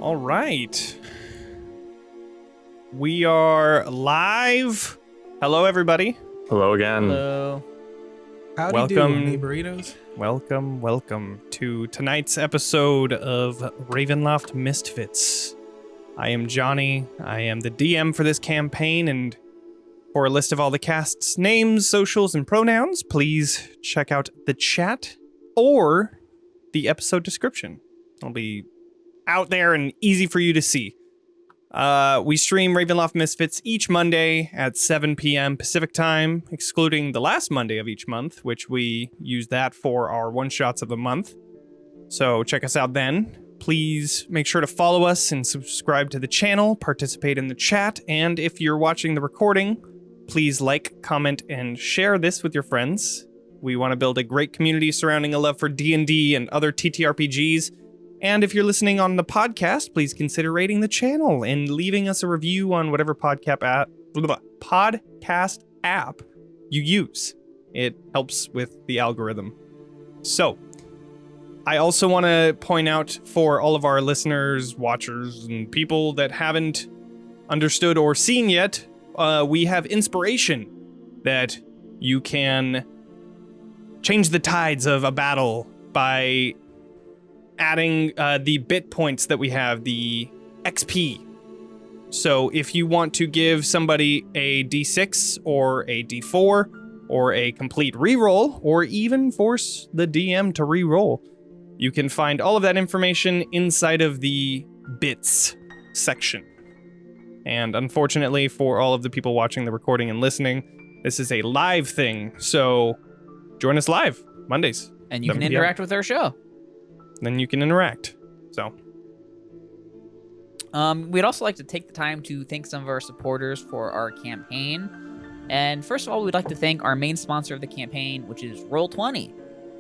All right. We are live. Hello, everybody. Hello again. Hello. Howdy do, honey burritos. Welcome to tonight's episode of Ravenloft Misfits. I am Jonny. I am the DM for this campaign, and for a list of all the cast's names, socials, and pronouns, please check out the chat or the episode description. It'll be out there and easy for you to see. We stream Ravenloft Misfits each Monday at 7 p.m. Pacific time, excluding the last Monday of each month, which we use that for our one-shots of the month. So check us out then. Please make sure to follow us and subscribe to the channel, participate in the chat, and if you're watching the recording, please like, comment, and share this with your friends. We want to build a great community surrounding a love for D&D and other TTRPGs. And if you're listening on the podcast, please consider rating the channel and leaving us a review on whatever podcast app you use. It helps with the algorithm. So, I also want to point out for all of our listeners, watchers, and people that haven't understood or seen yet, we have inspiration that you can change the tides of a battle by adding the bit points that we have, the XP. So if you want to give somebody a D6 or a D4 or a complete reroll, or even force the DM to reroll, you can find all of that information inside of the bits section. And unfortunately for all of the people watching the recording and listening, this is a live thing, so join us live Mondays. And you can interact with our show. Then you can interact. So, we'd also like to take the time to thank some of our supporters for our campaign. And first of all, we'd like to thank our main sponsor of the campaign, which is Roll20.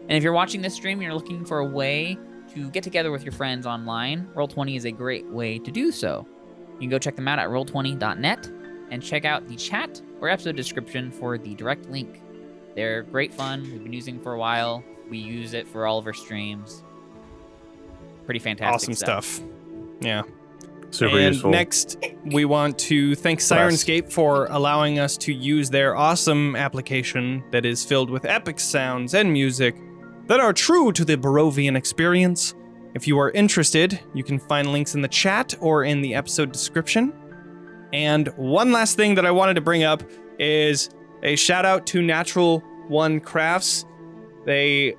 And if you're watching this stream and you're looking for a way to get together with your friends online, Roll20 is a great way to do so. You can go check them out at roll20.net and check out the chat or episode description for the direct link. They're great fun. We've been using for a while. We use it for all of our streams. Pretty fantastic awesome stuff. Yeah. Super and useful. Next, we want to thank Sirenscape for allowing us to use their awesome application that is filled with epic sounds and music that are true to the Barovian experience. If you are interested, you can find links in the chat or in the episode description. And one last thing that I wanted to bring up is a shout out to Natural One Crafts. They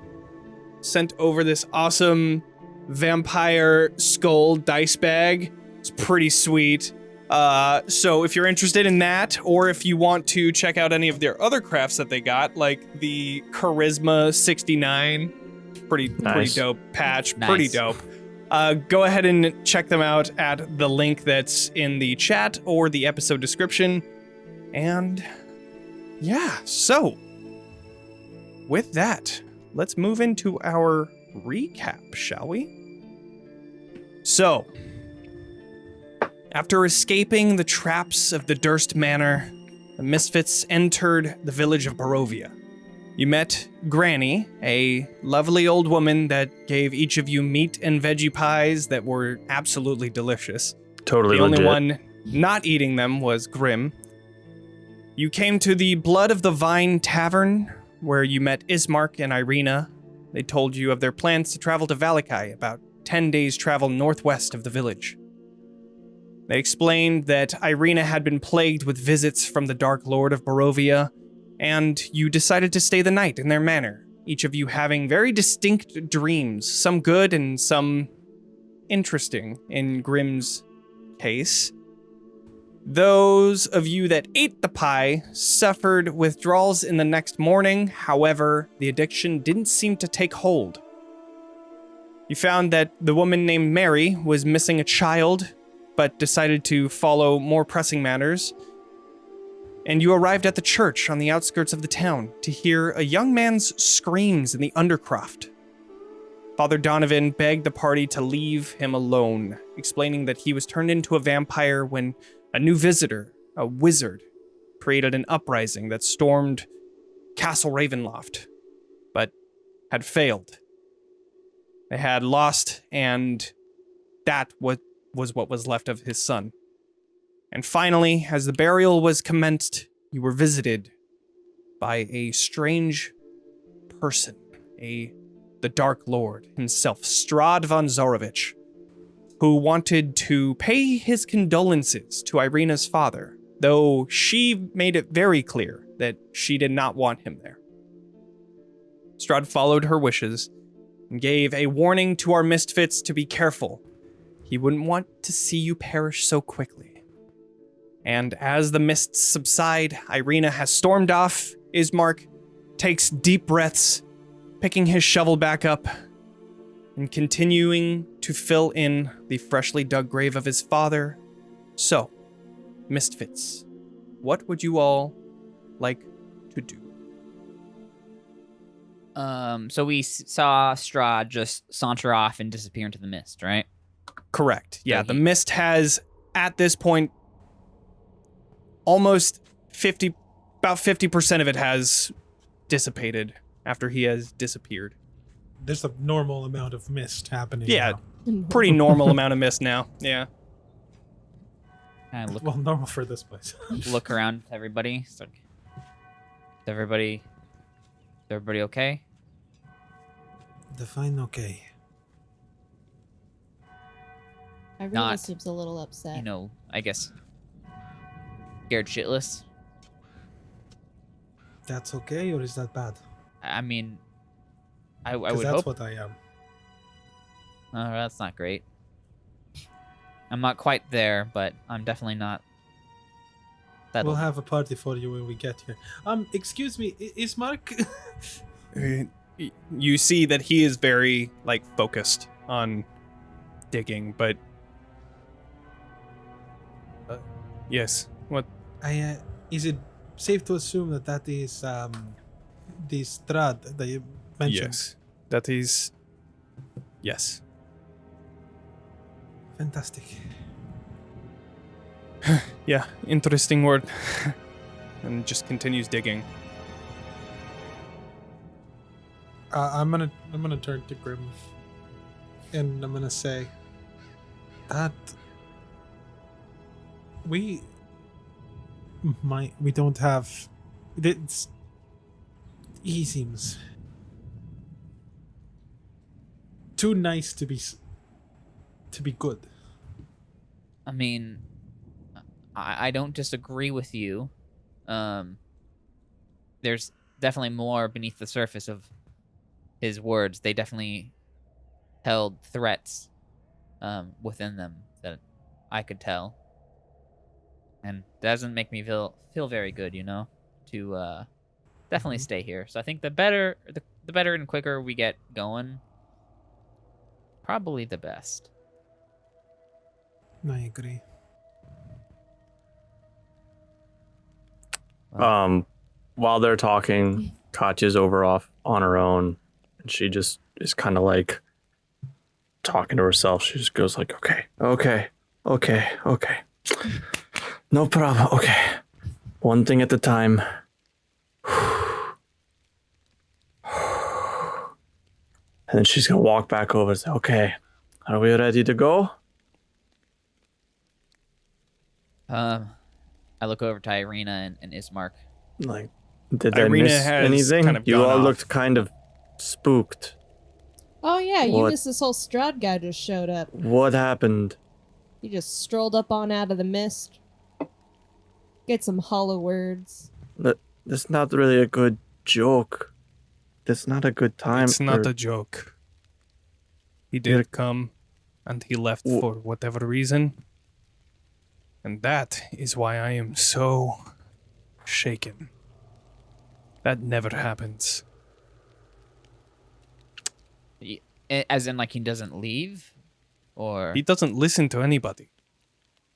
sent over this awesome vampire skull dice bag. It's pretty sweet. So if you're interested in that, or if you want to check out any of their other crafts that they got, like the Charisma 69, pretty dope patch, Nice. pretty dope. Go ahead and check them out at the link that's in the chat or the episode description. And yeah, so with that, let's move into our recap, shall we? So, after escaping the traps of the Durst Manor, the Misfits entered the village of Barovia. You met Granny, a lovely old woman that gave each of you meat and veggie pies that were absolutely delicious. Totally The only legit. one not eating them was Grimm. You came to the Blood of the Vine Tavern, where you met Ismark and Irena. They told you of their plans to travel to Vallaki, about 10 days' travel northwest of the village. They explained that Irena had been plagued with visits from the Dark Lord of Barovia, and you decided to stay the night in their manor, each of you having very distinct dreams, some good and some interesting in Grimm's case. Those of you that ate the pie suffered withdrawals in the next morning. However, the addiction didn't seem to take hold. You found that the woman named Mary was missing a child, but decided to follow more pressing matters. And you arrived at the church on the outskirts of the town to hear a young man's screams in the undercroft. Father Donovan begged the party to leave him alone, explaining that he was turned into a vampire when a new visitor, a wizard, created an uprising that stormed Castle Ravenloft, but had failed. They had lost, and that was what was left of his son. And finally, as the burial was commenced, you were visited by a strange person, the Dark Lord himself, Strahd von Zarovich, who wanted to pay his condolences to Irena's father, though she made it very clear that she did not want him there. Strahd followed her wishes and gave a warning to our misfits to be careful. He wouldn't want to see you perish so quickly. And as the mists subside, Irena has stormed off. Ismark takes deep breaths, picking his shovel back up and continuing to fill in the freshly dug grave of his father. So, misfits, what would you all like to do? So we saw Strahd just saunter off and disappear into the mist, right? Correct. Yeah, So the mist has, at this point, almost about 50% of it has dissipated after he has disappeared. There's a normal amount of mist happening. Yeah, now. pretty normal amount of mist now. Yeah. Kind of Well, normal for this place. look around at everybody. It's like, is everybody okay? Define okay. Irena Not, seems a little upset. You know, I guess scared shitless. That's okay, or is that bad? I mean, I 'Cause would that's hope. what I am. Oh, that's not great. I'm not quite there, but I'm definitely not. We'll have a party for you when we get here. Excuse me, is Mark? You see that he is very, focused on digging, but... yes, what? Is it safe to assume that is the Strahd that you mentioned? Yes, that is... yes. Fantastic. Yeah, interesting word. And just continues digging. I'm gonna turn to Grimm, and I'm gonna say that we don't have. He seems too nice to be good. I mean, I don't disagree with you. There's definitely more beneath the surface of his words. They definitely held threats within them that I could tell. And that doesn't make me feel very good, to definitely stay here. So I think the better and quicker we get going, probably the best. I agree. While they're talking, Katya's off on her own, and she just is kind of talking to herself. She just goes okay. No problem. Okay. One thing at a time. And then she's gonna walk back over and say, okay, are we ready to go? I look over to Irena and Ismark. Did Irena I miss has anything? kind of You gone all off. looked kind of spooked. Oh yeah, you What? missed this whole Strahd guy just showed up. What happened? He just strolled up on out of the mist. Get some hollow words. That's not really a good joke. That's not a good time. It's not a joke. He did come, and he left for whatever reason. And that is why I am so shaken. That never happens. As in, he doesn't leave? Or... He doesn't listen to anybody.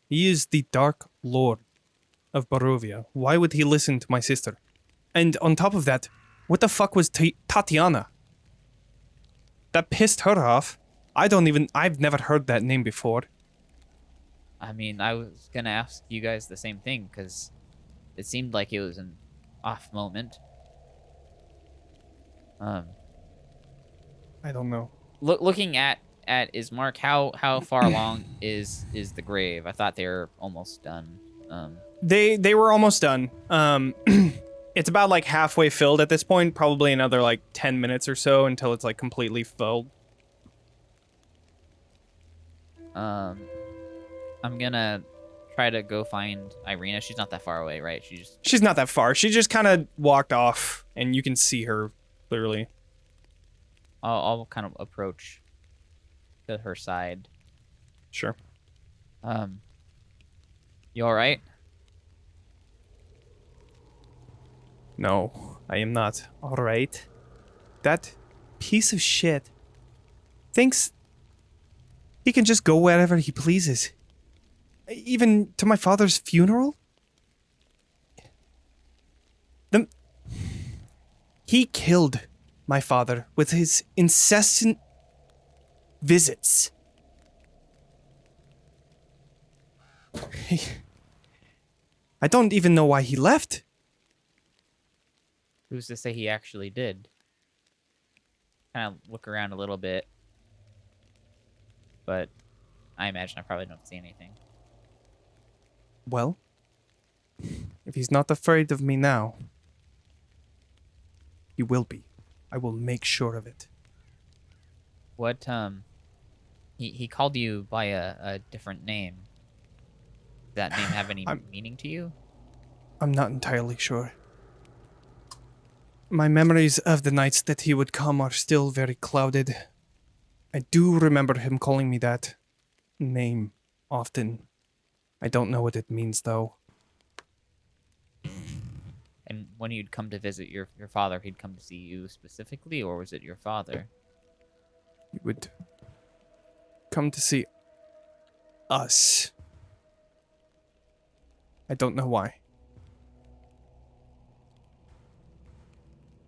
He is the Dark Lord of Barovia. Why would he listen to my sister? And on top of that, what the fuck was Tatiana? That pissed her off. I've never heard that name before. I mean, I was gonna ask you guys the same thing, because it seemed like it was an off moment. I don't know. Looking at at Ismark, how far along is the grave? I thought they were almost done. They were almost done. It's about like halfway filled at this point. Probably another like 10 minutes or so until it's like completely filled. I'm gonna try to go find Irena. She's not that far away, right? She's not that far. She just kind of walked off, and you can see her clearly. I'll kind of approach to her side. Sure. You all right? No, I am not. All right. That piece of shit thinks he can just go wherever he pleases. Even to my father's funeral? He killed my father with his incessant visits. I don't even know why he left. Who's to say he actually did? Kind of look around a little bit, but I imagine I probably don't see anything. Well, if he's not afraid of me now, he will be. I will make sure of it. What, he called you by a different name. Does that name have any meaning to you? I'm not entirely sure. My memories of the nights that he would come are still very clouded. I do remember him calling me that name often. I don't know what it means, though. And when you'd come to visit your father, he'd come to see you specifically, or was it your father? He would come to see us. I don't know why.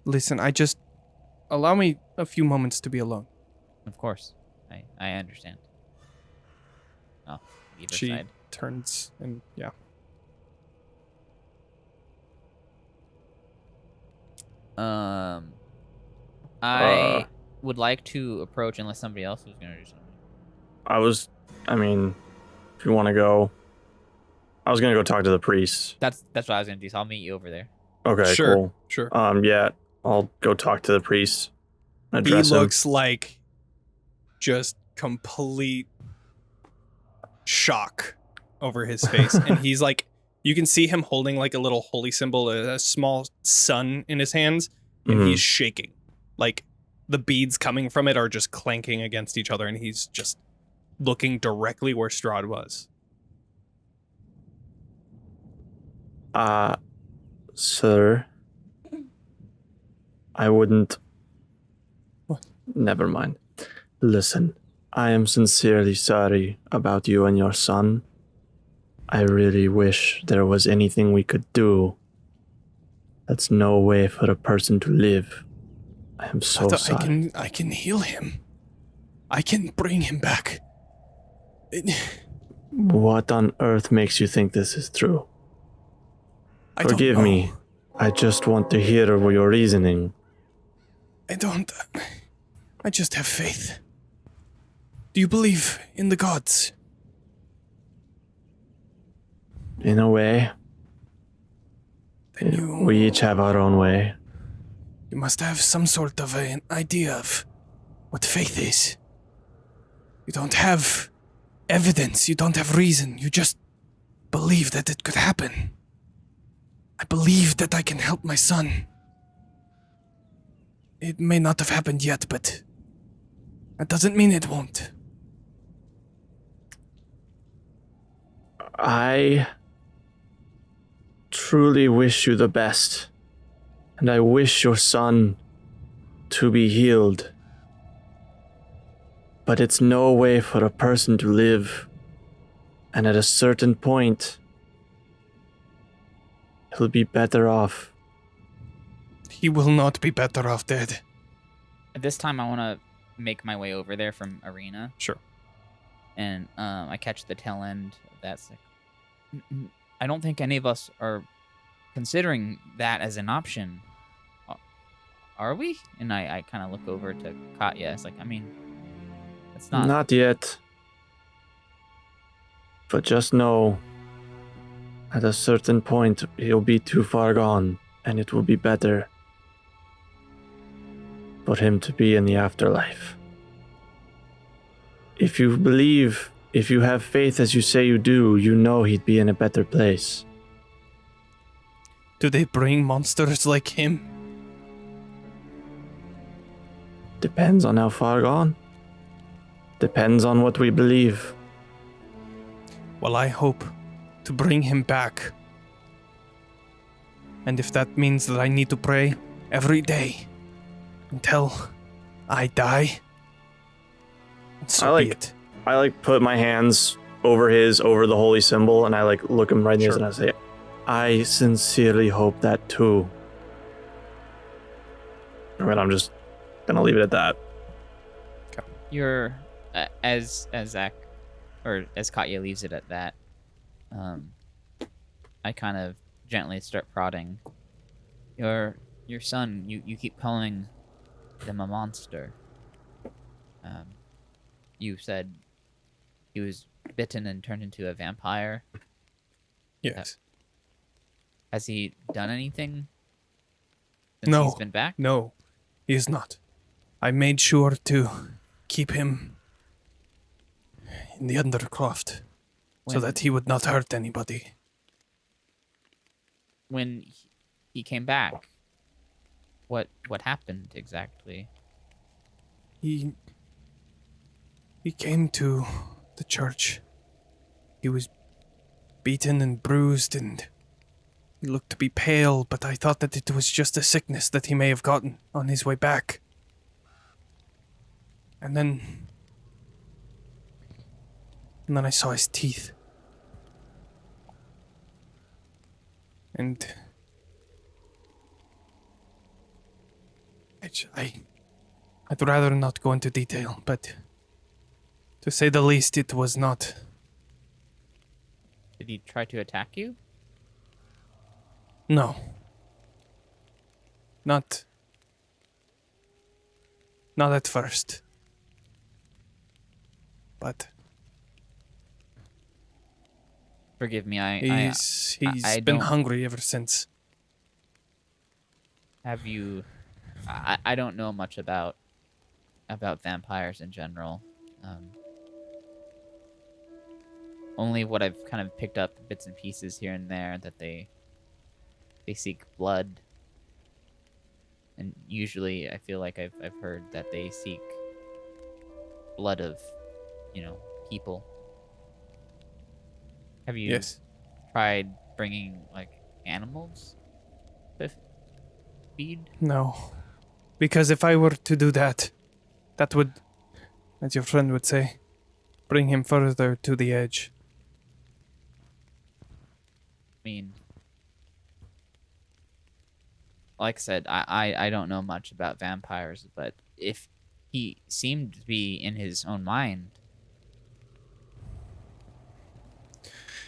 Listen, allow me a few moments to be alone. Of course. I understand. Oh, either She side. turns and, yeah. I would like to approach, unless somebody else was going to do something. If you want to go, I was going to go talk to the priest. That's what I was going to do, so I'll meet you over there. Okay, Sure, cool. sure. Yeah, I'll go talk to the priest. He Address him. looks like just complete shock over his face. And he's like, you can see him holding like a little holy symbol, a small sun in his hands, and he's shaking. Like the beads coming from it are just clanking against each other, and he's just looking directly where Strahd was. Sir, I wouldn't... What? Never mind. Listen, I am sincerely sorry about you and your son. I really wish there was anything we could do. That's no way for a person to live. I am so sorry. I can heal him. I can bring him back. What on earth makes you think this is true? I don't Forgive know. me. I just want to hear your reasoning. I don't. I just have faith. Do you believe in the gods? In a way. Then We each have our own way. you must have some sort of an idea of what faith is. You don't have evidence, you don't have reason, you just believe that it could happen. I believe that I can help my son. It may not have happened yet, but that doesn't mean it won't. I truly wish you the best, and I wish your son to be healed. But it's no way for a person to live, and at a certain point, he'll be better off. He will not be better off dead. At this time, I want to make my way over there from Irena. Sure. And I catch the tail end of that. I don't think any of us are considering that as an option. Are we? And I kind of look over to Katya. It's like, I mean, It's not. Not yet. But just know, at a certain point, he'll be too far gone, and it will be better for him to be in the afterlife. If you believe, if you have faith as you say you do, you know he'd be in a better place. Do they bring monsters like him? Depends on how far gone. Depends on what we believe. Well, I hope to bring him back. And if that means that I need to pray every day until I die, so be it. I put my hands over the holy symbol, and I look him right in the eyes and I say, I sincerely hope that too. I mean, I'm just gonna leave it at that. You're as Zack, or as Katya leaves it at that. I kind of gently start prodding. Your son, you keep calling him a monster. You said he was bitten and turned into a vampire. Yes. Has he done anything since he's been back? No, he is not. I made sure to keep him in the undercroft so that he would not hurt anybody. When he came back, what happened exactly? He came to the church. He was beaten and bruised, and he looked to be pale, but I thought that it was just a sickness that he may have gotten on his way back. And then I saw his teeth. And I'd rather not go into detail, but to say the least, it was not. Did he try to attack you? No. Not at first. But forgive me, he's I been don't- hungry ever since. Have you? I don't know much about vampires in general. Only what I've kind of picked up bits and pieces here and there, that they seek blood, and usually I feel like I've heard that they seek blood of, people. Have you Yes. tried bringing animals to feed? No. Because if I were to do that, that would, as your friend would say, bring him further to the edge. I mean, like I said, I don't know much about vampires, but if he seemed to be in his own mind,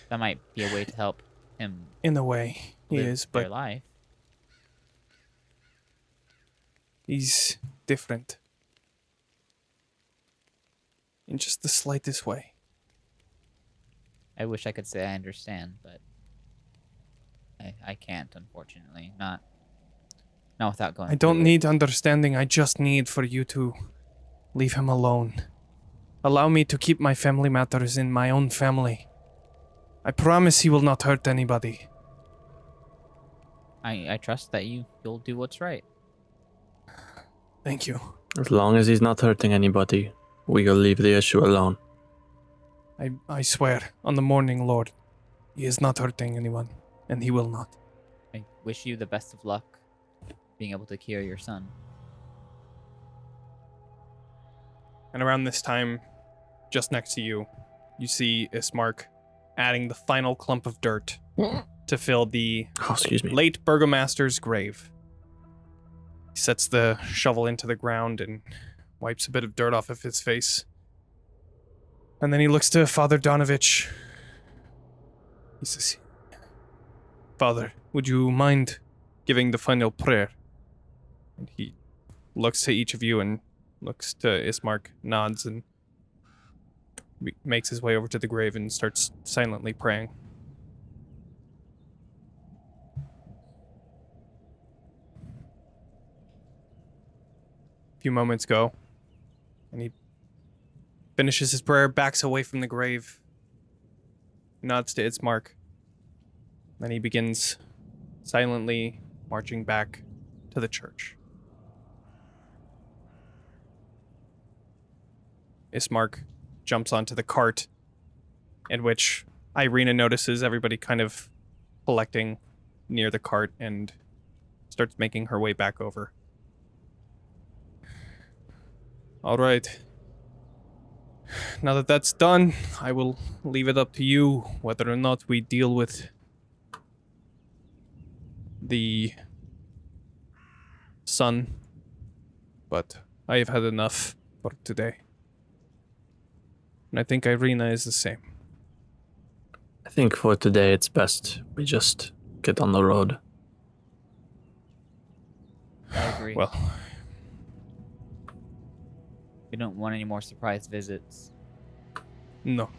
that might be a way to help him In a way, he live is, their but life. he's different. In just the slightest way. I wish I could say I understand, but I can't, unfortunately. Not without going. I don't through it. need understanding, I just need for you to leave him alone. Allow me to keep my family matters in my own family. I promise he will not hurt anybody. I trust that you'll do what's right. Thank you. As long as he's not hurting anybody, we'll leave the issue alone. I swear, on the morning, Lord, he is not hurting anyone, and he will not. I wish you the best of luck being able to cure your son. And around this time, just next to you, you see Ismark adding the final clump of dirt to fill the Oh, excuse me. late burgomaster's grave. He sets the shovel into the ground and wipes a bit of dirt off of his face. And then he looks to Father Donovich. He says, Father, would you mind giving the final prayer? And he looks to each of you and looks to Ismark, nods, and makes his way over to the grave and starts silently praying. A few moments go, and he finishes his prayer, backs away from the grave, nods to its mark. Then he begins silently marching back to the church. Ismark jumps onto the cart, in which Irena notices everybody kind of collecting near the cart and starts making her way back over. All right. Now that that's done, I will leave it up to you whether or not we deal with the sun. But I have had enough for today. And I think Irena is the same. I think for today it's best we just get on the road. I agree. Well, We don't want any more surprise visits. no.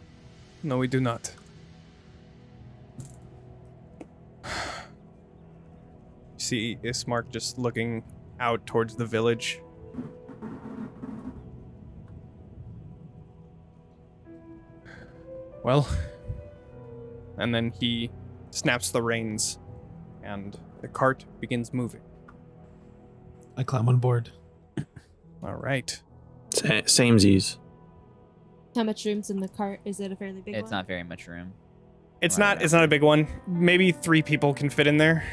No, we do not. See Ismark just looking out towards the village. Well, and then he snaps the reins, and the cart begins moving. I climb on board. All right. Samesies. How much room's in the cart? Is it a fairly big It's one? not very much room. It's Right. not a big one. Maybe 3 people can fit in there.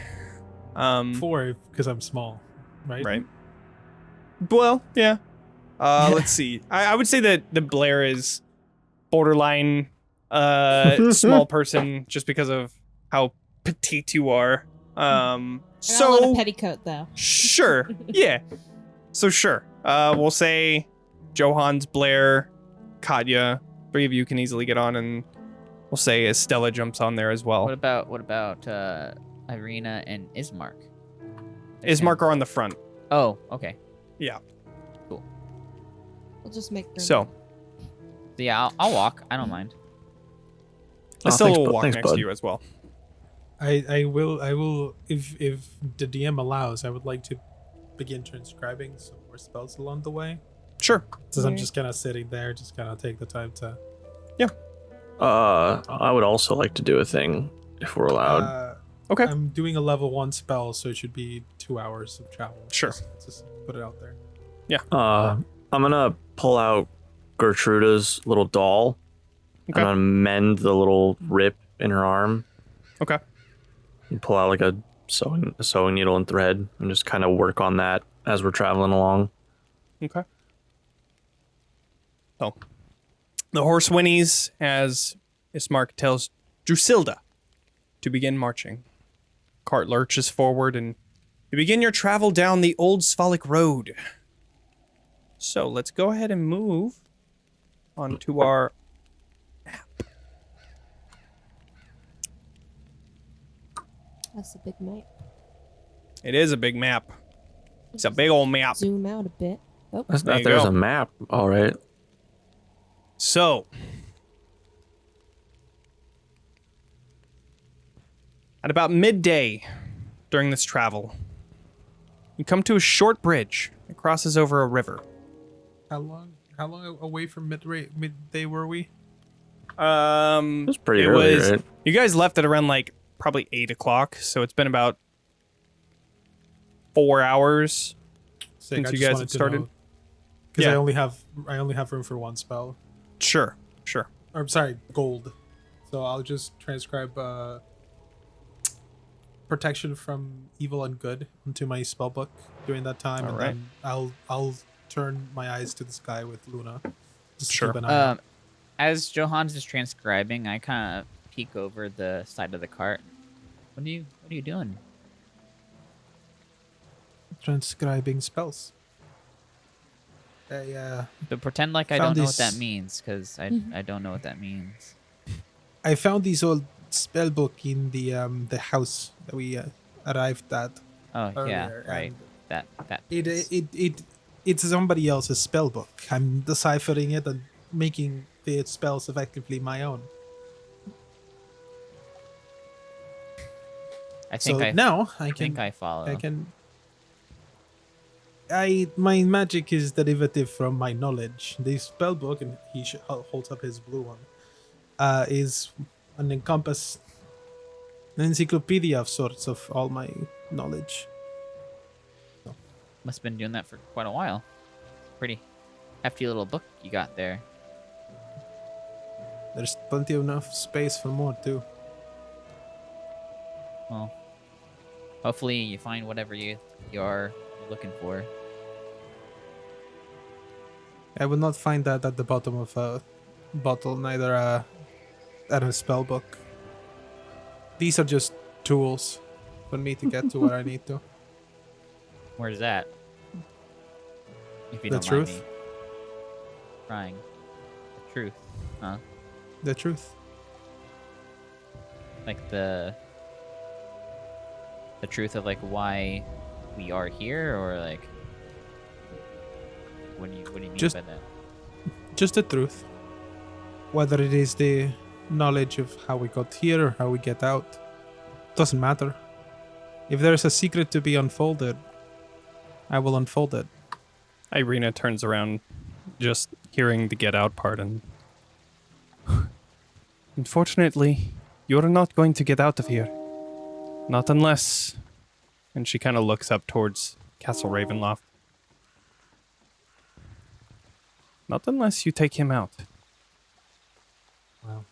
4 because I'm small, right? Right. Well, yeah. Let's see. I would say that the Blaire is borderline small person just because of how petite you are. I got a lot So of petticoat though. sure. Yeah. So sure. We'll say Johann's, Blaire, Katya. 3 of you can easily get on, and we'll say Estella jumps on there as well. What about Irena and Ismark? Ismark are on the front. Oh, okay. Yeah. We'll just make room. So So yeah, I'll walk. I don't mind. Estella thanks, will bud. walk Thanks, next bud. to you as well. I will if the DM allows, I would like to begin transcribing some more spells along the way. Sure. Since I'm Right. just kind of sitting there, just kind of take the time to. I would also like to do a thing if we're allowed. Okay. I'm doing a level 1 spell, so it should be 2 hours of travel. Sure. Just put it out there. I'm gonna pull out Gertruda's little doll. Okay. I'm gonna mend the little rip in her arm. Okay. And pull out like a sewing needle and thread and just kind of work on that as we're traveling along. Okay. So, the horse whinnies as Ismark tells Drusilda to begin marching. Cart lurches forward, and you begin your travel down the old Sphalic road. So, let's go ahead and move onto our map. That's a big map. It is a big map. It's a big old map. Zoom out a bit. Oh, There you There's go. a map. All right. So, at about midday during this travel, you come to a short bridge. It crosses over a river. How long away from midday were we? It was pretty It early, was- right? You guys left at around like probably 8 o'clock, so it's been about 4 hours. Sick, Since I you just guys wanted had to started? know, 'cause Yeah. I only have room for 1 spell. Sure. Or I'm sorry, gold. So I'll just transcribe protection from evil and good into my spell book during that time, and Alright. then I'll turn my eyes to the sky with Luna. Just to Sure. keep an eye out. As Johann's is transcribing, I kind of peek over the side of the cart. What are you doing? Transcribing spells. But pretend like I Found don't know what that this- means, because I don't know what that means. I found this old spell book in the house that we arrived at Oh earlier. yeah, right. and That. It's somebody else's spell book. I'm deciphering it, and making the spells effectively my own. I think So I now I think can I follow. my magic is derivative from my knowledge. The spell book, and he holds up his blue one, is an encyclopedia of sorts of all my knowledge. Must have been doing that for quite a while. Pretty hefty little book you got there. There's plenty of enough space for more too. Well, hopefully you find whatever you're looking for. I will not find that at the bottom of a bottle, neither at a spell book. These are just tools for me to get to where I need to. Where's that? If you The don't truth. mind me trying. The truth, huh? The truth. Like the truth of like why we are here, or like what do you mean Just- by that? Just the truth. Whether it is the knowledge of how we got here or how we get out, doesn't matter. If there's a secret to be unfolded, I will unfold it. Irena turns around, just hearing the get out part, and unfortunately, you're not going to get out of here. Not unless. And she kind of looks up towards Castle Ravenloft. Not unless you take him out. Wow.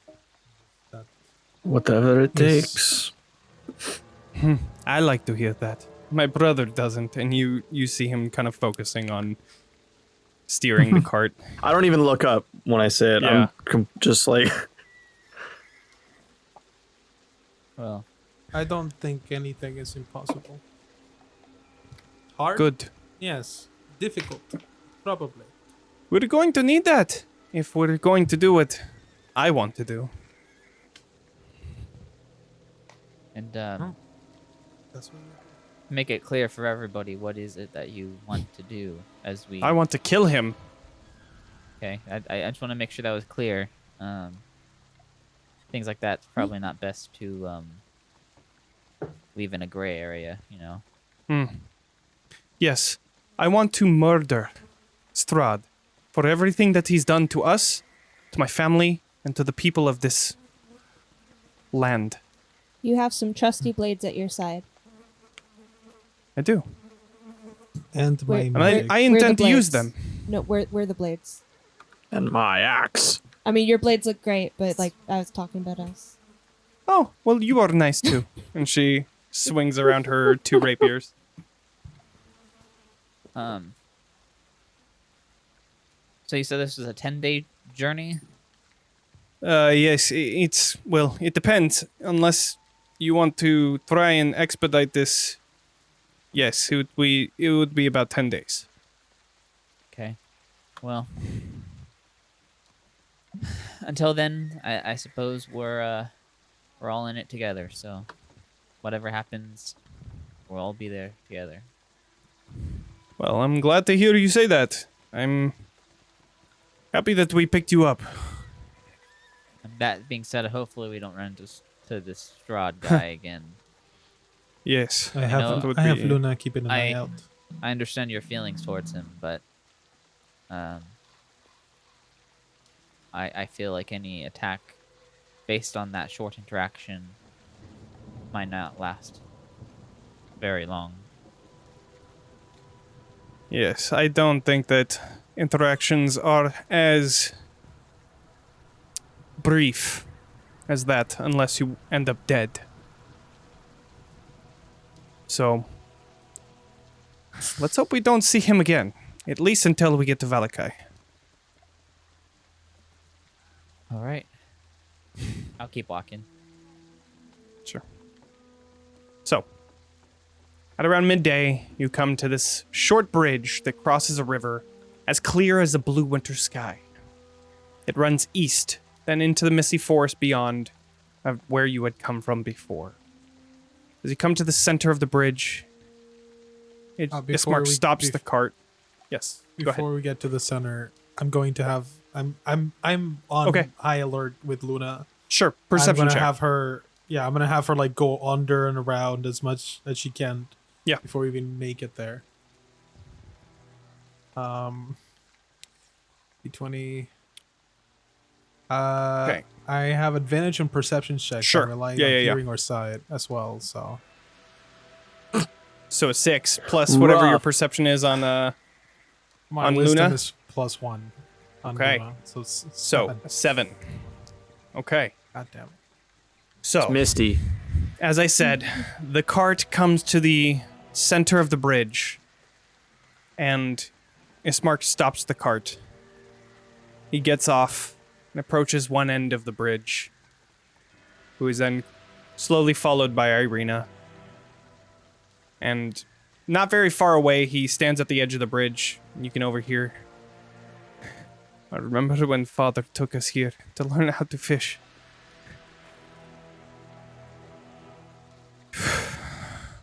That Whatever it Yes. takes. I like to hear that. My brother doesn't, and you see him kind of focusing on steering the cart. I don't even look up when I say it. Yeah. I'm just like, Well, I don't think anything is impossible. Hard? Good. Yes. Difficult? Probably. We're going to need that if we're going to do what I want to do. and That's what make it clear for everybody, what is it that you want to do as we... I want to kill him. Okay, I just want to make sure that was clear. Things like that's probably not best to leave in a gray area, you know? Yes, I want to murder Strahd for everything that he's done to us, to my family, and to the people of this land. You have some trusty blades at your side. I do. And my Wait, And magic. I Where are the intend to use blades? them. No, where are the blades? and my axe. I mean, your blades look great, but like I was talking about us. Oh, well, you are nice too. And she swings around her two rapiers. So you said this was a 10-day journey? Yes, well, it depends. Unless you want to try and expedite this, yes, it would be about 10 days. Okay. Well, until then, I suppose we're all in it together. So, whatever happens, we'll all be there together. Well, I'm glad to hear you say that. I'm happy that we picked you up. And that being said, hopefully we don't run to this Strahd guy again. Yes. I have, that would I have be- Luna keeping an eye I- out. I understand your feelings towards him, but I feel like any attack based on that short interaction might not last very long. Yes, I don't think that interactions are as brief as that unless you end up dead. So, let's hope we don't see him again, at least until we get to Vallaki. All right. I'll keep walking. Sure. So, at around midday, you come to this short bridge that crosses a river as clear as a blue winter sky. It runs east, then into the misty forest beyond of where you had come from before. As you come to the center of the bridge, Before Ismark we- stops bef- the cart. Yes, go ahead. Before we get to the center, I'm going to have I'm on Okay. high alert with Luna. Sure. Perception I'm gonna check. have her. Yeah, I'm gonna have her like go under and around as much as she can. Yeah. Before we even make it there. D20. Okay. I have advantage on perception checks. Sure. I'm relying Yeah, on yeah, yeah. hearing or sight as well. So So a 6 plus whatever your Rough. perception is on my On wisdom Luna? is +1. On Okay. Luna, so it's so 7. 7. Okay. God damn it. So Misty. as I said, the cart comes to the center of the bridge, and Ismark stops the cart. He gets off and approaches one end of the bridge, who is then slowly followed by Irena. And not very far away, he stands at the edge of the bridge. You can overhear. I remember when Father took us here to learn how to fish.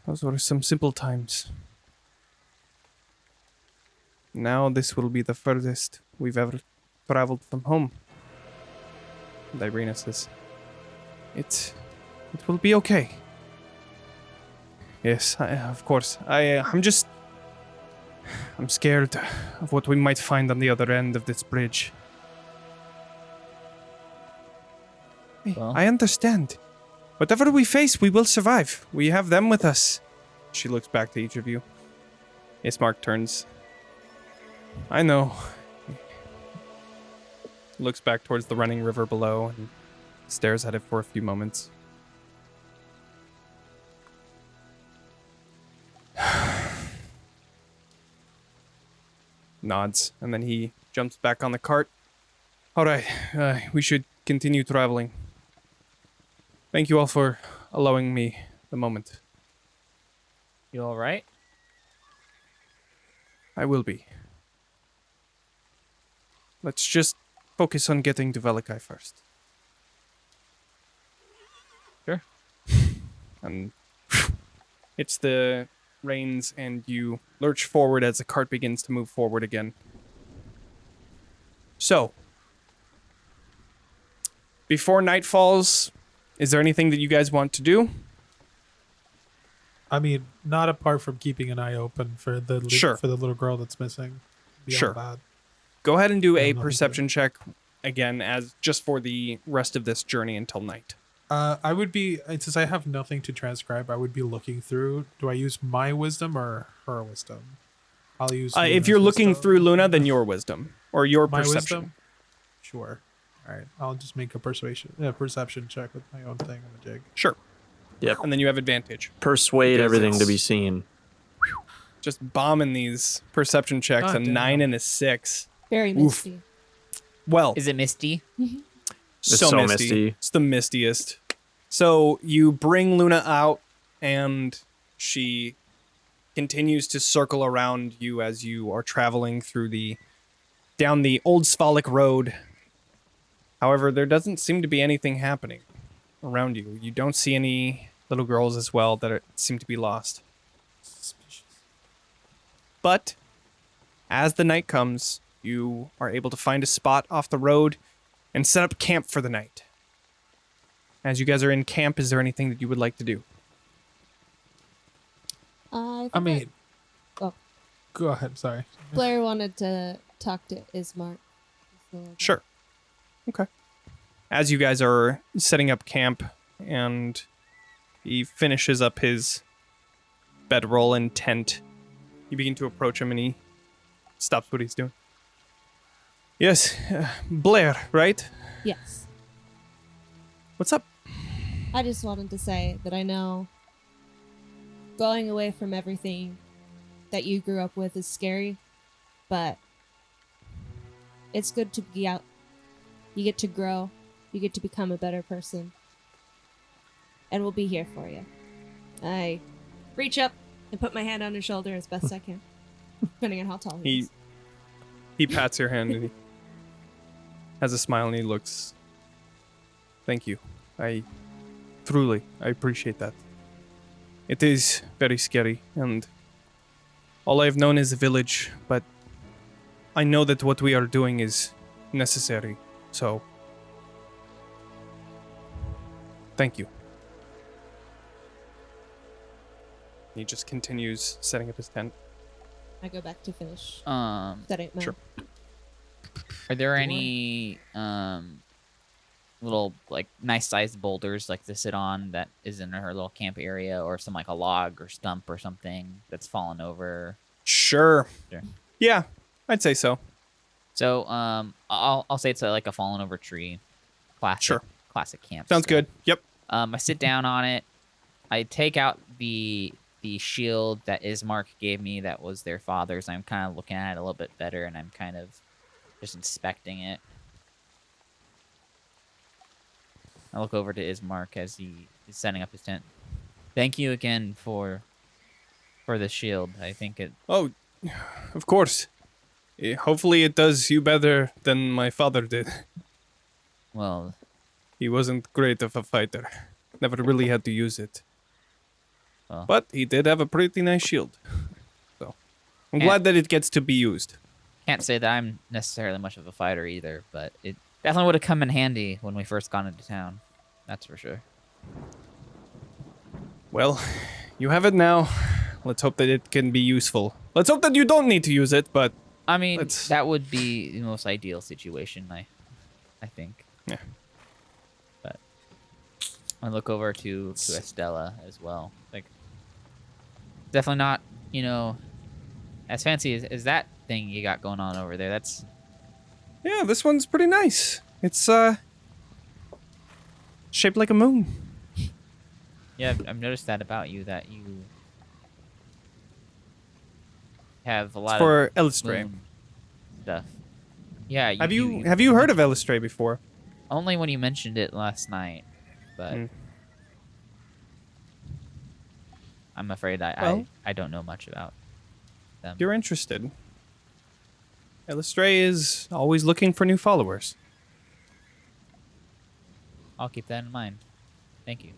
Those were some simple times. Now this will be the furthest we've ever traveled from home. And Irena says, It will be okay. Yes, of course. I'm scared of what we might find on the other end of this bridge. Well. I understand. Whatever we face, we will survive. We have them with us. She looks back to each of you. Ismark turns. I know. Looks back towards the running river below and stares at it for a few moments. Nods, and then he jumps back on the cart. All right, we should continue traveling. Thank you all for allowing me the moment. You all right? I will be. Let's just focus on getting to Vallaki first. Sure. And it's the reins, and you lurch forward as the cart begins to move forward again. So, before night falls, is there anything that you guys want to do? I mean, not apart from keeping an eye open for the Sure. for the little girl that's missing. Beyond Sure. that. Go ahead and do a nothing to perception check again, as just for the rest of this journey until night. I would be, since I have nothing to transcribe, I would be looking through. Do I use my wisdom or her wisdom? I'll use. If Luna's you're looking wisdom. through Luna, then your wisdom or your My perception. wisdom. Sure. All right. I'll just make a perception check with my own thing on the jig. Sure. Yep. And then you have advantage. Persuade Because everything to it's- be seen. Just bombing these perception checks. God A damn. 9 and a 6. Very Oof. misty. Well, Is it misty? so so misty. misty. It's the mistiest. So you bring Luna out, and she continues to circle around you as you are traveling down the old Svalak road. However, there doesn't seem to be anything happening around you. You don't see any little girls as well that seem to be lost. Suspicious. But as the night comes, you are able to find a spot off the road and set up camp for the night. As you guys are in camp, is there anything that you would like to do? I mean, Oh. Go ahead. Sorry. Blaire wanted to talk to Ismark. Sure. Okay. As you guys are setting up camp and he finishes up his bedroll and tent, you begin to approach him and he stops what he's doing. Yes, Blaire, right? Yes. What's up? I just wanted to say that I know going away from everything that you grew up with is scary, but it's good to be out. You get to grow. You get to become a better person. And we'll be here for you. I reach up and put my hand on his shoulder as best I can, depending on how tall he is. He pats your hand and he has a smile and he looks. Thank you. I appreciate that. It is very scary, and all I've known is a village, but I know that what we are doing is necessary. So, thank you. He just continues setting up his tent. I go back to finish Um, setting my. Sure. are there any little like nice sized boulders like to sit on that is in her little camp area, or some like a log or stump or something that's fallen over? Sure. Sure. Yeah, I'd say so. So I'll say it's like a fallen over tree. Classic. Sure. Classic camp. Sounds stuff. good. Yep. I sit down on it. I take out the shield that Ismark gave me that was their father's. I'm kind of looking at it a little bit better, and I'm kind of just inspecting it. I look over to Ismark as he is setting up his tent. Thank you again for the shield. I think it... Oh, of course. Hopefully it does you better than my father did. Well, He wasn't great of a fighter. Never really had to use it. Well. But he did have a pretty nice shield. So I'm And- glad that it gets to be used. can't say that I'm necessarily much of a fighter either, but it definitely would have come in handy when we first got into town. That's for sure. Well, you have it now. Let's hope that it can be useful. Let's hope that you don't need to use it, but I mean, Let's- that would be the most ideal situation, I think. Yeah. But I look over to Estella as well. Like, definitely not, as fancy as that thing you got going on over there. That's yeah, this one's pretty nice. It's shaped like a moon. yeah. I've noticed that about you, that you have a lot For of Elistray. moon stuff. Yeah. Have you heard of Elistray before? Only when you mentioned it last night, but Mm. I'm afraid Well- I don't know much about them. If you're interested. Elistray is always looking for new followers. I'll keep that in mind. Thank you.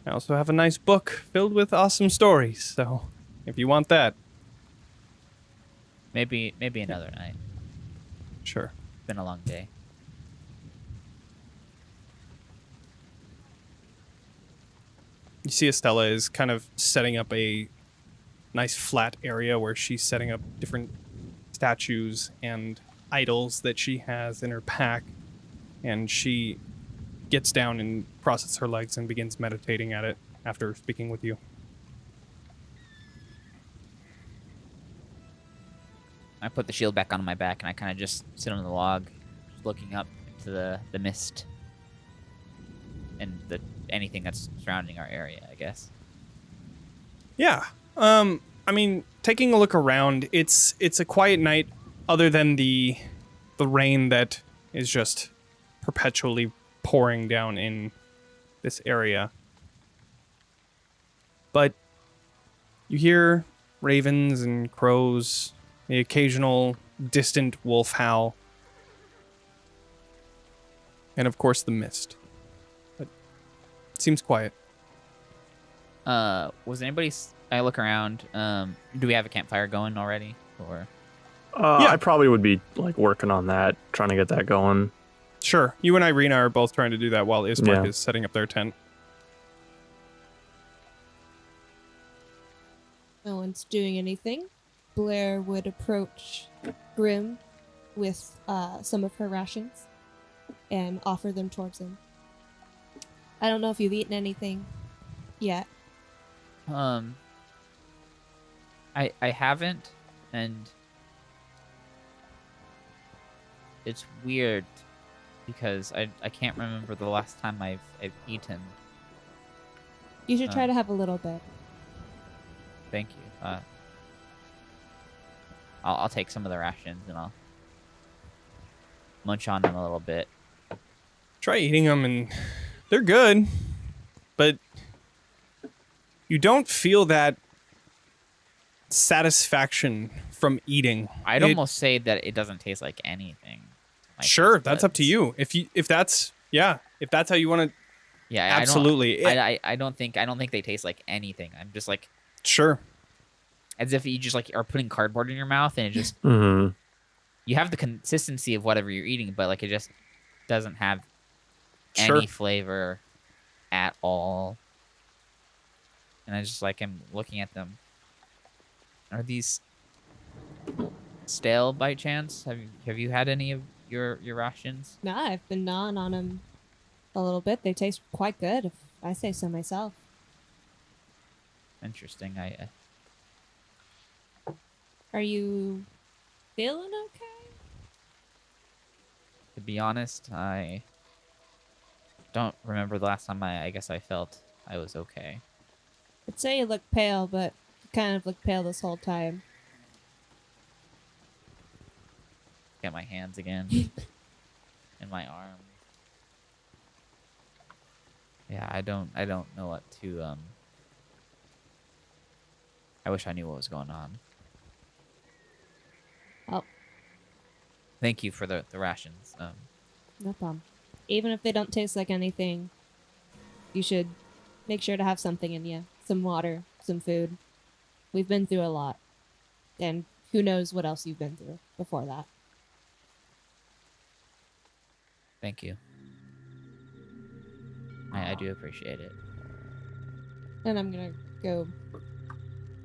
I also have a nice book filled with awesome stories, so if you want that, Maybe another night. sure. It's been a long day. You see Estella is kind of setting up a nice flat area where she's setting up different statues and idols that she has in her pack, and she gets down and crosses her legs and begins meditating at it after speaking with you. I put the shield back on my back, and I kind of just sit on the log, just looking up into the mist and anything that's surrounding our area, I guess. Yeah. I mean, taking a look around, it's a quiet night other than the rain that is just perpetually pouring down in this area. But you hear ravens and crows, the occasional distant wolf howl, and of course the mist. But it seems quiet. Was anybody? I look around. Do we have a campfire going already, or? Yeah. I probably would be like working on that, trying to get that going. Sure, you and Irena are both trying to do that while Ismark Yeah. is setting up their tent. No one's doing anything. Blaire would approach Grimm with some of her rations and offer them towards him. I don't know if you've eaten anything yet. I haven't, and it's weird because I can't remember the last time I've eaten. You should try to have a little bit. Thank you. I'll take some of the rations and I'll munch on them a little bit. Try eating them, and they're good, but you don't feel that satisfaction from eating. I'd It- almost say that it doesn't taste like anything. My Sure, taste that's up to buds. you. If that's how you want to. Yeah, Absolutely. I don't think they taste like anything. I'm just like, Sure. as if you just like are putting cardboard in your mouth and it just Mm-hmm. you have the consistency of whatever you're eating, but like it just doesn't have Sure. any flavor at all. And I just like am looking at them. Are these stale by chance? Have you had any of your rations? No, I've been gnawing on them a little bit. They taste quite good, if I say so myself. Interesting. Are you feeling okay? To be honest, I don't remember the last time I guess I felt I was okay. I'd say you look pale, but you kind of look pale this whole time. Get my hands again. And my arms. Yeah, I don't know what to I wish I knew what was going on. Oh, Thank you for the rations. no problem. Even if they don't taste like anything, you should make sure to have something in you. Some water, some food. We've been through a lot. And who knows what else you've been through before that. Thank you. I do appreciate it. And I'm gonna go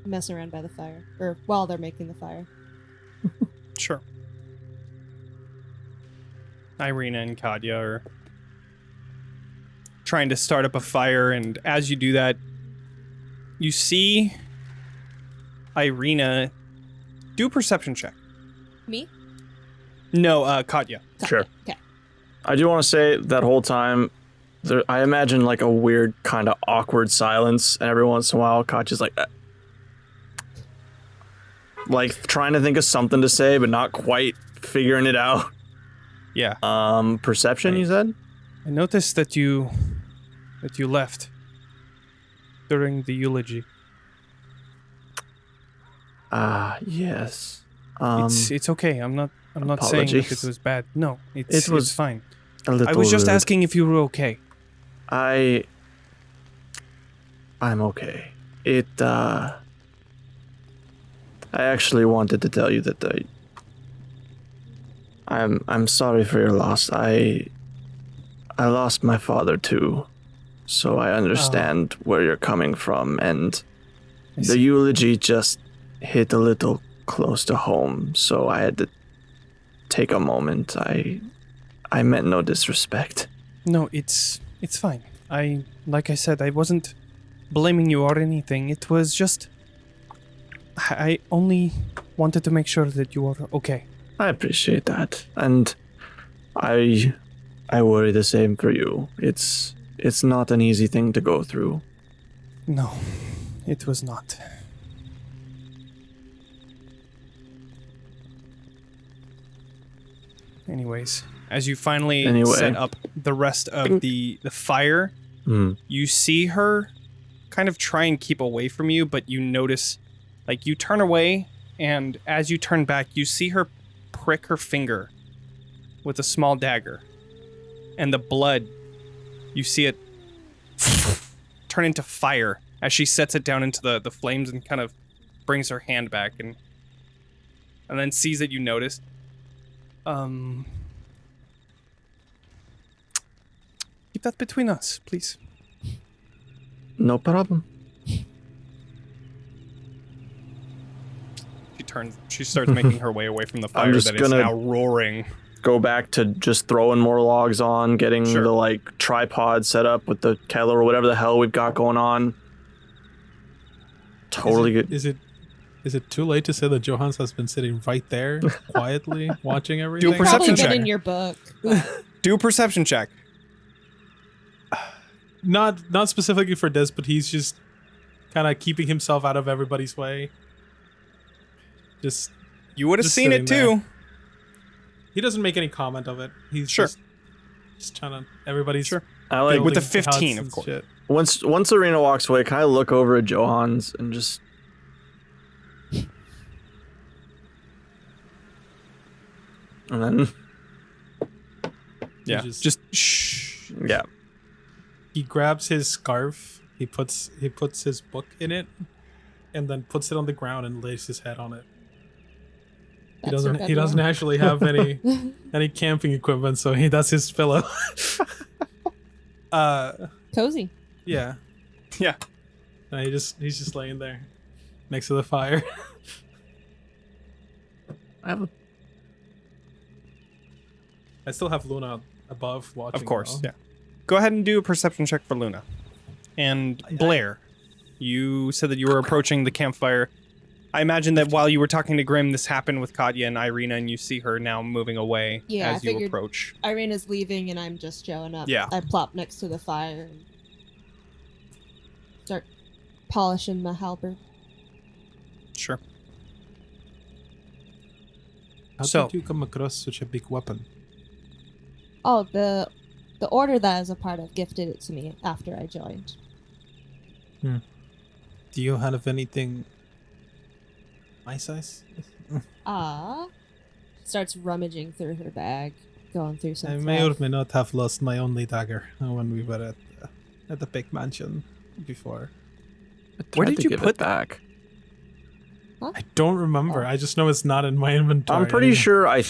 mess around by the fire. Or while they're making the fire. Sure. Irena and Katya are trying to start up a fire, and as you do that, you see Irena do a perception check. Me? No, Katya. Sure. Okay. I do want to say that whole time, I imagine like a weird kind of awkward silence, and every once in a while, Katya's like trying to think of something to say, but not quite figuring it out. Yeah. Perception, you said? I noticed that you left during the eulogy. Yes. It's okay. I'm not saying that it apologies. was bad. No, It it's was fine. a little I was just rude. asking if you were okay. I'm okay. I actually wanted to tell you that I'm sorry for your loss. I lost my father too, so I understand where you're coming from, and I the see. eulogy just hit a little close to home, so I had to take a moment. I meant no disrespect. No, it's fine. Like I said, I wasn't blaming you or anything. It was just I only wanted to make sure that you were okay. I appreciate that, and I worry the same for you. It's not an easy thing to go through. No, it was not. Anyways, as you finally set up the rest of the fire, you see her kind of try and keep away from you, but you notice, like, you turn away, and as you turn back, you see her prick her finger with a small dagger. And the blood, you see it turn into fire as she sets it down into the flames and kind of brings her hand back and then sees that you noticed. Keep that between us, please. No problem. She starts making her way away from the fire just that is gonna now roaring. Go back to just throwing more logs on, getting Sure. the like tripod set up with the kettle or whatever the hell we've got going on. Totally good. Is it too late to say that Johans has been sitting right there, quietly watching everything? perception Probably been check. in your book. but- Do a perception check. Not specifically for this, but he's just kind of keeping himself out of everybody's way. Just You would have Just seen it sitting too. he doesn't make any comment of it. He's Sure. just trying to. Everybody's Sure. I like With the building 15, huts of and course. shit. once Irena walks away, can I look over at Johans and just and then Yeah. just- Just shh. yeah. He grabs his scarf. He puts his book in it, and then puts it on the ground and lays his head on it. He That's your doesn't bedroll. actually have any camping equipment, so that's his pillow. Cozy. Yeah. Yeah. No, he's just laying there next to the fire. I still have Luna above watching. Of course, though. yeah. Go ahead and do a perception check for Luna. And Blaire, you said that you were approaching the campfire. I imagine that while you were talking to Grimm, this happened with Katya and Irena, and you see her now moving away Yeah, as I you figured- approach. Irena's leaving and I'm just showing up. Yeah. I plop next to the fire and start polishing my halberd. Sure. How So- did you come across such a big weapon? Oh, the order that I was a part of gifted it to me after I joined. Do you have anything my size? Starts rummaging through her bag, going through some I may or stuff. may not have lost my only dagger when we were at the big mansion before. Where tried did to you give put it back? I don't remember. Oh. I just know it's not in my inventory. I'm pretty sure I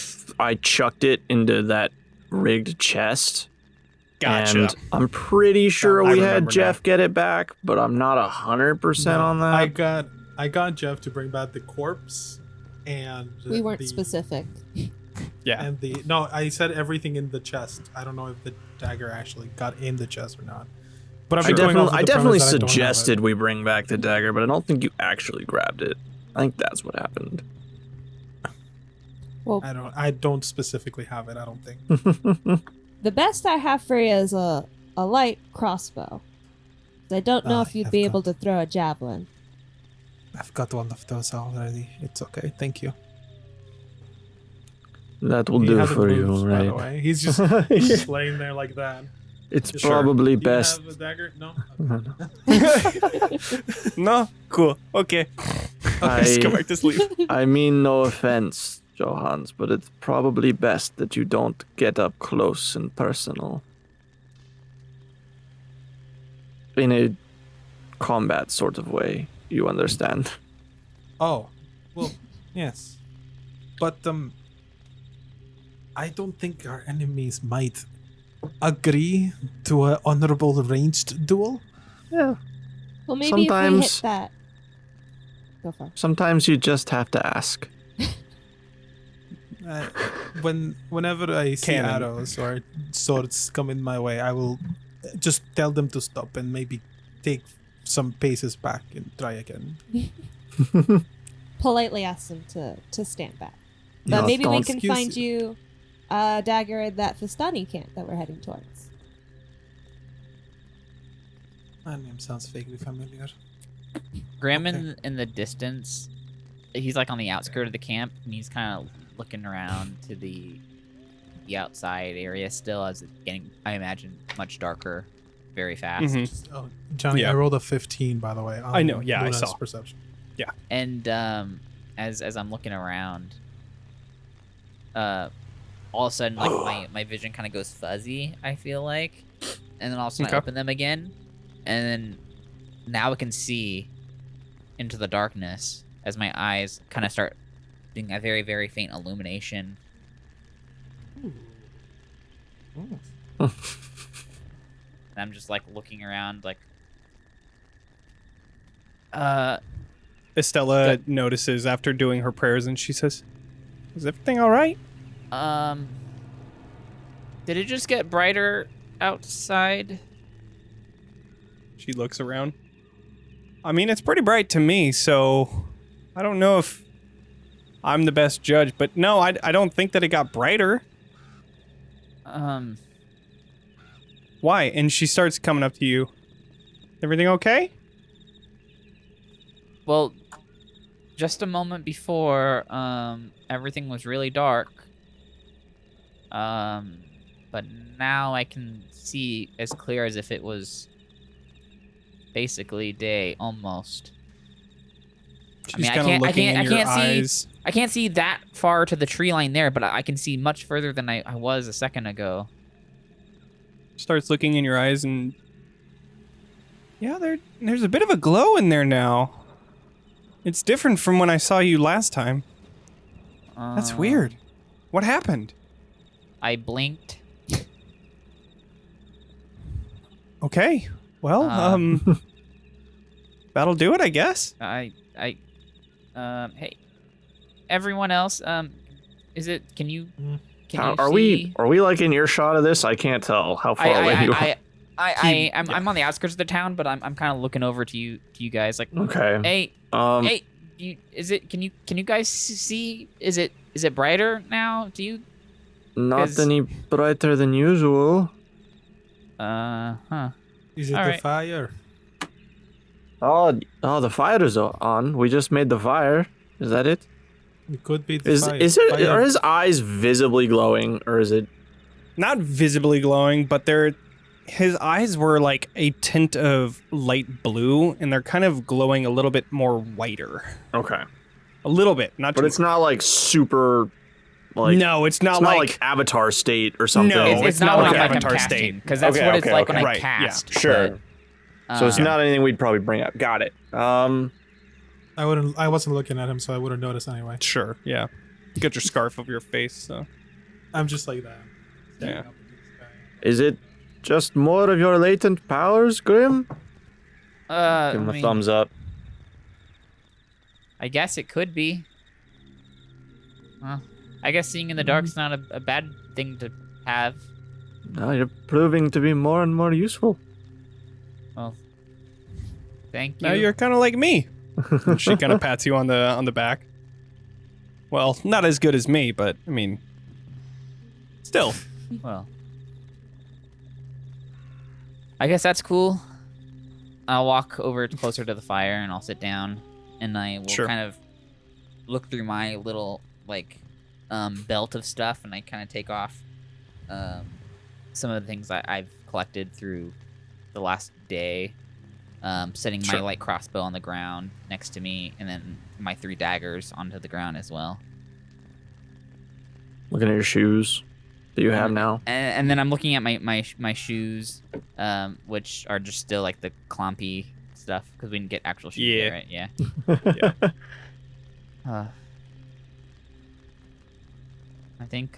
chucked it into that rigged chest. Gotcha. And I'm pretty sure I we had remember Jeff get it back, but I'm not 100% on that. I got Jeff to bring back the corpse, and We weren't the, specific. Yeah. And no, I said everything in the chest. I don't know if the dagger actually got in the chest or not. But I definitely I definitely suggested suggested we bring back the dagger, but I don't think you actually grabbed it. I think that's what happened. Well, I don't specifically have it. I don't think. the best I have for you is a light crossbow. I don't know if you'd I've be got- able to throw a javelin. I've got one of those already. It's okay. Thank you. That will He do hasn't for moved, you, by the right? way. He's just laying there like that. It's Just- probably Do you best. have a dagger? No. No? Cool. Okay. Let's go I, back to sleep. I mean no offense, Johans, but it's probably best that you don't get up close and personal. In a combat sort of way, you understand. Oh, well, yes, but I don't think our enemies might agree to an honorable ranged duel. Yeah. Well, maybe if we hit Sometimes- that. Go for it. Sometimes you just have to ask. Whenever I see Cannon. arrows or swords come in my way, I will just tell them to stop and maybe take some paces back and try again. Politely ask them to stand back. But No, maybe we don't. can Excuse find you a dagger at that Vistani camp that we're heading towards. That name sounds vaguely familiar. Grimm Okay. in the distance, he's like on the outskirt of the camp, and he's kind of looking around to the outside area still, as it's getting, I imagine, much darker very fast. Mhm. Oh, Johnny, Yeah. I rolled a 15, by the way. I know, yeah, I Luna's saw. Perception. And as I'm looking around, all of a sudden, like my vision kind of goes fuzzy. I feel like, and then all of a sudden I Okay. open them again, and then now I can see into the darkness as my eyes kind of start doing a very, very faint illumination. And I'm just like looking around, like, Estella notices after doing her prayers and she says, "Is everything all right?" did it just get brighter outside? She looks around. I mean, it's pretty bright to me, so I don't know if I'm the best judge, but no, I don't think that it got brighter. Why? And she starts coming up to you. Everything okay? Well, just a moment before, everything was really dark. But now I can see as clear as if it was basically day, almost. She's mean, I kind of can't- I looking can't- in I your can't see- eyes. I can't see that far to the tree line there, but I can see much further than I was a second ago. Starts looking in your eyes and yeah, there's a bit of a glow in there now. It's different from when I saw you last time. That's weird. What happened? I blinked. Okay. Well, that'll do it, I guess. Hey, everyone else, is it, can you Are see? we like in earshot of this? I can't tell how far away you are. I'm on the outskirts of the town, but I'm kind of looking over to you guys, like, Okay. hey, can you guys see? Is it brighter now? Do you? Not any brighter than usual. Huh. Is it All the right. fire? Oh, the fire is on. We just made the fire. Is that it? It could be the Is fire. is it? Are his eyes visibly glowing, or is it? Not visibly glowing, but his eyes were like a tint of light blue, and they're kind of glowing a little bit more whiter. Okay. A little bit, not But too it's not like super. Like no, it's not it's like, not like Avatar state or something. No, It's not like when I'm Avatar casting, state. because that's Okay, what it's okay, like when okay. I Right, yeah, cast. sure. but, So it's um, not anything we'd probably bring up. Got it. I wasn't looking at him, so I wouldn't notice anyway. Sure, yeah. You got your scarf over your face, so I'm just like that. yeah. Is it just more of your latent powers, Grimm? Give him I a mean, thumbs up. I guess it could be. Well, I guess seeing in the dark's not a bad thing to have. No, you're proving to be more and more useful. Well, thank you. Now you're kind of like me. She kind of pats you on the back. Well, not as good as me, but I mean, still. Well, I guess that's cool. I'll walk over closer to the fire and I'll sit down and I will Sure. kind of look through my little like belt of stuff and I kind of take off some of the things I've collected through the last day. Setting my Sure. light crossbow on the ground next to me and then my 3 daggers onto the ground as well. Looking at your shoes that you have now. And then I'm looking at my shoes, which are just still like the clumpy stuff because we didn't get actual shoes Yeah. yet, right? Yeah. I think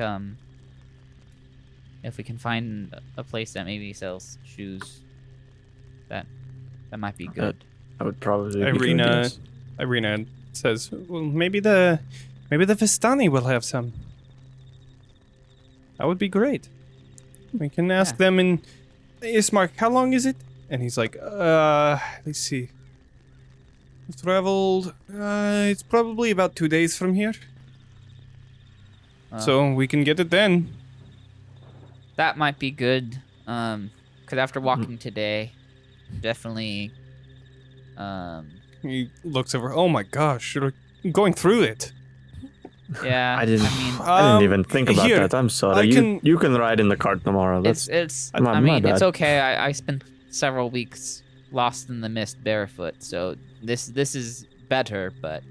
if we can find a place that maybe sells shoes, that might be good. I would probably. be Irena, good, yes. Irena says, "Well, maybe the Vistani will have some. That would be great. We can ask them in Ismark. How long is it?" And he's like, let's see. We've traveled. It's probably about 2 days from here, so we can get it then. That might be good. Because after walking today, definitely. He looks over. Oh my gosh, you're going through it. Yeah. I didn't. mean, I didn't even think about here, that. I'm sorry. You can ride in the cart tomorrow. That's it's. my- I my mean, it's bad. okay. I spent several weeks lost in the mist barefoot, so this is better. But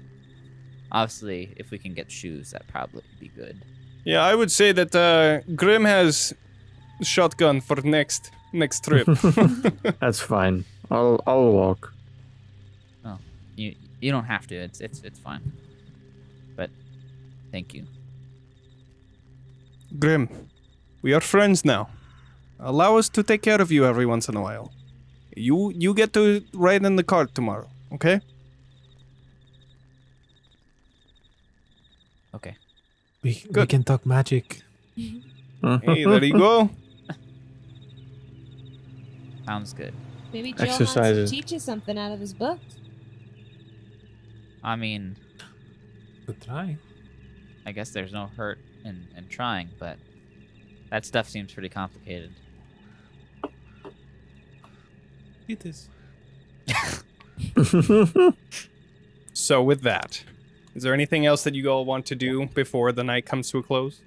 obviously, if we can get shoes, that probably would be good. Yeah, I would say that Grimm has shotgun for next trip. that's fine. I'll walk. Oh, you don't have to. It's fine. But thank you. Grimm, we are friends now. Allow us to take care of you every once in a while. You get to ride in the cart tomorrow, okay? Okay. We Good. can talk magic. Hey, there you go. Sounds good. Maybe Jill wants Exercises. to teach you something out of his book. I mean, Good try. I guess there's no hurt in trying, but that stuff seems pretty complicated. It is. So with that, is there anything else that you all want to do before the night comes to a close?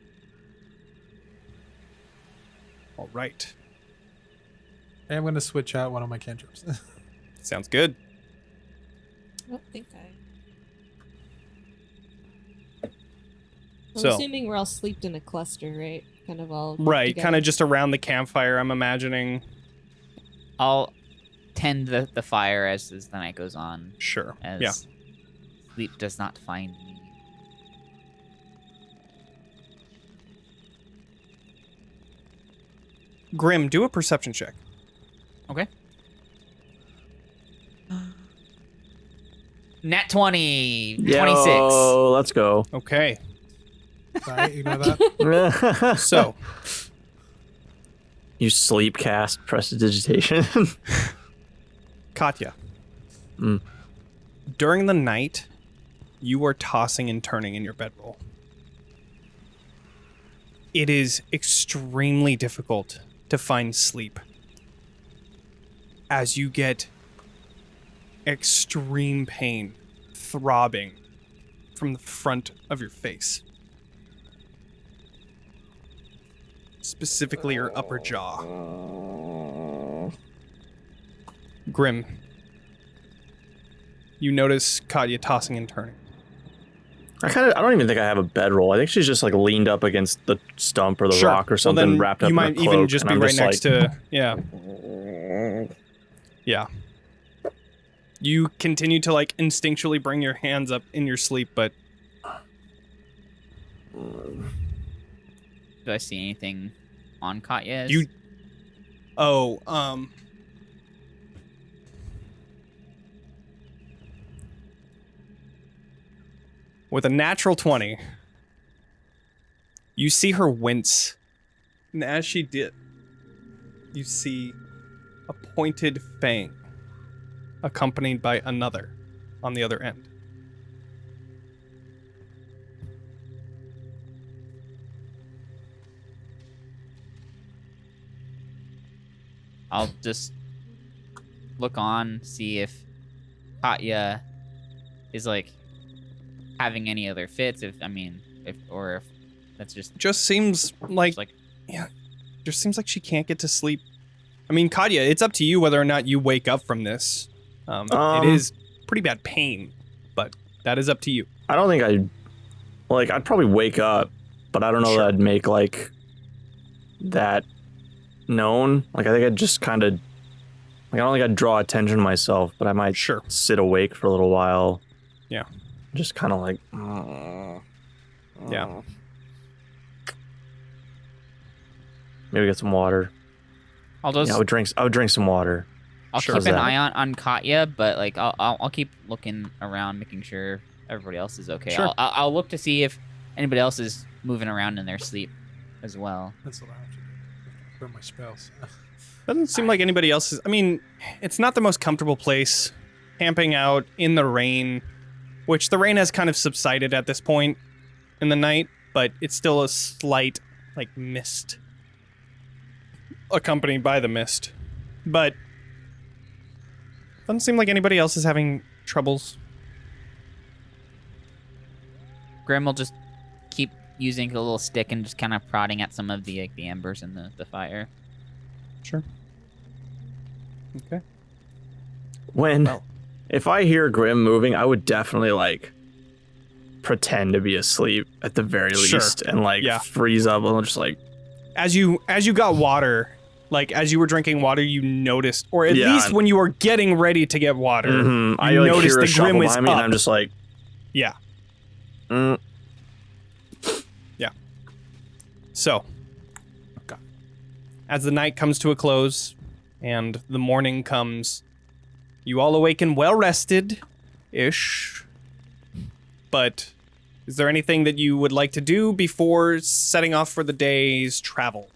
All right. I'm gonna switch out one of my cantrips. Sounds good. I don't think I'm So- assuming we're all sleeped in a cluster, right? Kind of all Right, together. kind of just around the campfire, I'm imagining. I'll tend the fire as the night goes on, Sure. as Yeah. sleep does not find me. Grimm, do a perception check. Okay. Nat 20. 26. Yo, let's go. Okay. Sorry, ignore that. So, You sleep cast prestidigitation. Katya. Mm. During the night, you are tossing and turning in your bedroll. It is extremely difficult to find sleep as you get extreme pain throbbing from the front of your face. Specifically your upper jaw. Grimm. You notice Katya tossing and turning. I don't even think I have a bedroll. I think she's just like leaned up against the stump or the Sure. rock or something, well, then wrapped up you in a might cloak. even just and be I'm right next like, to yeah. You continue to like instinctually bring your hands up in your sleep, but Do I see anything on Katya? With a natural 20, you see her wince. And as she did, you see a pointed fang accompanied by another on the other end. I'll just look on, see if Katya is like having any other fits. If that's Just seems like, just seems like she can't get to sleep. I mean, Katya, it's up to you whether or not you wake up from this. It is pretty bad pain, but that is up to you. I don't think I'd probably wake up, but I don't know that I'd make like that known. Like, I think I'd just kind of, like, I don't think I'd draw attention to myself, but I might sit awake for a little while. Yeah. Just kind of like, Yeah. Maybe get some water. I would drink some water. I'll keep an eye on Katya, but like I'll keep looking around, making sure everybody else is okay. Sure. I'll look to see if anybody else is moving around in their sleep as well. That's what I have to do for my spells. Doesn't seem like anybody else is. I mean, it's not the most comfortable place. Camping out in the rain, which the rain has kind of subsided at this point in the night, but it's still a slight, like, mist. Accompanied by the mist. But doesn't seem like anybody else is having troubles. Grimm will just keep using a little stick and just kind of prodding at some of the embers in the fire. Sure. Okay. If I hear Grimm moving, I would definitely like pretend to be asleep at the very least and like freeze up and just like. As you got water, like as you were drinking water, you noticed, or at least when you were getting ready to get water, you noticed the Grimm was up. And I'm just like, yeah. Yeah. So, as the night comes to a close and the morning comes, you all awaken well rested-ish. But is there anything that you would like to do before setting off for the day's travel?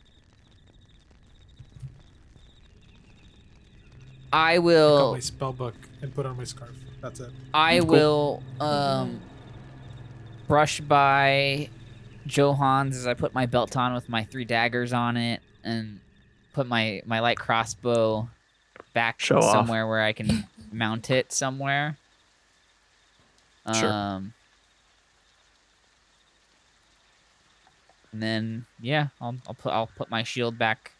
I will. Pick up my spell book and put on my scarf. That's it. I will brush by Johann's as I put my belt on with my 3 daggers on it and put my light crossbow back somewhere where I can mount it somewhere. Sure. And then I'll put my shield back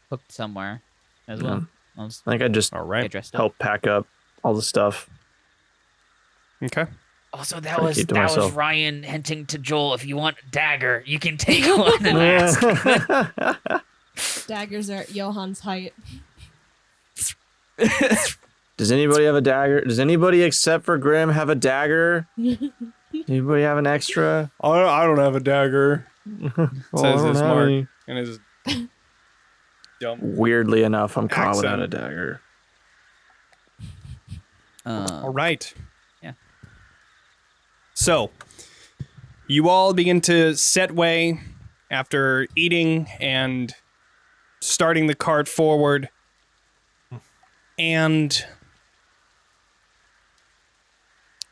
hooked somewhere as well. I think I'd just help pack up all the stuff. Okay. Also, that was Ryan hinting to Joel, if you want a dagger, you can take one and ask. Daggers are at Johann's height. Does anybody have a dagger? Does anybody except for Grimm have a dagger? Anybody have an extra? I don't have a dagger. Says this Mark. And Dumb. Weirdly enough, I'm calling out Accent. a dagger. All right. Yeah. So, you all begin to set way after eating and starting the cart forward. And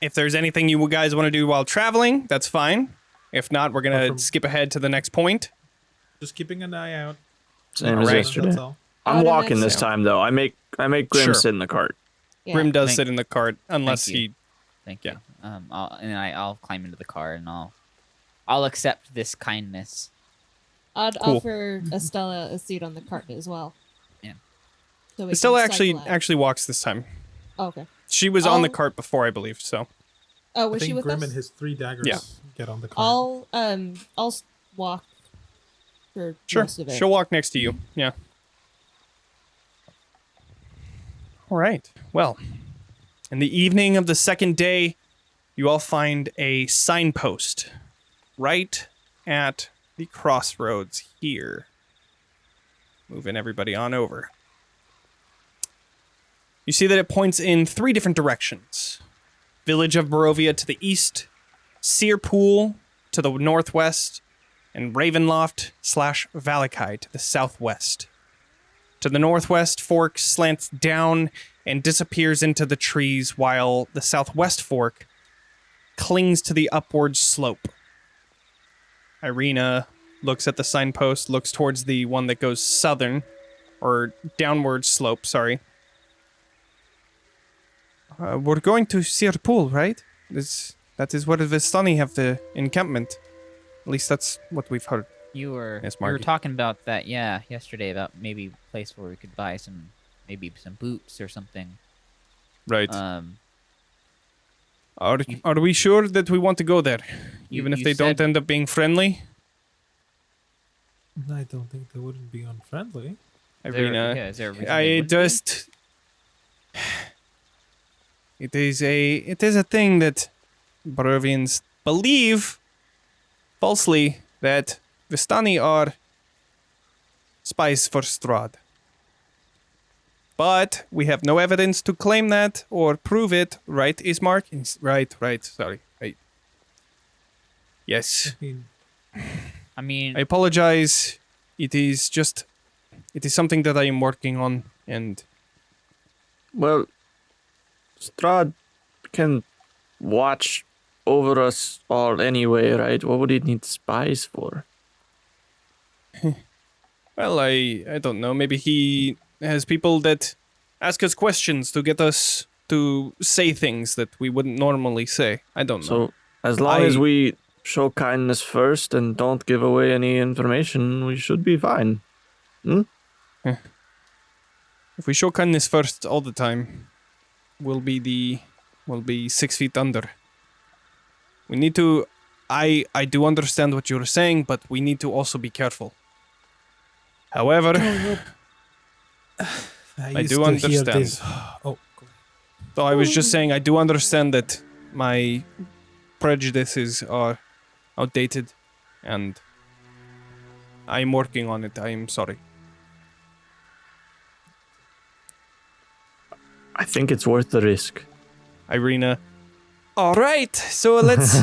if there's anything you guys want to do while traveling, that's fine. If not, we're going to skip ahead to the next point. Just keeping an eye out. Same as Alright. yesterday. That's all. I'm Out of walking this next- time though. I make Grim Sure. sit in the cart. Yeah. Grim does Thank- sit in the cart unless thank you. he... Thank Yeah. you. I'll climb into the car and I'll accept this kindness. I'd Cool. offer Estella a seat on the cart as well. Yeah. So we Stella can cycle out. actually walks this time. Oh, okay. She was on the I'll- cart before, I believe, so... Oh, I was she think with Grimm us? and his 3 daggers Yeah. get on the cart. I'll walk for Sure, most of it. she'll walk next to you. Yeah. All right. Well, in the evening of the second day, you all find a signpost right at the crossroads here. Moving everybody on over. You see that it points in 3 different directions. Village of Barovia to the east, Tser Pool to the northwest, and Ravenloft / Vallaki to the southwest. To the northwest, fork slants down and disappears into the trees, while the southwest fork clings to the upward slope. Irena looks at the signpost, looks towards the one that goes southern, or downward slope, sorry. We're going to Tser Pool, right? That is where the Vistani have the encampment. At least that's what we've heard. You were Yes, you were Marky. talking about that, yesterday about maybe a place where we could buy some boots or something. Right. Um, Are we sure that we want to go there? You- Even if you they don't said- end up being friendly? I don't think they wouldn't be unfriendly. Irena, is there a reason they I wouldn't be? just... It is a thing that Barovians believe, falsely, that Vistani are spies for Strahd. But we have no evidence to claim that or prove it, right, Ismark? Right, sorry, right. Yes, I mean, I mean, I apologize. It is something that I am working on, and Well, Strahd can watch over us all anyway, right? What would he need spies for? well, I don't know. Maybe he has people that ask us questions to get us to say things that we wouldn't normally say. I don't know. So, as long as I- we show kindness first and don't give away any information, we should be fine. If we show kindness first all the time, we'll be 6 feet under. We need to. I do understand what you're saying, but we need to also be careful. However, I used do to hear understand. this- Oh, so I was just saying I do understand that my prejudices are outdated, and I'm working on it. I'm sorry. I think it's worth the risk. Irena. All right, so let's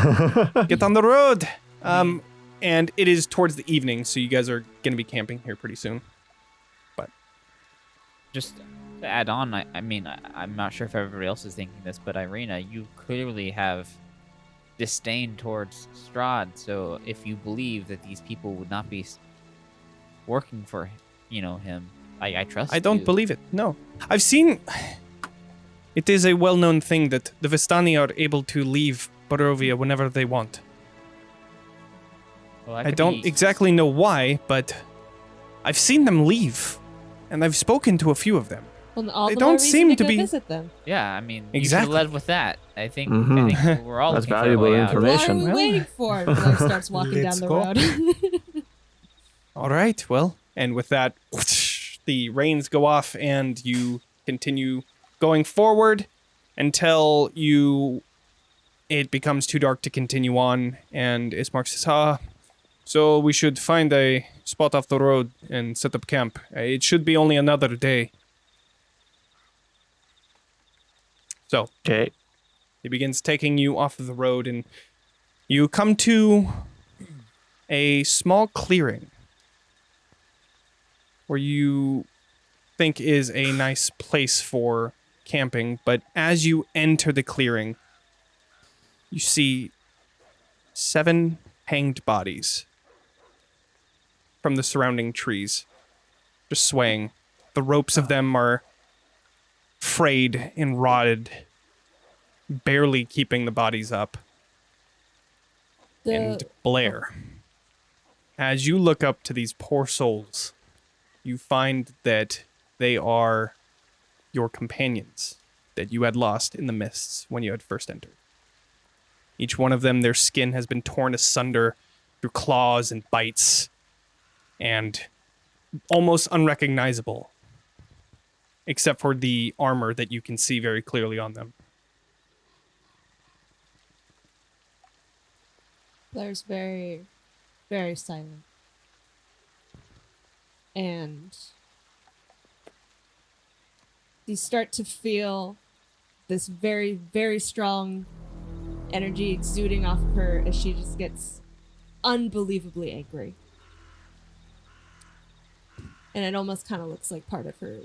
get on the road. And it is towards the evening, so you guys are gonna be camping here pretty soon. just to add on, I'm not sure if everybody else is thinking this, but Irena, you clearly have disdain towards Strahd. So if you believe that these people would not be working for, him, I trust. I don't you. believe it. No, I've seen. It is a well-known thing that the Vistani are able to leave Barovia whenever they want. Well, that I could don't be- exactly know why, but I've seen them leave, and I've spoken to a few of them. Well, all They the don't more reason seem to to go be- visit them. Yeah, Exactly. you should have led with that. I think we're all That's looking valuable for a way out. information. What are we waiting for? Blaire starts walking down Let's the go. road. All right, well, and with that, the reins go off, and you continue going forward until it becomes too dark to continue on, and Ismark says, So we should find a spot off the road and set up camp. It should be only another day. So, Okay. he begins taking you off of the road, and you come to a small clearing where you think is a nice place for camping, but as you enter the clearing, you see 7 hanged bodies from the surrounding trees, just swaying. The ropes of them are frayed and rotted, barely keeping the bodies up. And Blaire, as you look up to these poor souls, you find that they are your companions that you had lost in the mists when you had first entered. Each one of them, their skin has been torn asunder through claws and bites, and almost unrecognizable, except for the armor that you can see very clearly on them. Blaire's very, very silent. And you start to feel this very, very strong energy exuding off of her as she just gets unbelievably angry. And it almost kind of looks like part of her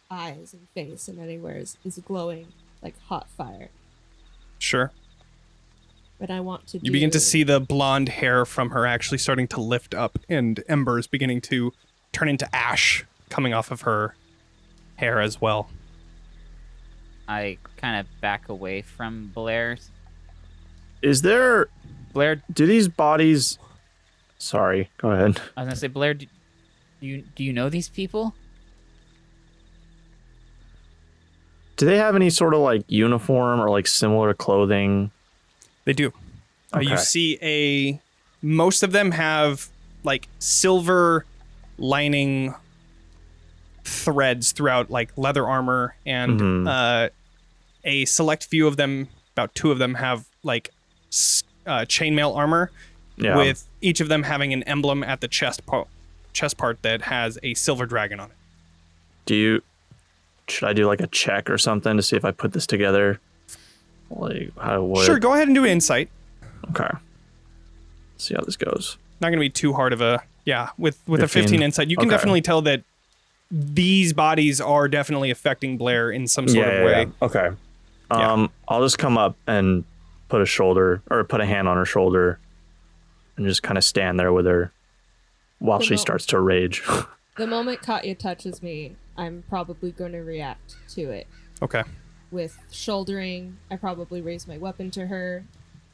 eyes and face and anywhere is glowing like hot fire. Sure. But I want to You begin to see the blonde hair from her actually starting to lift up, and embers beginning to turn into ash coming off of her hair as well. I kind of back away from Blaire. Is there... Blaire, Do these bodies... Sorry, go ahead. I was gonna say, Blaire, do you know these people? Do they have any sort of like uniform or like similar clothing? They do. You Okay. see most of them have like silver lining threads throughout like leather armor, and a select few of them, about 2 of them, have like chainmail armor, Yeah. with each of them having an emblem at the chest part that has a silver dragon on it. Should I do like a check or something to see if I put this together? Like, how would... Sure, go ahead and do insight. Okay. See how this goes. Not going to be too hard of a... Yeah, with a 15. 15 insight, you can Okay. definitely tell that these bodies are definitely affecting Blaire in some sort of way. Yeah. Okay. Yeah. I'll just come up and put a hand on her shoulder and just kind of stand there with her while she starts to rage. The moment Katya touches me, I'm probably going to react to it. Okay. With shouldering, I probably raise my weapon to her.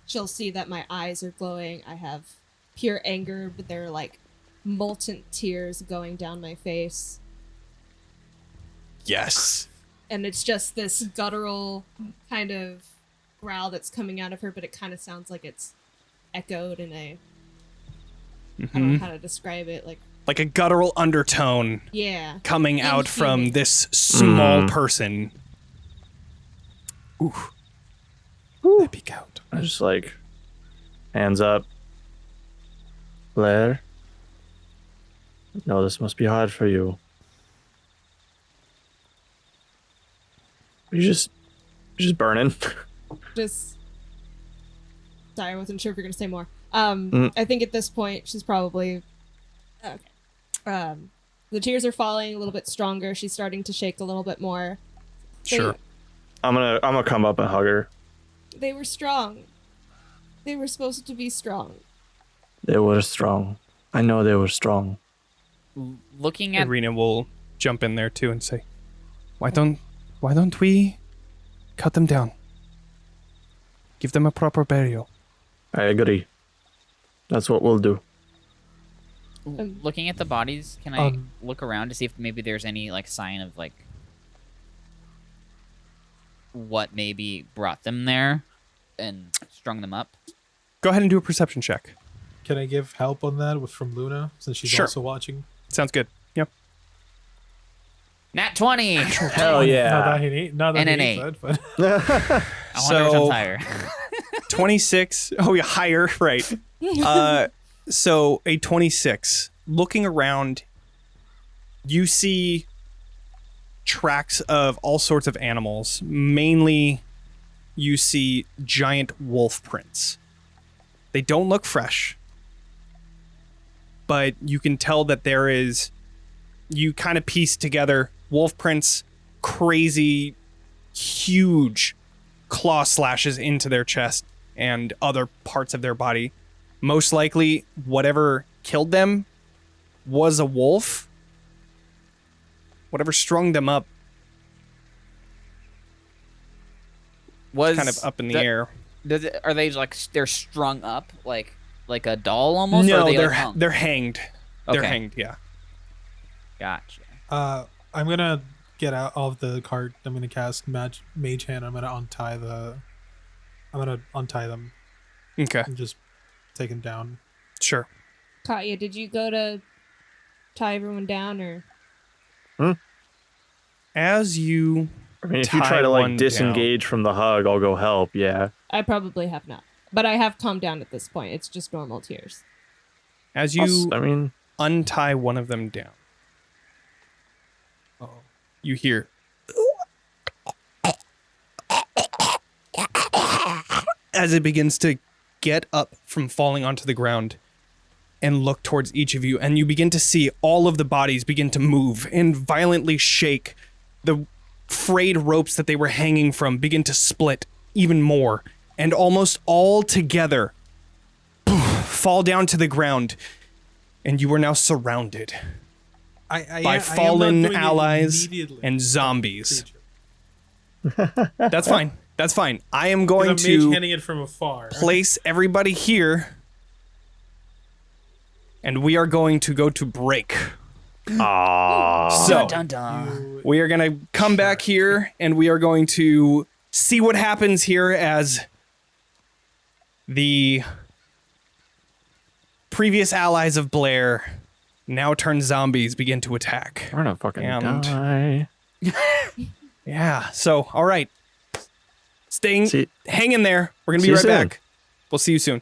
She'll see that my eyes are glowing. I have pure anger, but there are like molten tears going down my face. Yes. And it's just this guttural kind of growl that's coming out of her, but it kind of sounds like it's echoed in a... I don't know how to describe it. Like a guttural undertone Yeah. coming out from Inhuman. this small person. Oof. Epic out. I just like, hands up. Blaire? No, this must be hard for you. You're just burning. Just... Sorry, I wasn't sure if you're going to say more. I think at this point, she's probably... Okay. The tears are falling a little bit stronger. She's starting to shake a little bit more. Sure. I'm gonna come up and hug her. They were strong. They were supposed to be strong. They were strong. I know they were strong. Looking at Irena will jump in there too and say, Why don't we cut them down? Give them a proper burial. I agree. That's what we'll do. looking at the bodies, can I look around to see if maybe there's any like sign of like what maybe brought them there and strung them up? Go ahead and do a perception check. Can I give help on that from Luna since she's Sure. also watching? Sounds good. Yep. Nat 20! Hell yeah. Not that And an he 8. needs that, but I wonder which one's higher. 26. Oh, yeah, higher. Right. So a 26. Looking around, you see tracks of all sorts of animals. Mainly, you see giant wolf prints. They don't look fresh, but you can tell that there is... You kind of piece together wolf prints, crazy, huge claw slashes into their chest and other parts of their body. Most likely, whatever killed them was a wolf. Whatever strung them up Was kind of up in the air. Are they like they're strung up like a doll almost? No, or are they they're like hung? they're hanged. They're Okay. hanged, yeah. Gotcha. I'm gonna get out of the cart. I'm gonna cast Mage Hand. I'm gonna untie them Okay, and just take them down. sure. Katya, did you go to tie everyone down, or As you... I mean, if you Tie try to one like disengage from the hug, I'll go help. Yeah. I probably have not. But I have calmed down at this point. It's just normal tears. As you I mean, untie one of them down, you hear... As it begins to get up from falling onto the ground and look towards each of you, and you begin to see all of the bodies begin to move and violently shake. The frayed ropes that they were hanging from begin to split even more, and almost all together fall down to the ground, and you are now surrounded I by am fallen not doing it allies immediately. and zombies. Creature. That's fine. That's fine. I am 'Cause going I'm mage to handing it from afar. place everybody here, and we are going to go to break. So Dun dun. we are going to come back here, and we are going to see what happens here as the previous allies of Blaire, now turned zombies, begin to attack. we're not fucking And- die. Yeah. So, all right. Hang in there. We're going to See be you right soon. back. We'll see you soon.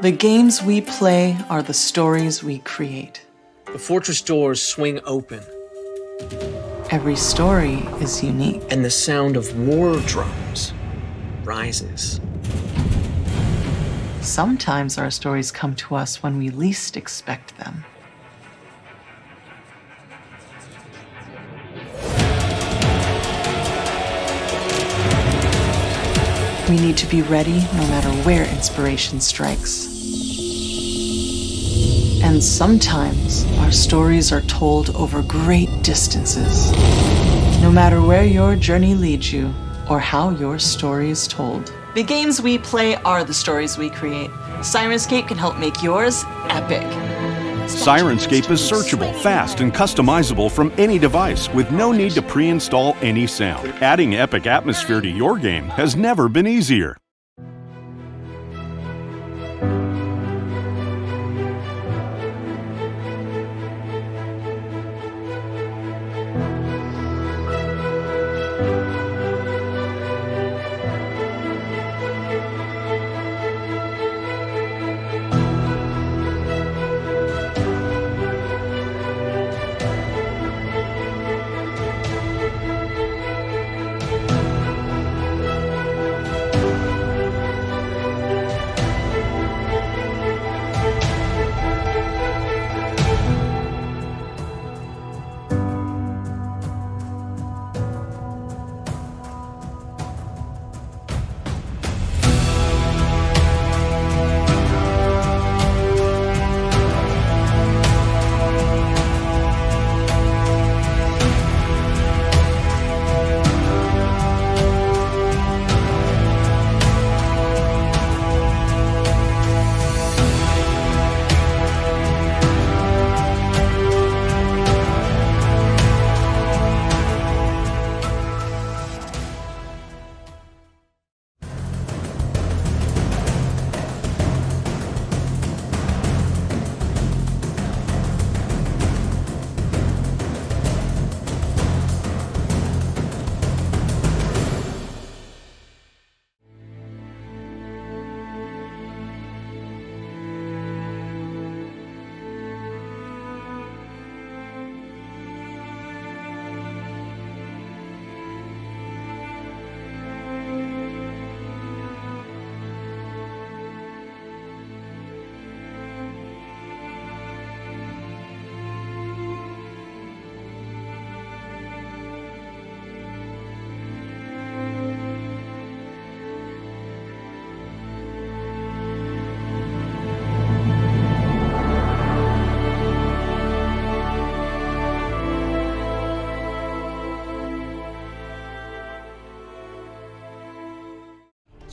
The games we play are the stories we create. The fortress doors swing open, Every story is unique. and the sound of war drums rises. Sometimes our stories come to us when we least expect them. We need to be ready no matter where inspiration strikes. And sometimes our stories are told over great distances. No matter where your journey leads you or how your story is told. The games we play are the stories we create. Sirenscape can help make yours epic. Sirenscape is searchable, fast, and customizable from any device with no need to pre-install any sound. Adding epic atmosphere to your game has never been easier.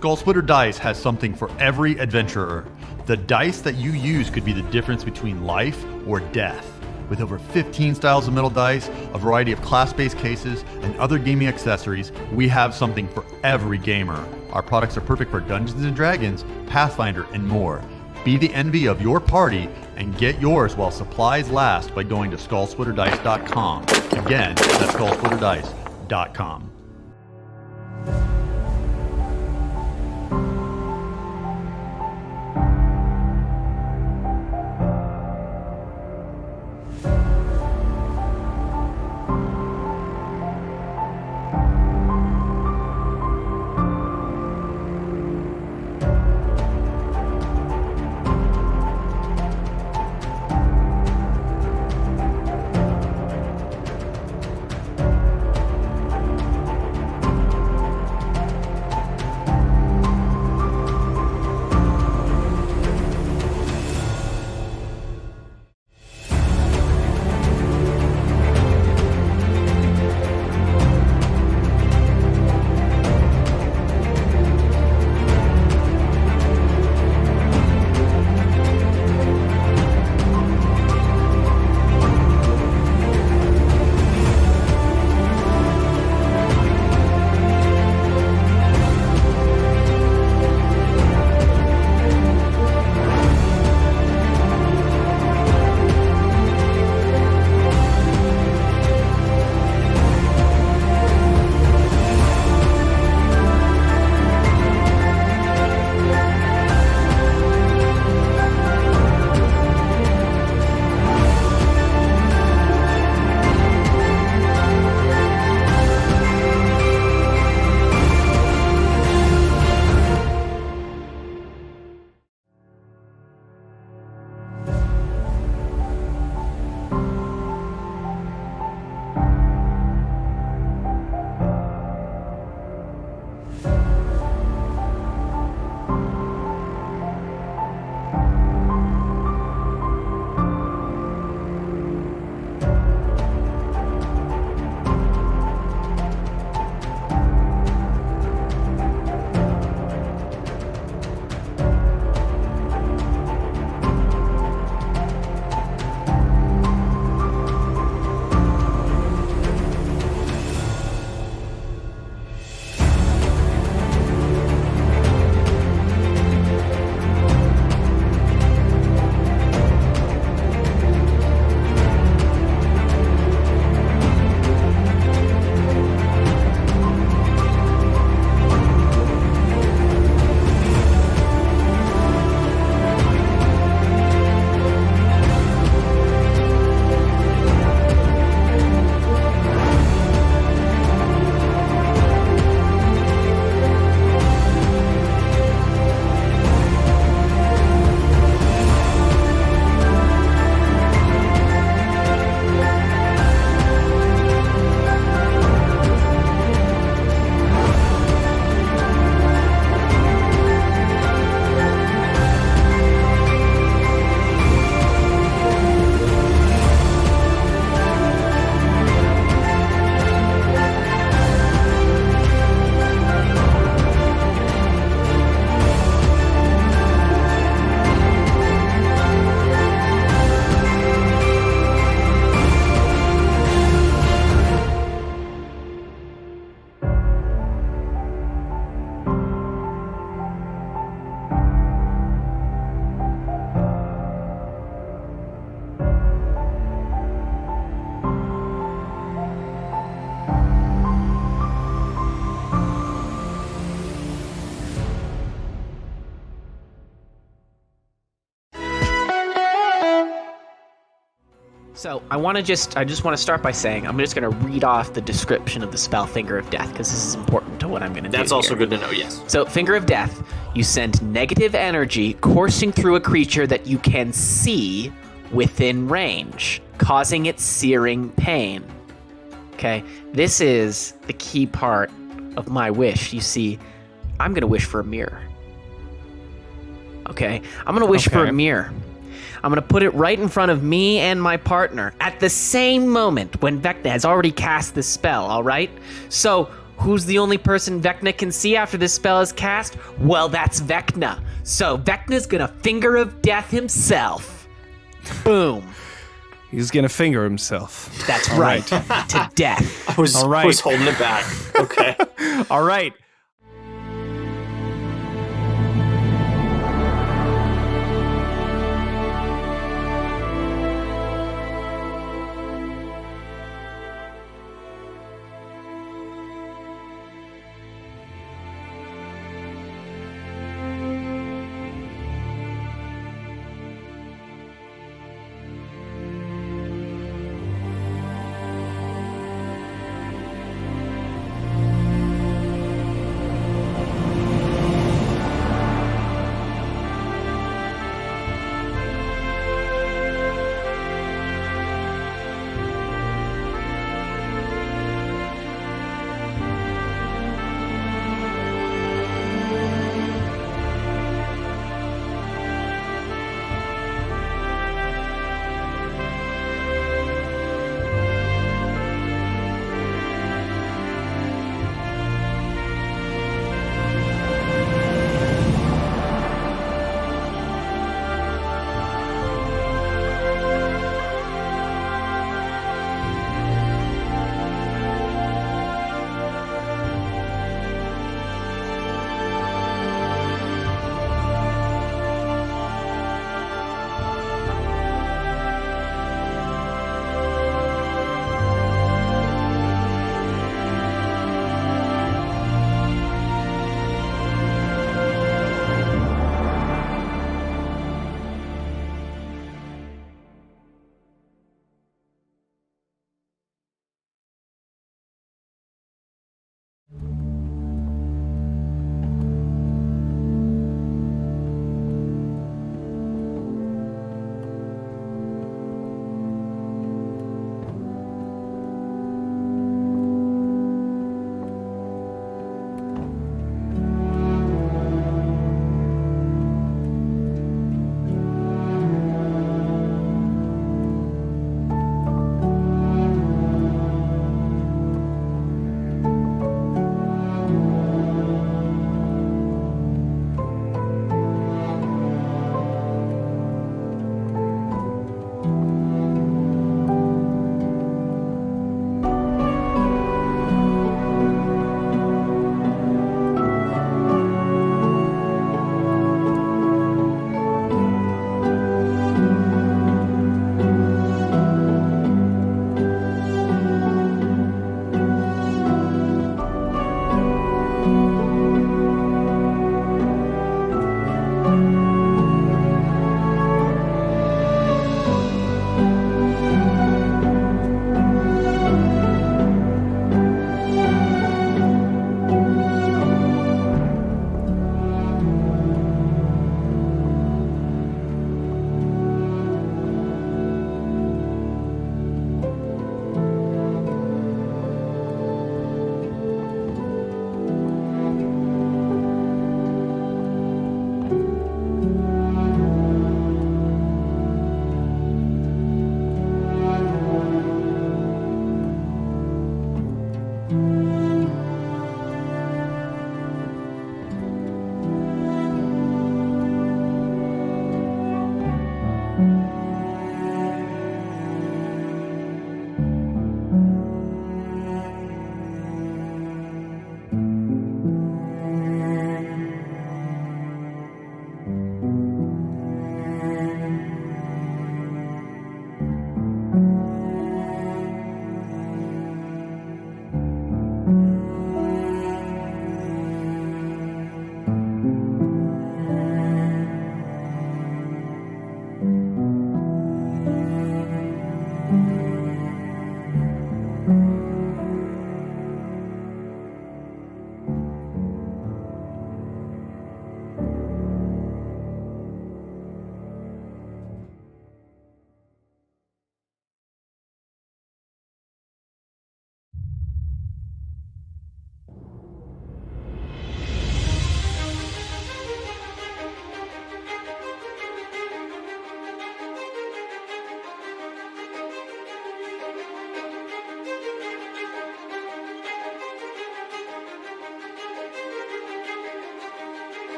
Skull Splitter Dice has something for every adventurer. The dice that you use could be the difference between life or death. With over 15 styles of metal dice, a variety of class-based cases, and other gaming accessories, we have something for every gamer. Our products are perfect for Dungeons & Dragons, Pathfinder, and more. Be the envy of your party and get yours while supplies last by going to skullsplitterdice.com. Again, that's skullsplitterdice.com. So I just want to start by saying I'm just going to read off the description of the spell Finger of Death because this is important to what I'm going to do. That's also good to know, yes. So Finger of Death, you send negative energy coursing through a creature that you can see within range, causing it searing pain. Okay, this is the key part of my wish. You see, I'm going to wish for a mirror. Okay, I'm going to wish for a mirror. I'm going to put it right in front of me and my partner at the same moment when Vecna has already cast this spell, all right? So, who's the only person Vecna can see after this spell is cast? Well, that's Vecna. So, Vecna's going to Finger of Death himself. Boom. He's going to finger himself. That's right. To death. I was holding it back. Okay. All right.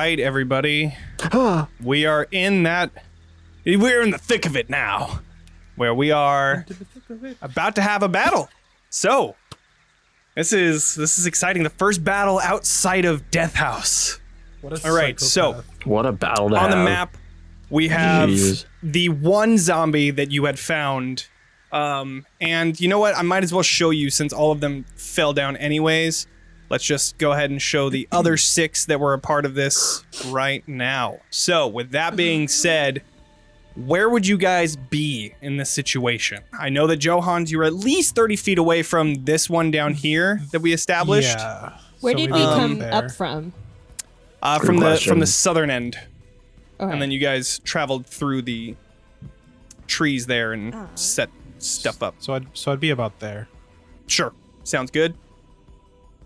right, everybody. We're in the thick of it now, where we are about to have a battle. So, this is exciting. The first battle outside of Death House. All right, so What a battle to on have. the map, we have Jeez. the one zombie that you had found. And you know what? I might as well show you since all of them fell down anyways. Let's just go ahead and show the other 6 that were a part of this right now. So, with that being said, where would you guys be in this situation? I know that Johans, you're at least 30 feet away from this one down here that we established. Yeah. Where So did we we would be come there. up from? From the question. southern end. Okay. And then you guys traveled through the trees there and set stuff up. So I'd be about there. Sure. Sounds good.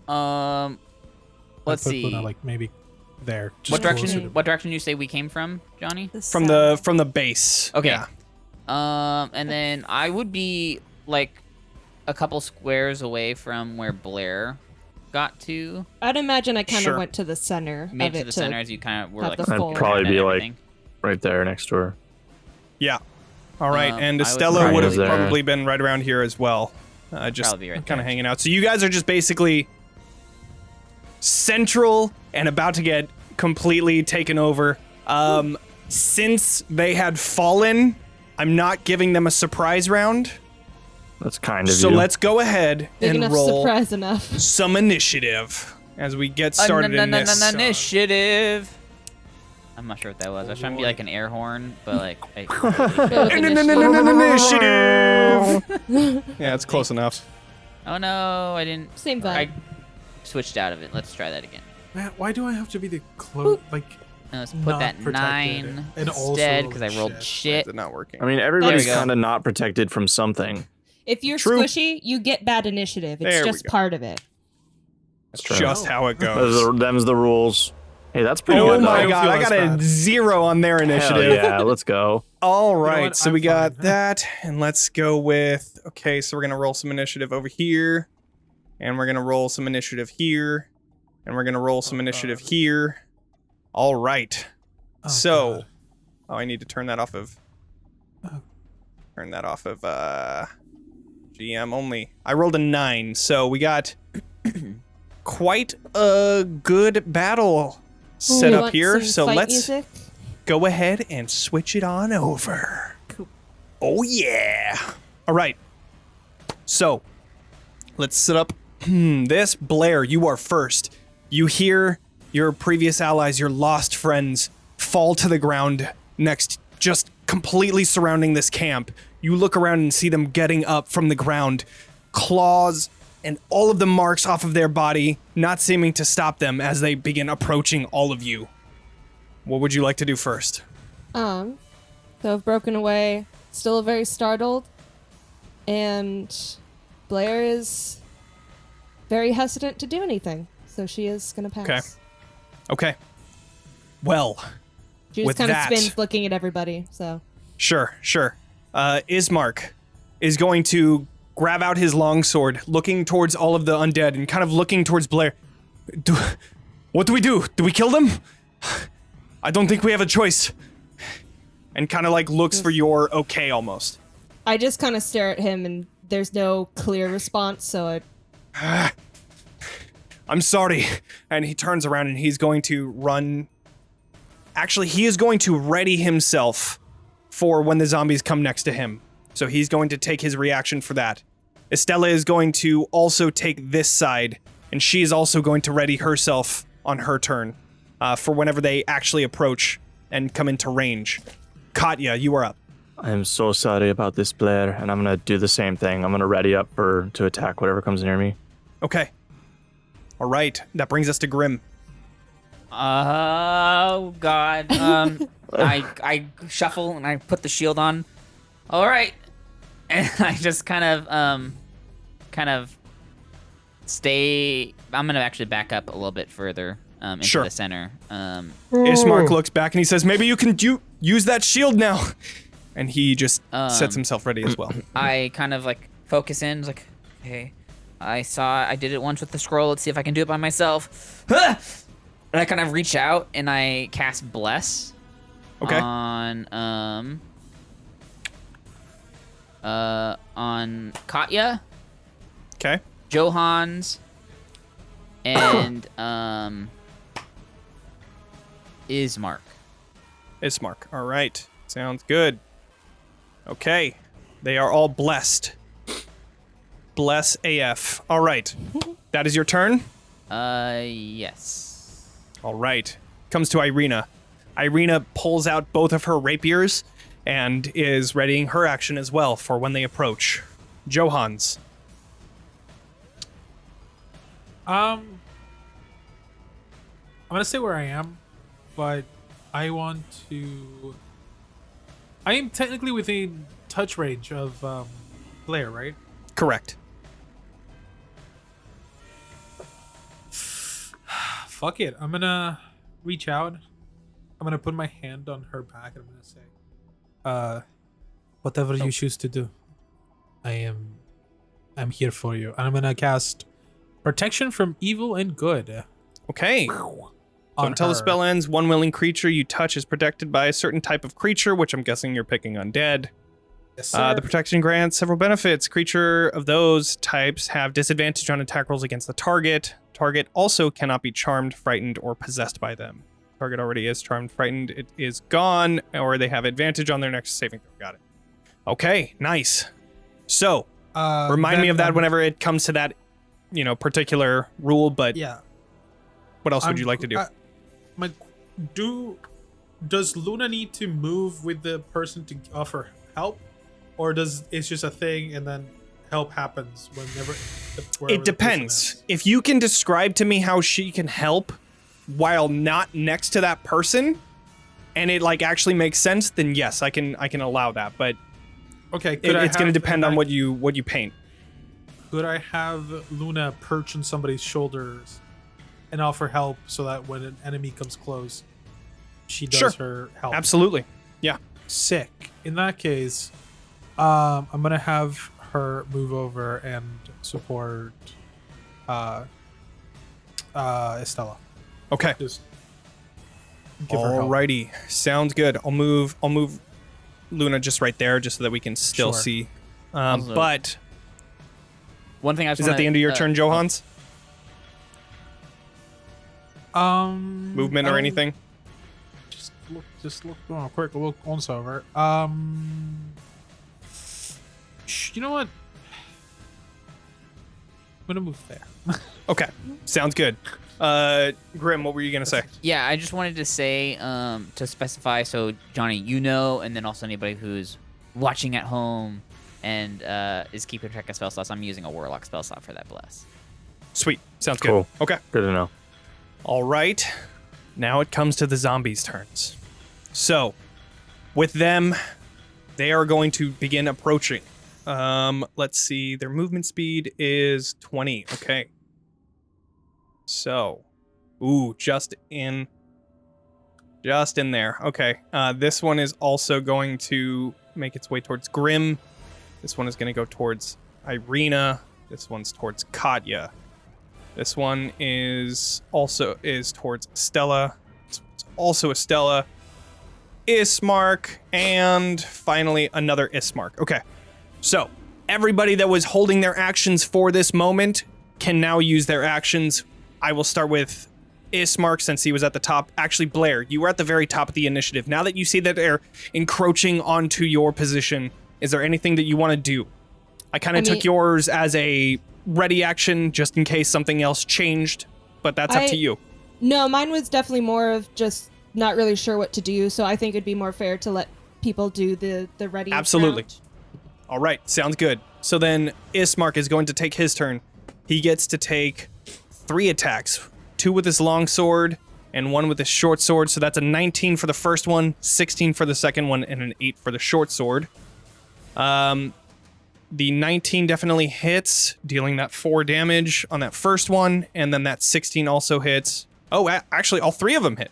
I'd Let's put see. Luna, like maybe there. What just closer direction? to- What direction you say we came from, Johnny? From the base. Okay. Yeah. And then I would be like a couple squares away from where Blaire got to. I'd imagine I kind of Sure. went to the center Made of to it the center as you kind of were have like. the I'd full- probably and be like everything. right there next to her. Yeah. All right. And I would Estella probably would have be there. probably been right around here as well. Just Probably right kind of there. hanging out. So you guys are just basically central and about to get completely taken over. Since they had fallen, I'm not giving them a surprise round. That's kind of So you. let's go ahead Big and enough roll surprise enough. some initiative as we get started in this. Initiative. I'm not sure what that was. I was trying to be like an air horn, but like. Initiative. Yeah, it's close enough. Oh no, I didn't. Same vibe. I switched out of it. Let's try that again. Man, why do I have to be the close? Like, Let's put Not that protected 9 and also instead because I rolled shit. shit. It's not working. I mean, everybody's There we go. kind of not protected from something. If you're True. squishy, you get bad initiative. It's There we just go. part of it. That's true. Just how it goes. Them's the rules. Hey, that's pretty Oh good. my though. god, I feel got as a bad. 0 on their Hell initiative. yeah, let's go. All right, what? so I'm we got fine. that, and let's go with, okay, so we're gonna roll some initiative over here, and we're gonna roll some initiative here, and we're gonna roll some initiative here. All right, Oh, so, God. I need to turn that off of, Oh. GM only. I rolled a 9, so we got quite a good battle set You up want here, some so fight let's music? go ahead and switch it on over. Oh yeah. All right. So, let's set up this. Blaire, you are first. You hear your previous allies, your lost friends, fall to the ground next, just completely surrounding this camp. You look around and see them getting up from the ground, claws and all of the marks off of their body, not seeming to stop them as they begin approaching all of you. What would you like to do first? So I've broken away, still very startled, and Blaire is very hesitant to do anything, so she is gonna pass. Okay. Well, She with just kind of that- spins, looking at everybody. So sure. Ismark is going to grab out his longsword, looking towards all of the undead and kind of looking towards Blaire. What do we do? Do we kill them? I don't think we have a choice. And kind of like looks for your okay almost. I just kind of stare at him, and there's no clear response. So I'm sorry. And he turns around and he's going to run. Actually, he is going to ready himself for when the zombies come next to him. So he's going to take his reaction for that. Estella is going to also take this side, and she is also going to ready herself on her turn for whenever they actually approach and come into range. Katya, you are up. I am so sorry about this, Blaire, and I'm gonna do the same thing. I'm gonna ready up to attack whatever comes near me. Okay. All right. That brings us to Grimm. Oh God. I shuffle and I put the shield on. All right, and I just kind of stay. I'm gonna actually back up a little bit further into Sure. the center. Ismark looks back and he says, maybe you can use that shield now. And he just sets himself ready as well. I kind of like focus in, like, hey, I did it once with the scroll. Let's see if I can do it by myself. And I kind of reach out and I cast Bless. Okay. On Katya, Okay. Johans, and Ismark. Ismark. All right. Sounds good. Okay. They are all blessed. Bless AF. All right. That is your turn? Yes. All right. Comes to Irena. Irena pulls out both of her rapiers and is readying her action as well for when they approach. Johans. I'm gonna stay where I am, but I want to. I am technically within touch range of Blaire, right? Correct. Fuck it. I'm gonna reach out. I'm gonna put my hand on her back and I'm gonna say, whatever you choose to do, I'm here for you. And I'm gonna cast Protection from Evil and Good. Okay. So until the spell ends, one willing creature you touch is protected by a certain type of creature, which I'm guessing you're picking undead. Yes, sir. The protection grants several benefits. Creature of those types have disadvantage on attack rolls against the target. Target also cannot be charmed, frightened, or possessed by them. Target already is charmed, frightened, it is gone, or they have advantage on their next saving throw. Got it. Okay, nice. So, remind me of that whenever it comes to that, particular rule, but yeah. What else would you like to do? Does Luna need to move with the person to offer help? Or it's just a thing and then help happens wherever it depends. If you can describe to me how she can help while not next to that person, and it actually makes sense, then yes, I can allow that. But okay, it's going to depend on what you paint. Could I have Luna perch on somebody's shoulders and offer help so that when an enemy comes close, she does her help? Absolutely. Yeah. Sick. In that case, I'm gonna have her move over and support Estella. Okay. Just give her help. Alrighty. Sounds good. I'll move Luna just right there just so that we can still see. But one thing is that the end of your turn, Johans? Movement or anything? Just look a quick look once over. You know what? I'm gonna move there. Okay. Sounds good. Grimm, what were you gonna say? Yeah, I just wanted to say, to specify, so Jonny, and then also anybody who's watching at home and is keeping track of spell slots, I'm using a Warlock spell slot for that bless. Sweet. Sounds Cool. good. Okay. Good to know. All right. Now it comes to the zombies' turns. So, with them, they are going to begin approaching. Let's see. Their movement speed is 20. Okay. So, just in there. Okay. This one is also going to make its way towards Grimm. This one is going to go towards Irena. This one's towards Katya. This one is towards Estella. This one's also Estella. Ismark, and finally another Ismark. Okay. So, everybody that was holding their actions for this moment can now use their actions. I will start with Ismark since he was at the top. Actually, Blaire, you were at the very top of the initiative. Now that you see that they're encroaching onto your position, is there anything that you want to do? I kind of took yours as a ready action just in case something else changed, but that's up to you. No, mine was definitely more of just not really sure what to do, so I think it'd be more fair to let people do the ready. Absolutely. round. All right, sounds good. So then Ismark is going to take his turn. He gets to take 3 attacks, 2 with his long sword and 1 with his short sword. So that's a 19 for the first one, 16 for the second one, and an 8 for the short sword. The 19 definitely hits, dealing that 4 damage on that first one, and then that 16 also hits. Oh, actually, all 3 of them hit,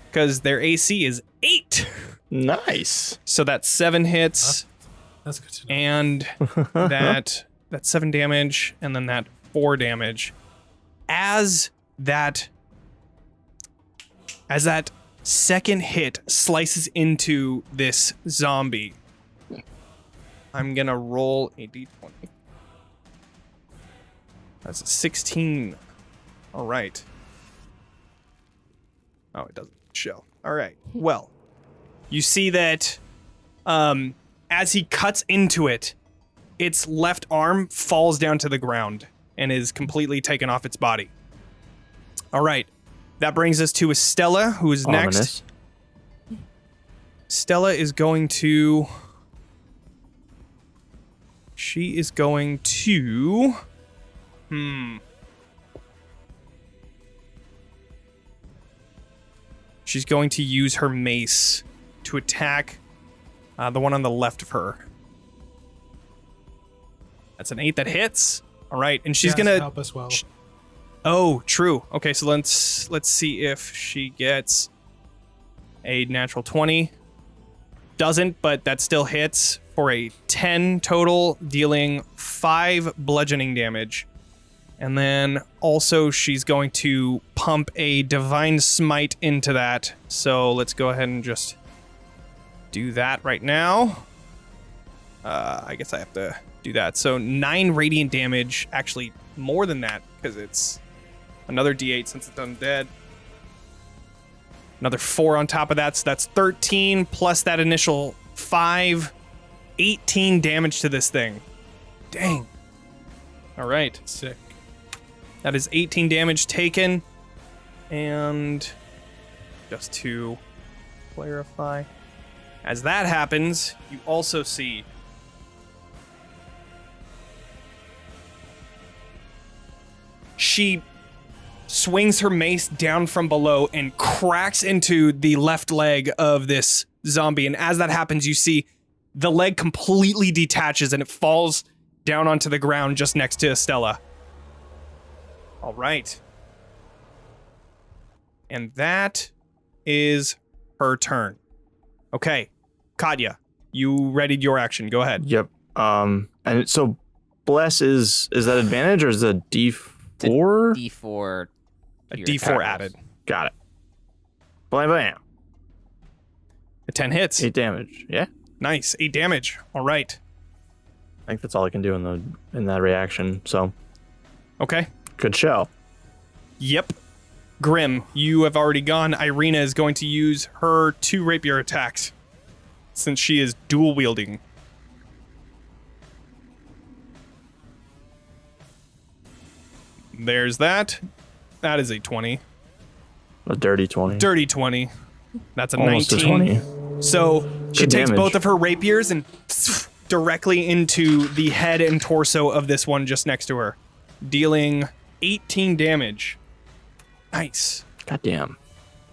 because their AC is 8. Nice. So that's 7 hits. That's good to know. And that's 7 damage, and then that 4 damage. As that as that second hit slices into this zombie. I'm going to roll a d20. That's a 16. All right. Oh, it doesn't show. All right. Well, you see that as he cuts into it, its left arm falls down to the ground and is completely taken off its body. All right. That brings us to Estella, who is next. Stella is going to... She is going to... She's going to use her mace to attack the one on the left of her. That's an 8 that hits. All right, and she's gonna help as well. Oh, true. Okay, so let's see if she gets a natural 20. Doesn't, but that still hits for a 10 total, dealing 5 bludgeoning damage. And then also she's going to pump a divine smite into that. So let's go ahead and just do that right now. I guess I have to do that. So 9 radiant damage, actually more than that because it's another d8 since it's undead. Another 4 on top of that, so that's 13 plus that initial 5, 18 damage to this thing. Dang. All right. Sick. That is 18 damage taken. And just to clarify, as that happens, you also see she swings her mace down from below and cracks into the left leg of this zombie. And as that happens, you see the leg completely detaches and it falls down onto the ground just next to Estella. All right. And that is her turn. Okay, Katya, you readied your action. Go ahead. Yep. And so bless is that advantage or is it a D4? D4. A D4 added. Got it. Blam bam. A 10 hits. 8 damage. Yeah. Nice. 8 damage. All right. I think that's all I can do in that reaction. So. Okay. Good show. Yep. Grimm, you have already gone. Irena is going to use her 2 rapier attacks since she is dual wielding. There's that. That is a 20. A dirty 20. Dirty 20. That's a Almost 19. A 20. So she Good takes damage. both of her rapiers and directly into the head and torso of this one just next to her, dealing 18 damage. Nice. Goddamn.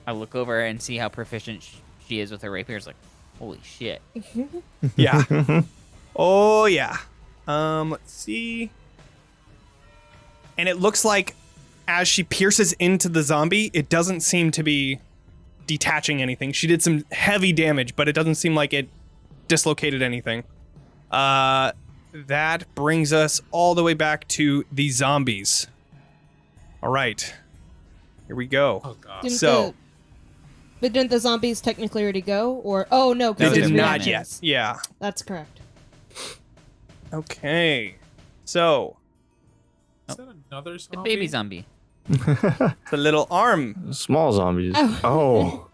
I look over and see how proficient she is with her rapiers. Like, holy shit. Yeah. Oh, yeah. Let's see. And it looks like as she pierces into the zombie, it doesn't seem to be detaching anything. She did some heavy damage, but it doesn't seem like it dislocated anything. That brings us all the way back to the zombies. All right. Here we go. Oh, God. But didn't the zombies technically already go? Or no, they because did it's not reactions. yet. Yeah. That's correct. Okay. So Is that another The zombie? baby zombie. the little arm. Small zombies. Oh. Oh.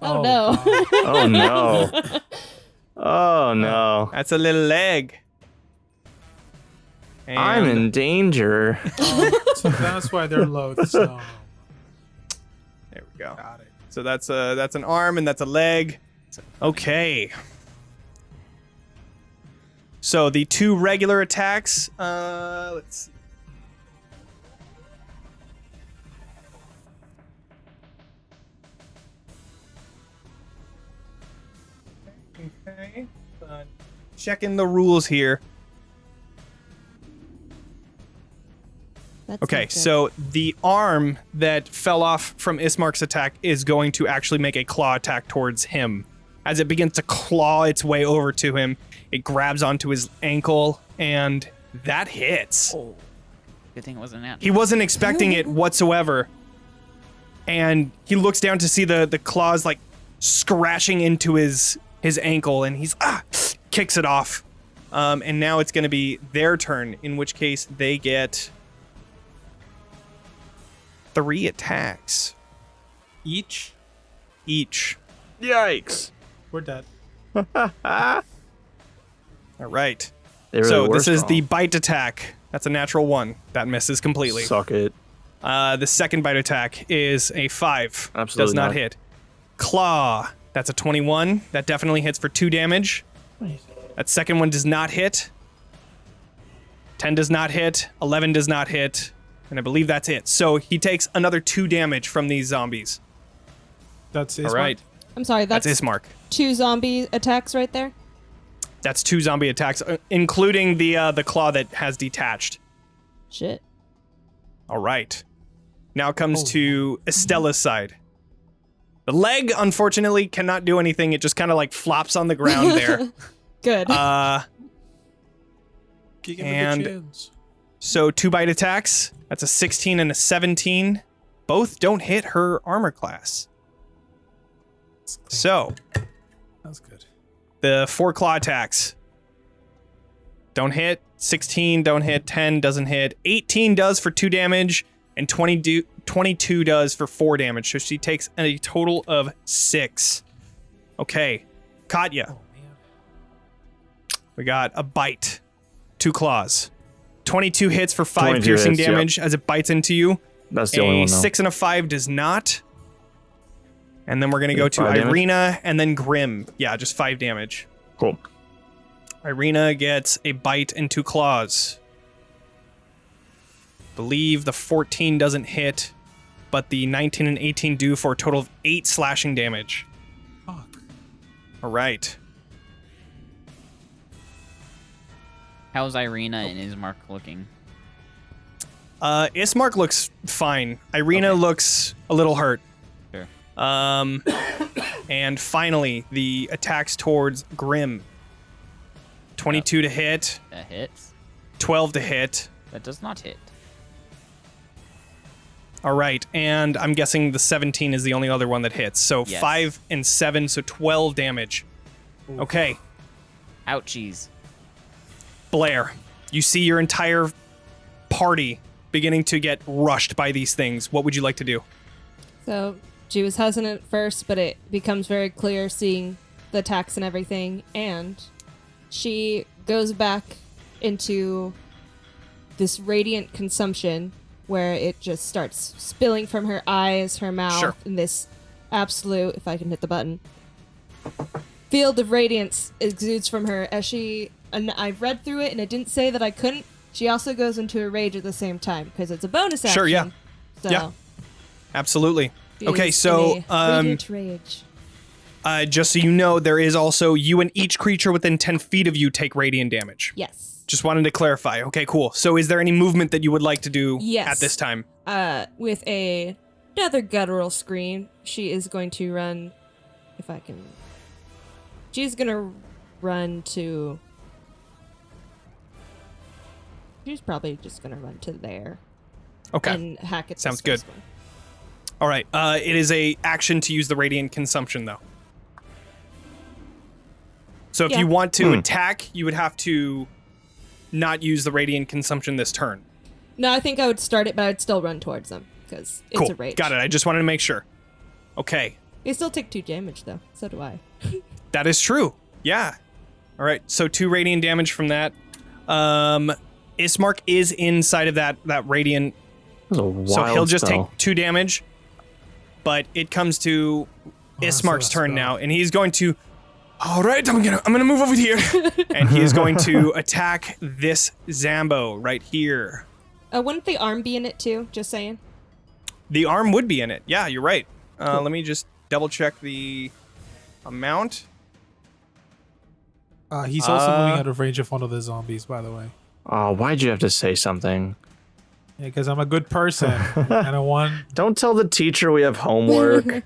Oh no. Oh, no. Oh, no. That's a little leg. And I'm in danger. So that's why they're low. So. There we go. Got it. So that's an arm and that's a leg. Okay. So the 2 regular attacks. Let's see. Okay. Checking the rules here. That's Okay, not good. so the arm that fell off from Ismark's attack is going to actually make a claw attack towards him. As it begins to claw its way over to him, it grabs onto his ankle, and that hits. Oh. Good thing it wasn't that. He wasn't expecting it whatsoever. and he looks down to see the claws like scratching into his ankle, and he's kicks it off. And now it's going to be their turn, in which case they get 3 attacks. Each? Each. Yikes. We're dead. All right. They really So were this is strong. the bite attack. That's a natural 1. That misses completely. Suck it. The second bite attack is a 5. Absolutely Does not not. hit. Claw. That's a 21. That definitely hits for 2 damage. That second one does not hit. 10 does not hit. 11 does not hit. And I believe that's it. So he takes another 2 damage from these zombies. That's All right. I'm sorry, That's Ismark. 2 zombie attacks right there? That's 2 zombie attacks, including the claw that has detached. Shit. All right. Now it comes to Estella's side. The leg, unfortunately, cannot do anything. It just kind of like flops on the ground there. Good. Kick him in And- the chins. So 2 bite attacks. That's a 16 and a 17. Both don't hit her armor class. So That's good. the 4 claw attacks don't hit. 16 don't hit. 10 doesn't hit. 18 does for 2 damage, and 22 does for 4 damage. So she takes a total of 6. Okay, Katya. Oh, man. We got a bite. 2 claws. 22 hits for 5 22 piercing hits, yep. damage as it bites into you. That's the only A one, though. 6 and a 5 does not. And then we're going to go to 5 damage? Irena and then Grimm. Yeah, just 5 damage. Cool. Irena gets a bite and 2 claws. Believe the 14 doesn't hit, but the 19 and 18 do for a total of 8 slashing damage. Fuck. All right. How's Irena and Ismark looking? Ismark looks fine. Irena looks a little hurt. Sure. And finally, the attacks towards Grimm. 22 to hit, That hits. 12 to hit. That does not hit. All right, and I'm guessing the 17 is the only other one that hits. So Yes. 5 and 7, so 12 damage. Okay, Ouchies. Blaire, you see your entire party beginning to get rushed by these things. What would you like to do? So she was hesitant at first, but it becomes very clear seeing the attacks and everything, and she goes back into this radiant consumption where it just starts spilling from her eyes, her mouth, Sure. and this absolute, if I can hit the button, field of radiance exudes from her as she, and I've read through it and it didn't say that I couldn't. She also goes into a rage at the same time because it's a bonus action. Sure, yeah. So Yeah. Absolutely. she Okay, is so in a radiant rage. just so you know, there is also you and each creature within 10 feet of you take radiant damage. Yes. Just wanted to clarify. Okay, cool. So is there any movement that you would like to do Yes. at this time? With another guttural scream, she is going to run. If I can, she's gonna run to. She's probably just gonna run to there Okay. and hack at. Sounds this good. first one. All right. It is a action to use the radiant consumption, though. So if Yeah. you want to attack, you would have to not use the radiant consumption this turn. No, I think I would start it, but I'd still run towards them because it's Cool. a rage. Got it. I just wanted to make sure. Okay. They still take 2 damage though. So do I. That is true. Yeah. All right. So 2 radiant damage from that. Ismark is inside of that radiant. That was a wild So he'll just spell. take 2 damage. But it comes to that's Ismark's a turn spell. now, and he's going to. All right, I'm gonna move over here, and he is going to attack this Zambo right here. Wouldn't the arm be in it too? Just saying. The arm would be in it. Yeah, you're right. Let me just double check the amount. He's also moving out of range of one of the zombies, by the way. Oh, why'd you have to say something? Yeah, because I'm a good person, and I want. Don't tell the teacher we have homework.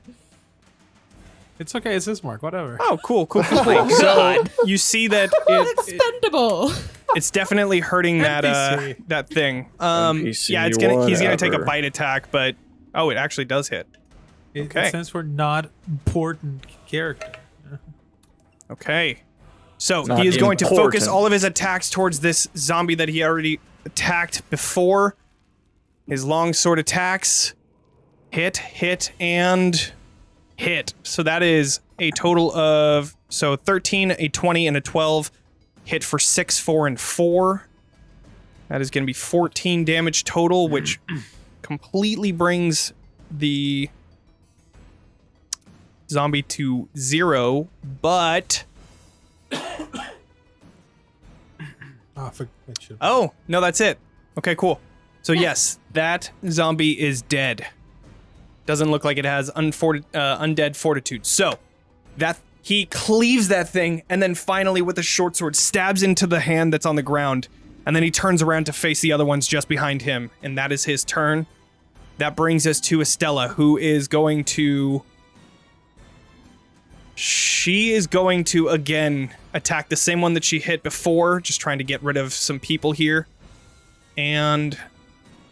It's okay. It's Ismark. Whatever. Oh, cool. So you see that Expendable. it's definitely hurting that NPC. that thing. NPC, Yeah, he's gonna take a whatever. bite attack, but it actually does hit. It Okay. stands for not important character. Okay. So Not he is going to focus important. all of his attacks towards this zombie that he already attacked before. His long sword attacks. Hit, and hit. So that is a total of 13, a 20, and a 12. Hit for 6, 4, and 4. That is going to be 14 damage total, which completely brings the zombie to 0, but... Oh, no, that's it. Okay, cool. So yes, that zombie is dead. Doesn't look like it has undead fortitude. So, that he cleaves that thing, and then finally with a short sword stabs into the hand that's on the ground, and then he turns around to face the other ones just behind him, and that is his turn. That brings us to Estella, who is going to... She is going to, again, attack the same one that she hit before, just trying to get rid of some people here. And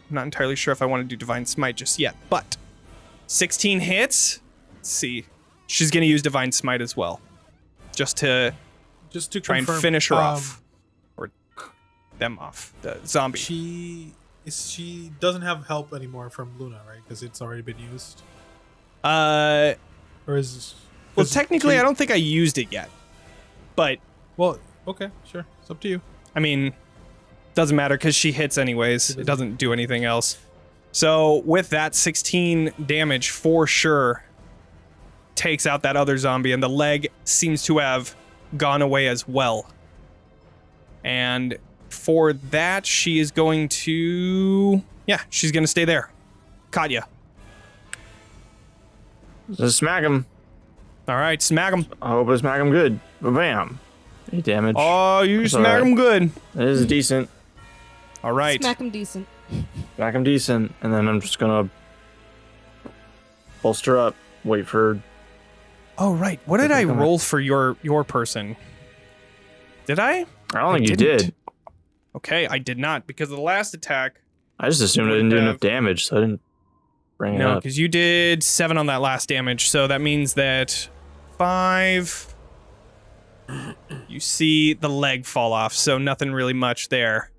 I'm not entirely sure if I want to do Divine Smite just yet, but 16 hits. Let's see. She's going to use Divine Smite as well, just to try confirm, and finish her off. Or them off, the zombie. She doesn't have help anymore from Luna, right? Because it's already been used. Or is... Well, technically, I don't think I used it yet. But... Well, okay, sure. It's up to you. I mean, doesn't matter because she hits anyways. It doesn't do anything else. So, with that 16 damage, for sure, takes out that other zombie, and the leg seems to have gone away as well. And for that, she is going to... Yeah, she's going to stay there. Katya. Just smack him. All right, smack him. I hope I smack him good. Bam. 8 damage. Oh, you That's smack him good. That is decent. All right. Smack him decent. Smack him decent, and then I'm just gonna bolster up. Wait for... Oh, right. What did I roll for your person? Did I? I don't think you did. Okay, I did not, because of the last attack. I just assumed I didn't do enough damage, so I didn't bring it No, up. because you did 7 on that last damage, so that means that 5... You see the leg fall off, so nothing really much there.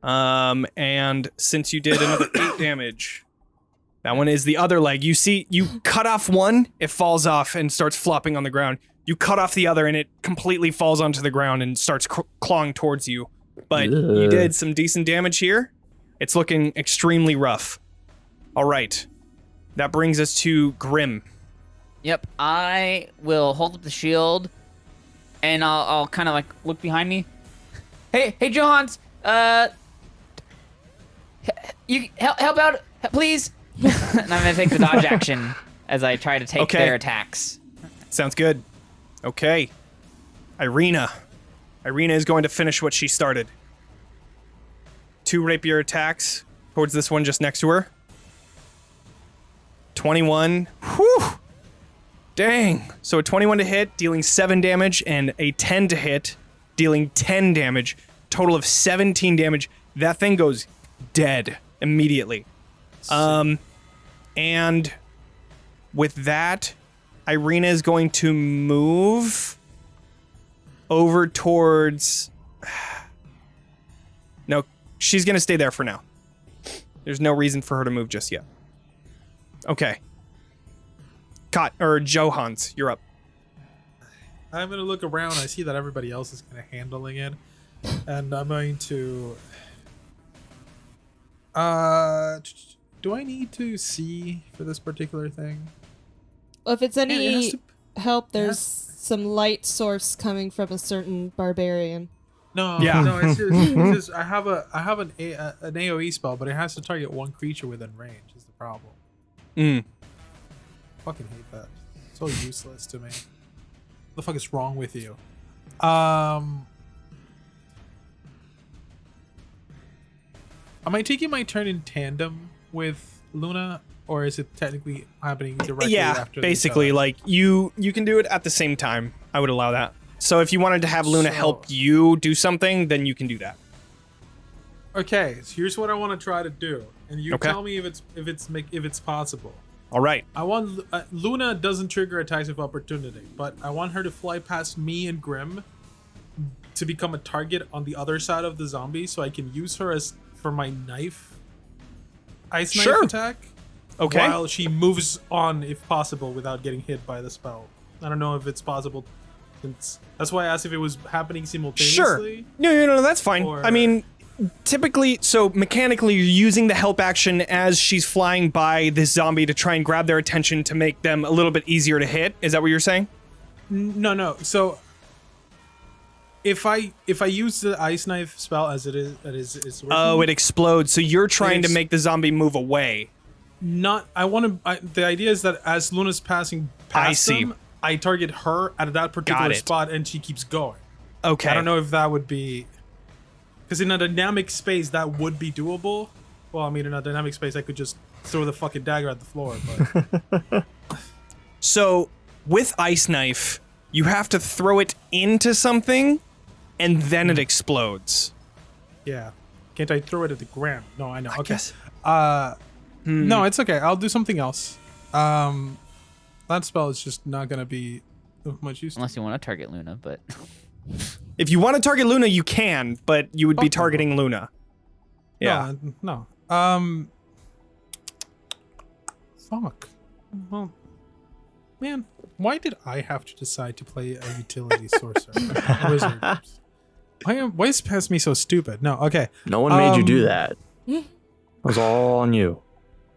And since you did another 8 damage, that one is the other leg. You see, you cut off one, it falls off and starts flopping on the ground. You cut off the other, and it completely falls onto the ground and starts clawing towards you. But you did some decent damage here. It's looking extremely rough. All right. That brings us to Grimm. Yep, I will hold up the shield, and I'll kind of like look behind me. Hey, Johans, you help out, please. And I'm gonna take the dodge action as I try to take their attacks. Sounds good. Okay. Irena. Irena is going to finish what she started. 2 rapier attacks towards this one just next to her. 21. Whew. Dang. So a 21 to hit, dealing 7 damage, and a 10 to hit, dealing 10 damage. Total of 17 damage. That thing goes dead immediately. And with that, Irena is going to move over towards... No, she's going to stay there for now. There's no reason for her to move just yet. Okay. Johans, you're up. I'm going to look around. I see that everybody else is kind of handling it. And I'm going to... do I need to see for this particular thing? Well, if it's any It has help, there's some light source coming from a certain barbarian. No, Yeah. no, it's just I have an AoE spell, but it has to target one creature within range. Is the problem? Fucking hate that. So useless to me. What the fuck is wrong with you? Am I taking my turn in tandem with Luna, or is it technically happening directly after? Basically, like you can do it at the same time. I would allow that. So if you wanted to have Luna help you do something, then you can do that. Okay, so here's what I want to try to do, and you tell me if it's possible. All right. I want Luna doesn't trigger attacks of opportunity, but I want her to fly past me and Grimm to become a target on the other side of the zombie, so I can use her as for my ice knife attack. Okay. While she moves on, if possible, without getting hit by the spell. I don't know if it's possible. That's why I asked if it was happening simultaneously. Sure. No, that's fine. Or- I mean, typically, so mechanically, you're using the help action as she's flying by this zombie to try and grab their attention to make them a little bit easier to hit. Is that what you're saying? No. So if I use the ice knife spell as it's working, Oh, it explodes. So you're trying to make the zombie move away. the idea is that as Luna's passing past them, I target her at that particular spot, and she keeps going. Okay. I don't know if that would be, because in a dynamic space that would be doable. Well, I mean, in a dynamic space, I could just throw the fucking dagger at the floor. But So with ice knife, you have to throw it into something, and then it explodes. yeah, can't I throw it at the ground? No, I know. Okay. guess. No, it's okay. I'll do something else. That spell is just not gonna be of much use. Unless you want to target Luna, but If you want to target Luna, you can, but you would be Fuck no. targeting Luna. Yeah. No. Fuck. Well, man, why did I have to decide to play a utility sorcerer? Wizard. Why is past me so stupid? No, okay. No one made you do that. It was all on you.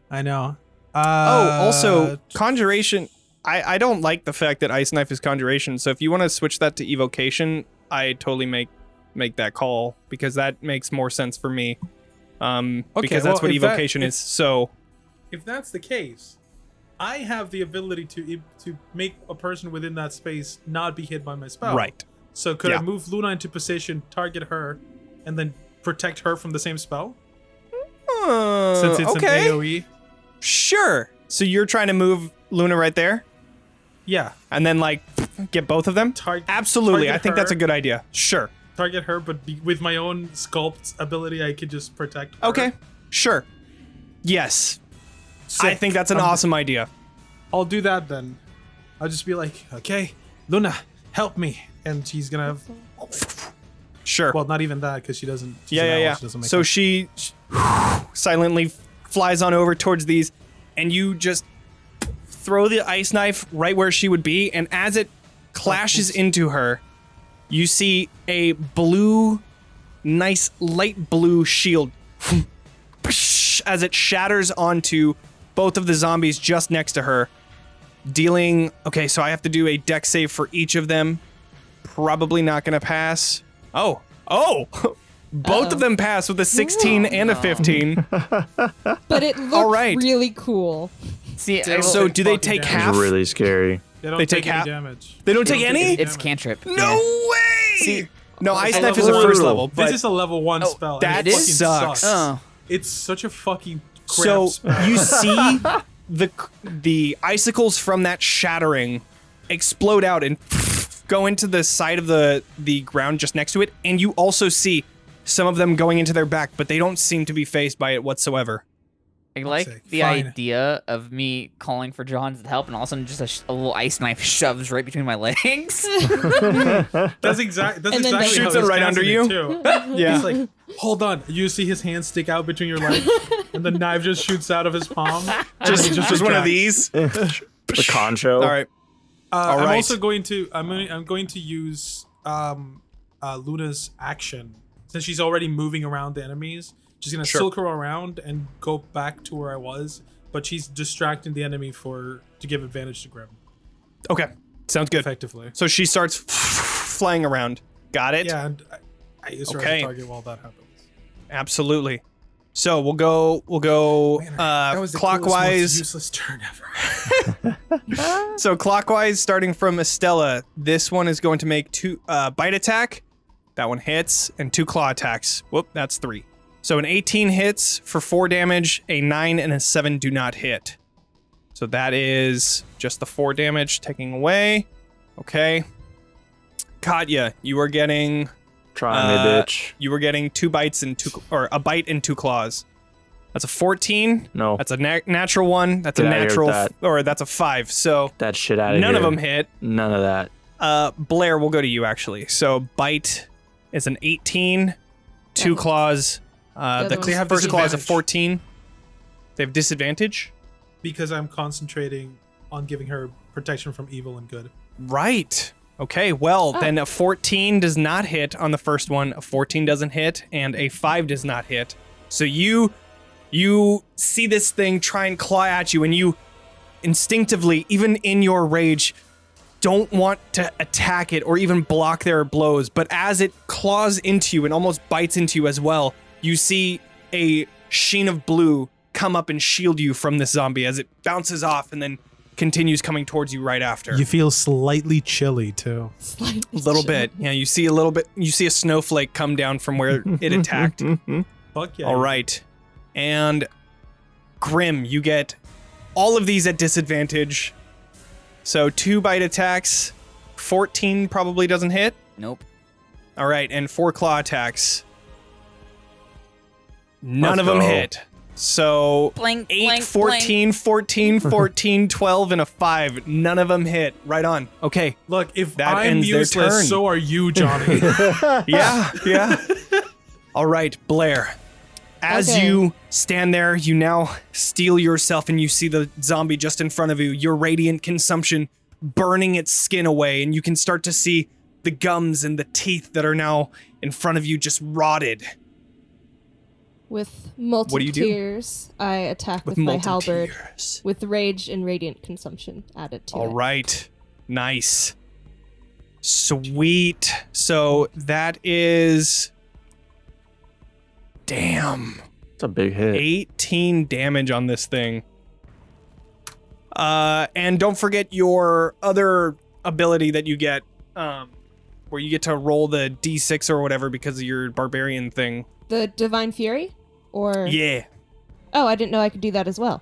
I know. Also, conjuration. I don't like the fact that ice knife is conjuration. So if you want to switch that to evocation, I totally make that call, because that makes more sense for me. Because that's what evocation is. So if that's the case, I have the ability to make a person within that space not be hit by my spell. right. So could Yeah. I move Luna into position, target her, and then protect her from the same spell? Since it's okay. an AoE? Sure. So you're trying to move Luna right there, Yeah. and then like get both of them. Absolutely. target I think that's a her. good idea. Sure. Target her, but with my own sculpt ability, I could just protect her. Okay. Sure. Yes. I Sick. think that's an awesome idea. I'll do that then. I'll just be like, okay, Luna, help me. And she's gonna have, Sure. well, not even that, because she doesn't. she's an Yeah. owl, she doesn't make So that. she silently flies on over towards these, and you just throw the ice knife right where she would be, and as it clashes into her, you see a nice light blue shield as it shatters onto both of the zombies just next to her, dealing... Okay, so I have to do a dex save for each of them. Probably not gonna pass. Oh! Both of them pass with a 16 and a 15. But it looked All right. really cool. see, So do they fucking take damage. It half? was really scary. They don't they take take any half- damage. They don't take any? it's cantrip. No way! No, Ice I Knife love is a it. first level, but This is a level 1 spell. and that it fucking sucks. Oh, It's such a fucking crap so spell. you see the icicles from that shattering explode out and go into the side of the ground just next to it, and you also see some of them going into their back, but they don't seem to be phased by it whatsoever. I like sake. the Fine. idea of me calling for John's help, and all of a sudden just a little ice knife shoves right between my legs. That's exactly And then how shoots he's it right casting under it, you? too. Yeah. He's like, hold on. You see his hand stick out between your legs, and the knife just shoots out of his palm. and then he just one of retracts. these. The concho. All right. I'm right. also going to I'm going to use Luna's action, since she's already moving around the enemies. She's gonna silk her around and go back to where I was, but she's distracting the enemy to give advantage to Grimm Okay. Sounds good. effectively. So she starts flying around. Got it? Yeah, and I use her as Okay. a target while that happens. Absolutely. So we'll go That was the clockwise. coolest, most useless turn ever. So clockwise, starting from Estella, this one is going to make 2 bite attack. That one hits, and 2 claw attacks. Whoop, that's 3. So an 18 hits for 4 damage, a 9 and a 7 do not hit. So that is just the 4 damage taking away. Okay. Katya, you are getting Try me, bitch. you were getting 2 bites and 2 or a bite and 2 claws. That's a 14. No. That's a natural 1. That's Get a outta here with natural, that. Or that's a 5. So That shit out of here. none of them hit. None of that. Blaire, we'll go to you actually. So bite is an 18. 2 claws. The They have first claw is a disadvantage. 14. They have disadvantage. Because I'm concentrating on giving her protection from evil and good. Right. Okay, well, then a 14 does not hit on the first one, a 14 doesn't hit, and a 5 does not hit. So you see this thing try and claw at you, and you instinctively, even in your rage, don't want to attack it or even block their blows. But as it claws into you and almost bites into you as well, you see a sheen of blue come up and shield you from this zombie as it bounces off and then continues coming towards you right after. You feel slightly chilly too. Slightly A little chilly. bit. Yeah, you see a little bit. You see a snowflake come down from where it attacked. Fuck yeah. All right. And Grimm, you get all of these at disadvantage. So 2 bite attacks. 14 probably doesn't hit. Nope. All right. And 4 claw attacks. None Let's of them go. hit. So Blank, 8, blank, 14, 14, 14, 12, and a 5. None of them hit. Right on. Okay. Look, if That I'm ends their useless, turn. so are you, Johnny. Yeah. All right, Blaire. As Okay. you stand there, you now steel yourself and you see the zombie just in front of you, your radiant consumption burning its skin away, and you can start to see the gums and the teeth that are now in front of you just rotted. With molten What do you do? tears, I attack with my molten halberd tears. with rage and radiant consumption added to All it. right. Nice. Sweet. So that is... Damn. It's a big hit. 18 damage on this thing. And don't forget your other ability that you get, where you get to roll the d6 or whatever because of your barbarian thing. The Divine Fury? Or... Yeah. Oh, I didn't know I could do that as well.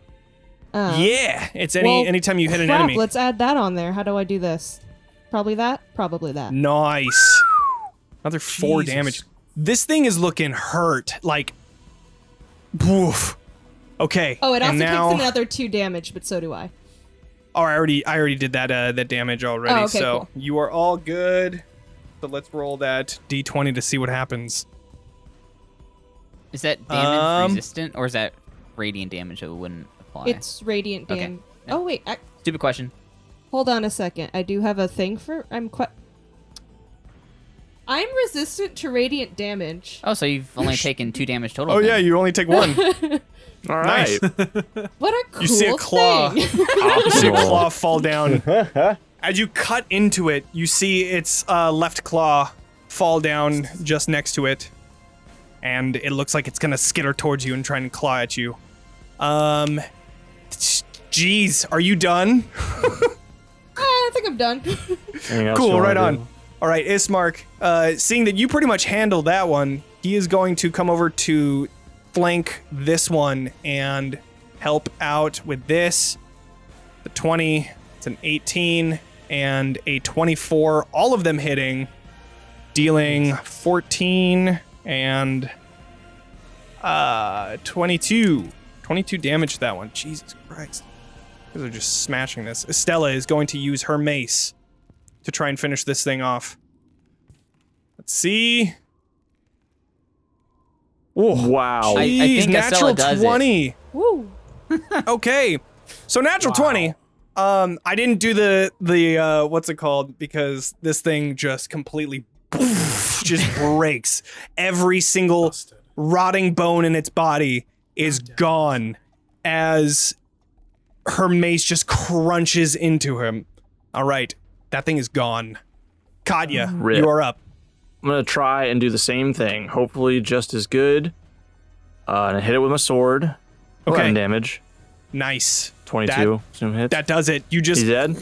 Yeah. It's well, anytime you hit an crap, enemy. let's add that on there. How do I do this? Probably that? Probably that. Nice. Another 4 Jesus. damage. This thing is looking hurt. Like, woof. Okay. Oh, it also and now, takes another 2 damage, but so do I. Oh, I already did that damage already. Oh, okay, so cool. you are all good. So let's roll that d20 to see what happens. Is that damage Um, resistant, or is that radiant damage that wouldn't apply? It's radiant Okay. damage. Yeah. Oh, wait. Stupid question. Hold on a second. I do have a thing for... I'm resistant to radiant damage. Oh, so you've only taken 2 damage total. Oh then. yeah, you only take 1. All right. What a cool You see a claw. thing. You see a claw fall down. As you cut into it, you see its left claw fall down just next to it. And it looks like it's gonna skitter towards you and try and claw at you. Jeez, are you done? I think I'm done. Anything else you Cool, wanna right do? on. All right, Ismark, seeing that you pretty much handled that one, he is going to come over to flank this one and help out with this. The 20, it's an 18, and a 24, all of them hitting, dealing 14 and 22. 22 damage to that one. Jesus Christ. These are just smashing this. Estella is going to use her mace to try and finish this thing off. Let's see. Oh, Wow. I jeez, think natural Estella does it. 20. Woo. Okay. So natural 20. I didn't do the what's it called, because this thing just completely just breaks. Every single rotting bone in its body is gone as her mace just crunches into him. All right. That thing is gone. Katya, Rip. you are up. I'm gonna try and do the same thing. Hopefully, just as good. And I hit it with my sword. Okay. 11 damage. Nice. 22. Zoom hits. That does it. You just He's dead.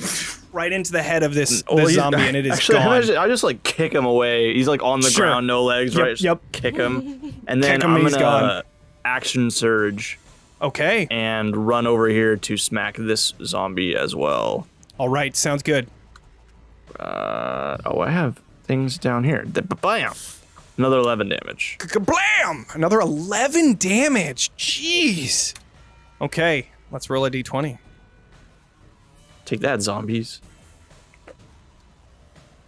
right into the head of this Well, zombie, and it is actually, gone. I just like kick him away. He's like on the Sure. ground, no legs, Yep, right? Just yep. Kick him, and then Kick him, I'm he's gonna gone. action surge Okay. and run over here to smack this zombie as well. All right. Sounds good. Oh, I have things down here. Bam! Another 11 damage. Kablam! Damn! Another 11 damage. Jeez. Okay, let's roll a d20. Take that, zombies.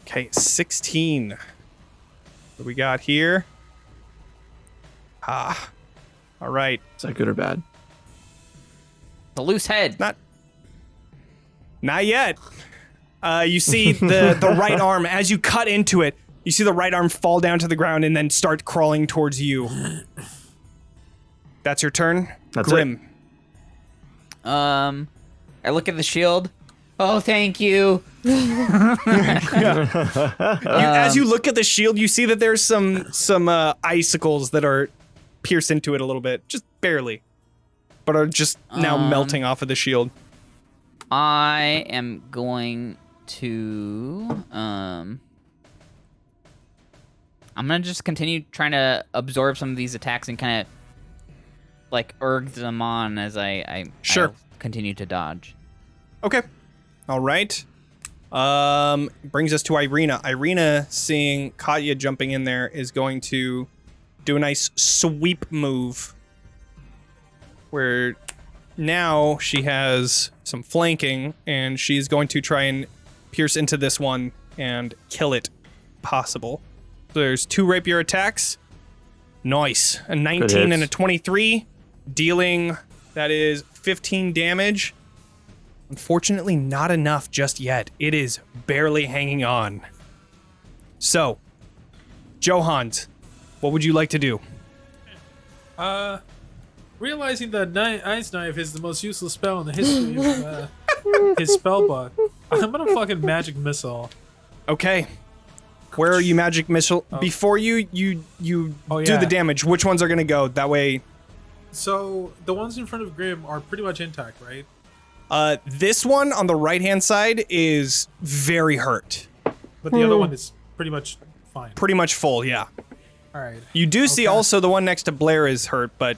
Okay, 16. What we got here? All right. Is that good or bad? The loose head. Not yet. You see the right arm, as you cut into it, you see the right arm fall down to the ground and then start crawling towards you. That's your turn? That's Grimm. I look at the shield. Oh, thank you. As you look at the shield, you see that there's some icicles that are pierced into it a little bit, just barely, but are just now melting off of the shield. I am going to I'm gonna just continue trying to absorb some of these attacks and kind of like urge them on as I continue to dodge. Okay. All right. Brings us to Irena. Irena, seeing Katya jumping in there, is going to do a nice sweep move where now she has some flanking and she's going to try and pierce into this one and kill it possible. So there's 2 rapier attacks. Nice. A 19 and a 23, dealing, that is 15 damage. Unfortunately, not enough just yet. It is barely hanging on. So, Johans, what would you like to do? Realizing that Ice Knife is the most useless spell in the history of his spell book, I'm gonna fucking magic missile. Okay. Where are you magic missile? Before you do the damage, which ones are gonna go? That way. So the ones in front of Grimm are pretty much intact, right? This one on the right-hand side is very hurt. But the other one is pretty much fine. Pretty much full, yeah. All right. You do see also the one next to Blaire is hurt, but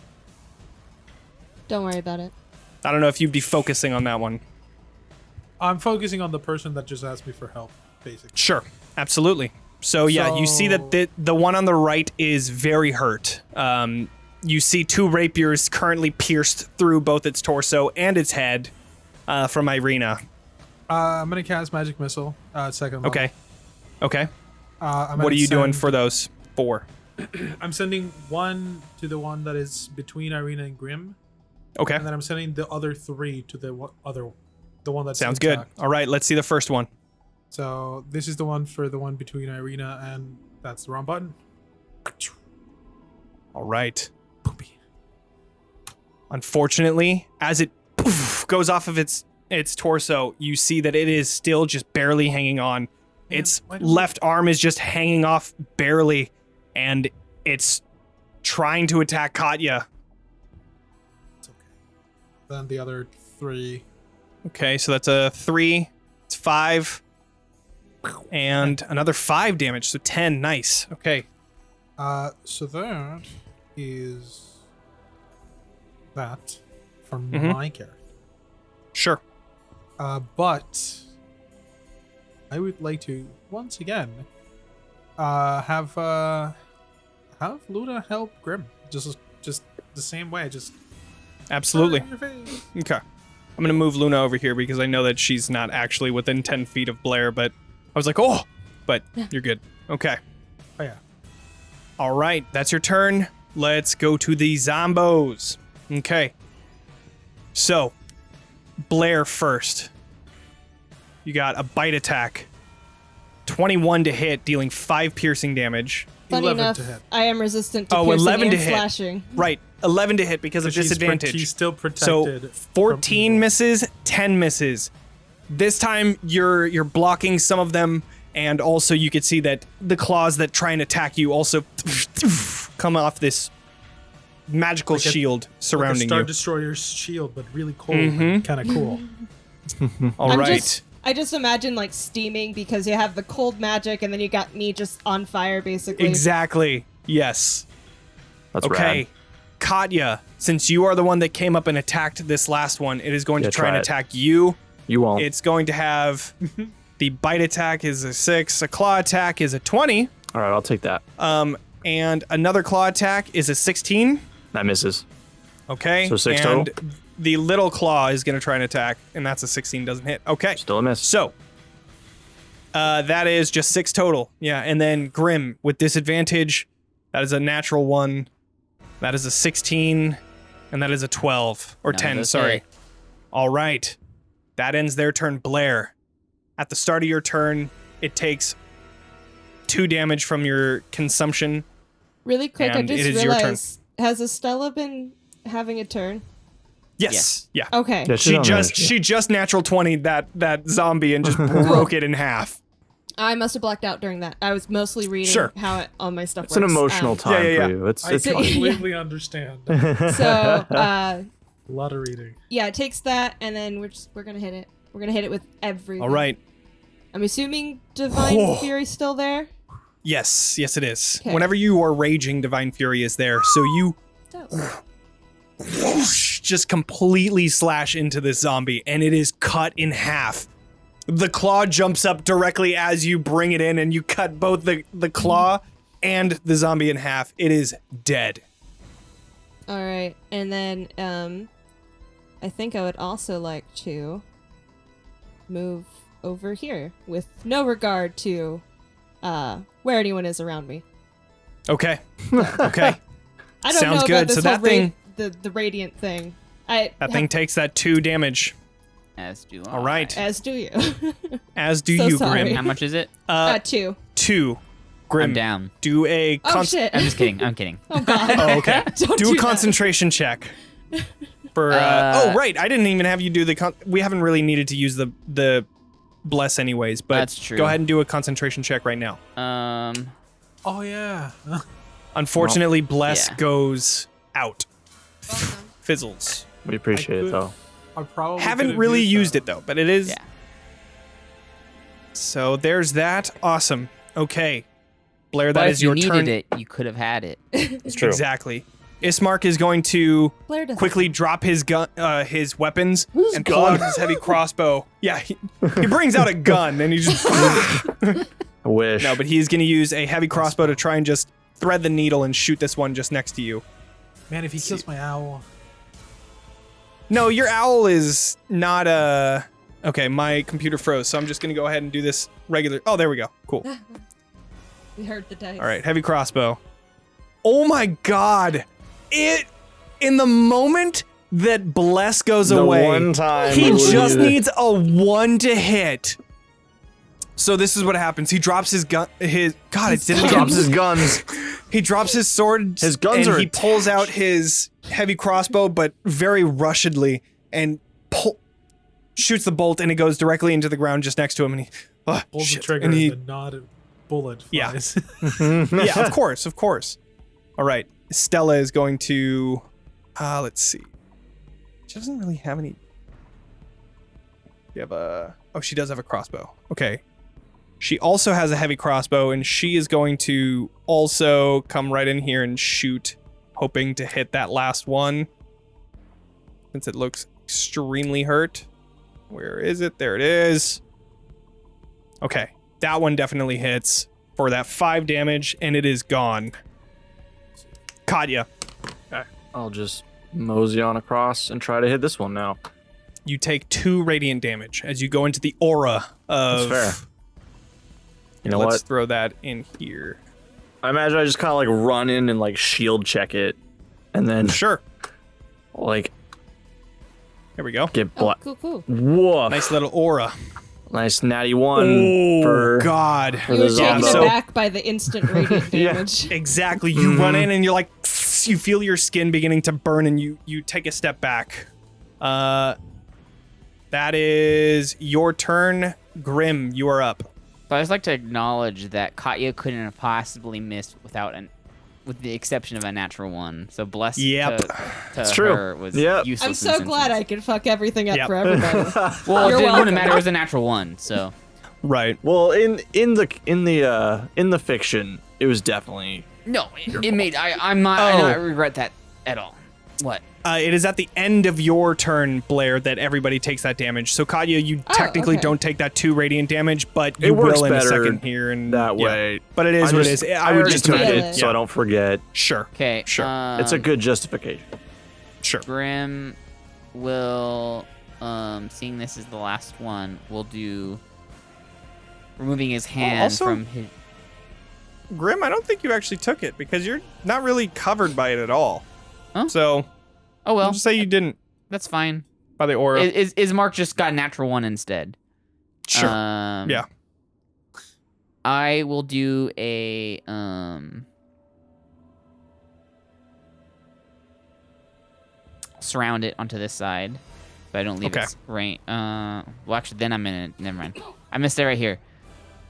Don't worry about it. I don't know if you'd be focusing on that one. I'm focusing on the person that just asked me for help, basically. Sure, absolutely. So yeah, you see that the one on the right is very hurt. You see 2 rapiers currently pierced through both its torso and its head from Irena. I'm gonna cast magic missile. Second level. Okay. What are you doing for those 4? I'm sending one to the one that is between Irena and Grimm. Okay. And then I'm sending the other 3 to the one that's Sounds good. intact. All right, let's see the first one. So this is the one for the one between Irena and that's the wrong button. All right. Unfortunately, as it goes off of its torso, you see that it is still just barely hanging on. Its left arm is just hanging off barely, and it's trying to attack Katya. It's okay. Then the other 3. Okay, so that's a 3. It's 5. And another 5 damage, so 10. Nice. Okay. So that is that for my character. Sure. But I would like to once again have Luna help Grimm. Just the same way. Just absolutely. Okay. I'm gonna move Luna over here because I know that she's not actually within 10 feet of Blaire, but I was like, oh, but you're good. Okay. Oh yeah. All right, that's your turn. Let's go to the zombos. Okay. So, Blaire first. You got a bite attack. 21 to hit, dealing 5 piercing damage. Funny 11 enough, to hit. I am resistant to piercing 11 and to hit. slashing. Right, 11 to hit because of disadvantage. She's still protected. So 14 misses, 10 misses. This time you're blocking some of them, and also you could see that the claws that try and attack you also come off this magical shield surrounding Star you. Destroyer's shield, but really cold, and kind of cool. All right. I just imagine like steaming because you have the cold magic and then you got me just on fire basically. Exactly. Yes. That's okay. rad. Katya, since you are the one that came up and attacked this last one, it is going to try and try it. attack you. You won't. It's going to have the bite attack is a 6, a claw attack is a 20. All right, I'll take that. and another claw attack is a 16. That misses. Okay. So 6 and total? The little claw is going to try and attack, and that's a 16, doesn't hit. Okay. Still a miss. So, that is just 6 total. Yeah, and then Grimm with disadvantage. That is a natural 1. That is a 16, and that is a 12. Or 10, sorry. hit. All right. That ends their turn. Blaire, at the start of your turn, it takes 2 damage from your consumption. Really quick, I And just it is your turn. realized, has Estella been having a turn? Yes. Yeah. Okay. Yeah, she's on there. She just natural 20 that zombie and just broke it in half. I must have blacked out during that. I was mostly reading Sure. how all my stuff It's works. an emotional time yeah. for you. It's I completely understand. So, A lot of reading. yeah, it takes that, and then we're gonna hit it. We're gonna hit it with everything. All right. I'm assuming Divine Fury's still there. Yes, it is. Okay. Whenever you are raging, Divine Fury is there. So you whoosh, just completely slash into this zombie, and it is cut in half. The claw jumps up directly as you bring it in, and you cut both the claw and the zombie in half. It is dead. All right, and then I think I would also like to move over here with no regard to where anyone is around me. Okay. Okay. I don't Sounds know good. about this So whole that thing- the radiant thing. That thing takes that 2 damage. As do I. All right. As do you. As do So you, sorry. Grimm. How much is it? 2. 2. Grimm, I'm down. do a Oh shit. I'm just kidding. I'm kidding. Oh god. Oh, okay. Don't do do a that. concentration check. For oh right, I didn't even have you do the we haven't really needed to use the bless anyways, but That's true. go ahead and do a concentration check right now. Oh yeah. Unfortunately, bless yeah. goes out. Fizzles. We appreciate it though. I probably Haven't really used it though, but it is. Yeah. So there's that. Awesome. Okay. Blaire, But that if is you your needed turn. it, you could have had it. It's true. Exactly. Ismark is going to Blaire doesn't. quickly drop his gun, his weapons, and pull out his heavy crossbow. Yeah, he brings out a gun and he just. I wish. No, but he's going to use a heavy crossbow to try and just thread the needle and shoot this one just next to you. Man, if he kills my owl. No, your owl is not a. Okay, my computer froze, so I'm just going to go ahead and do this regular. Oh, there we go. Cool. We heard the dice. All right, heavy crossbow. Oh my god. In the moment that Bless goes The away, one time he we just need it. needs a 1 to hit. So this is what happens. He drops his gun. It didn't Drops his guns. He drops his sword. His guns and are he pulls out his heavy crossbow, but very rushedly, and shoots the bolt, and it goes directly into the ground just next to him. And he Pulls the shit. trigger And he, and the not bullet Yeah. flies. yeah, of course. All right, Stella is going to. Let's see. She doesn't really have any. You have a. Oh, she does have a crossbow. Okay. She also has a heavy crossbow, and she is going to also come right in here and shoot, hoping to hit that last one. Since it looks extremely hurt. Where is it? There it is. Okay. That one definitely hits for that 5 damage, and it is gone. Katya. I'll just mosey on across and try to hit this one now. You take 2 radiant damage as you go into the aura of. That's fair. You know Let's what? throw that in here. I imagine I just kind of like run in and like shield check it, and then Sure. like Here we go. get Oh, cool. Whoa! Nice little aura. Nice natty 1 Oh, for God. for You the were taken zombo. aback by the instant radiant Yeah. damage. Exactly. You run in and you're like, you feel your skin beginning to burn, and you take a step back. That is your turn. Grimm, you are up. So I'd just like to acknowledge that Katya couldn't have possibly missed with the exception of a natural 1. So bless Yep. to true. her was Yep. useless. I'm so glad I could fuck everything up Yep. for everybody. Well, You're it welcome. wouldn't matter. It was a natural 1. So Right. Well, in the fiction, it was definitely no, it made. I not regret that at all. What? It is at the end of your turn, Blaire, that everybody takes that damage. So Katya, you technically okay. don't take that 2 radiant damage, but It you works will in a better second here. And that way. But it is what it is. I would already just took imagine. it, so I don't forget. Sure. Okay. Sure. It's a good justification. Sure. Grimm will, seeing this is the last one, will do removing his hand also- from his. Grimm, I don't think you actually took it because you're not really covered by it at all. Huh? So, Oh well, I'll just say you didn't that's fine. by the aura. Is Mark just got a natural one instead? Sure. Yeah. I will do a surround it onto this side, but I don't leave Okay. its range. Well, actually, then I'm in it. Never mind. I missed it right here.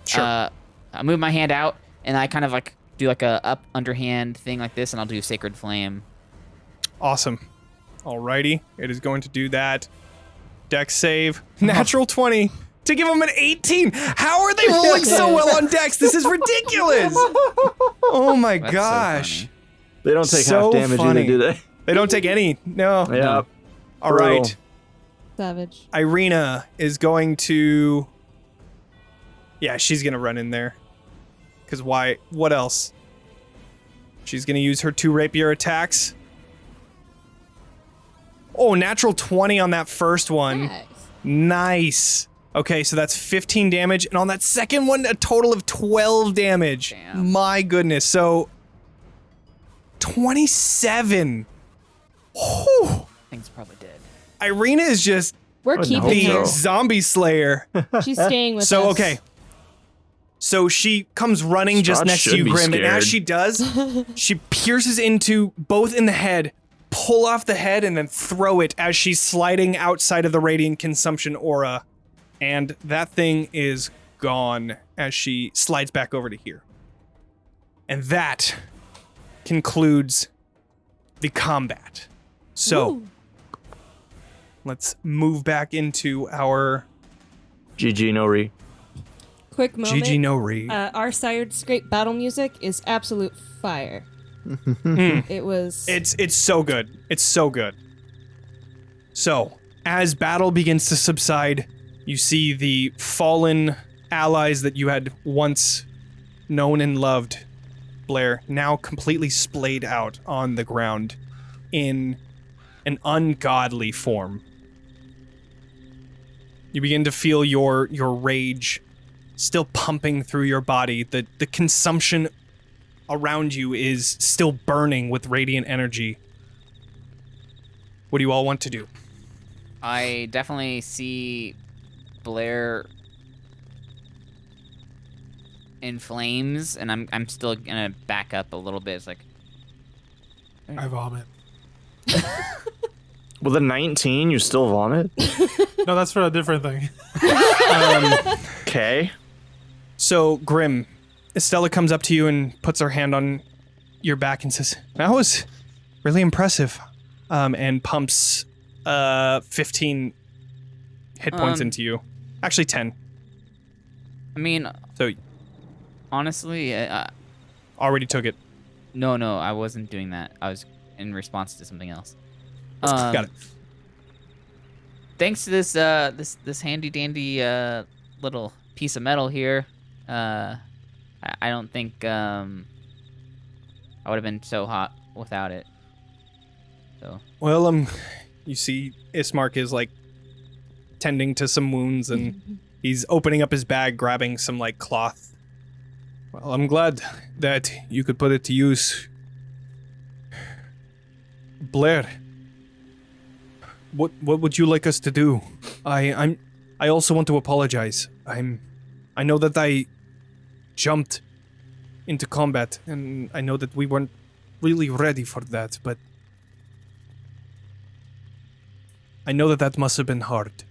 Sure. I move my hand out, and I kind of like do like a up underhand thing like this, and I'll do Sacred Flame. Awesome. Alrighty. It is going to do that. Dex save. Natural 20 to give him an 18. How are they rolling so well on Dex? This is ridiculous. Oh my That's so gosh. funny. They don't take So half damage funny. either, do they? They don't take any. No. Yeah. All right. Savage. Irena is going to... Yeah, she's going to run in there. Because why? What else? She's going to use her 2 rapier attacks. Oh, natural 20 on that first one. Nice. Nice. Okay, so that's 15 damage. And on that second one, a total of 12 damage. Damn. My goodness. So, 27. Whew. Thing's probably dead. Irena is just We're no. keeping the her. zombie slayer. She's staying with us. So, okay. So she comes running just Strahd next to should you, be Grimm, and as scared. she does, she pierces into both in the head, pull off the head, and then throw it as she's sliding outside of the radiant consumption aura. And that thing is gone as she slides back over to here. And that concludes the combat. So, Ooh. let's move back into our GG no re. Quick moment. GG no re. Our Sired's great battle music is absolute fire. It was. It's so good. It's so good. So, as battle begins to subside, you see the fallen allies that you had once known and loved, Blaire, now completely splayed out on the ground in an ungodly form. You begin to feel your rage still pumping through your body. The consumption around you is still burning with radiant energy. What do you all want to do? I definitely see Blaire in flames, and I'm still gonna back up a little bit. It's like I vomit. With a 19, you still vomit? No, that's for a different thing. Okay. So, Grimm, Estella comes up to you and puts her hand on your back and says, "That was really impressive," and pumps 15 hit points into you. Actually, 10. I mean, So, honestly, already took it. no, I wasn't doing that. I was in response to something else. Got it. Thanks to this handy dandy little piece of metal here, I don't think I would have been so hot without it. So Well, you see Ismark is, like, tending to some wounds, and he's opening up his bag, grabbing some, like, cloth. Well, I'm glad that you could put it to use. Blaire, what would you like us to do? I also want to apologize. I know that I jumped into combat, and I know that we weren't really ready for that, but I know that must have been hard.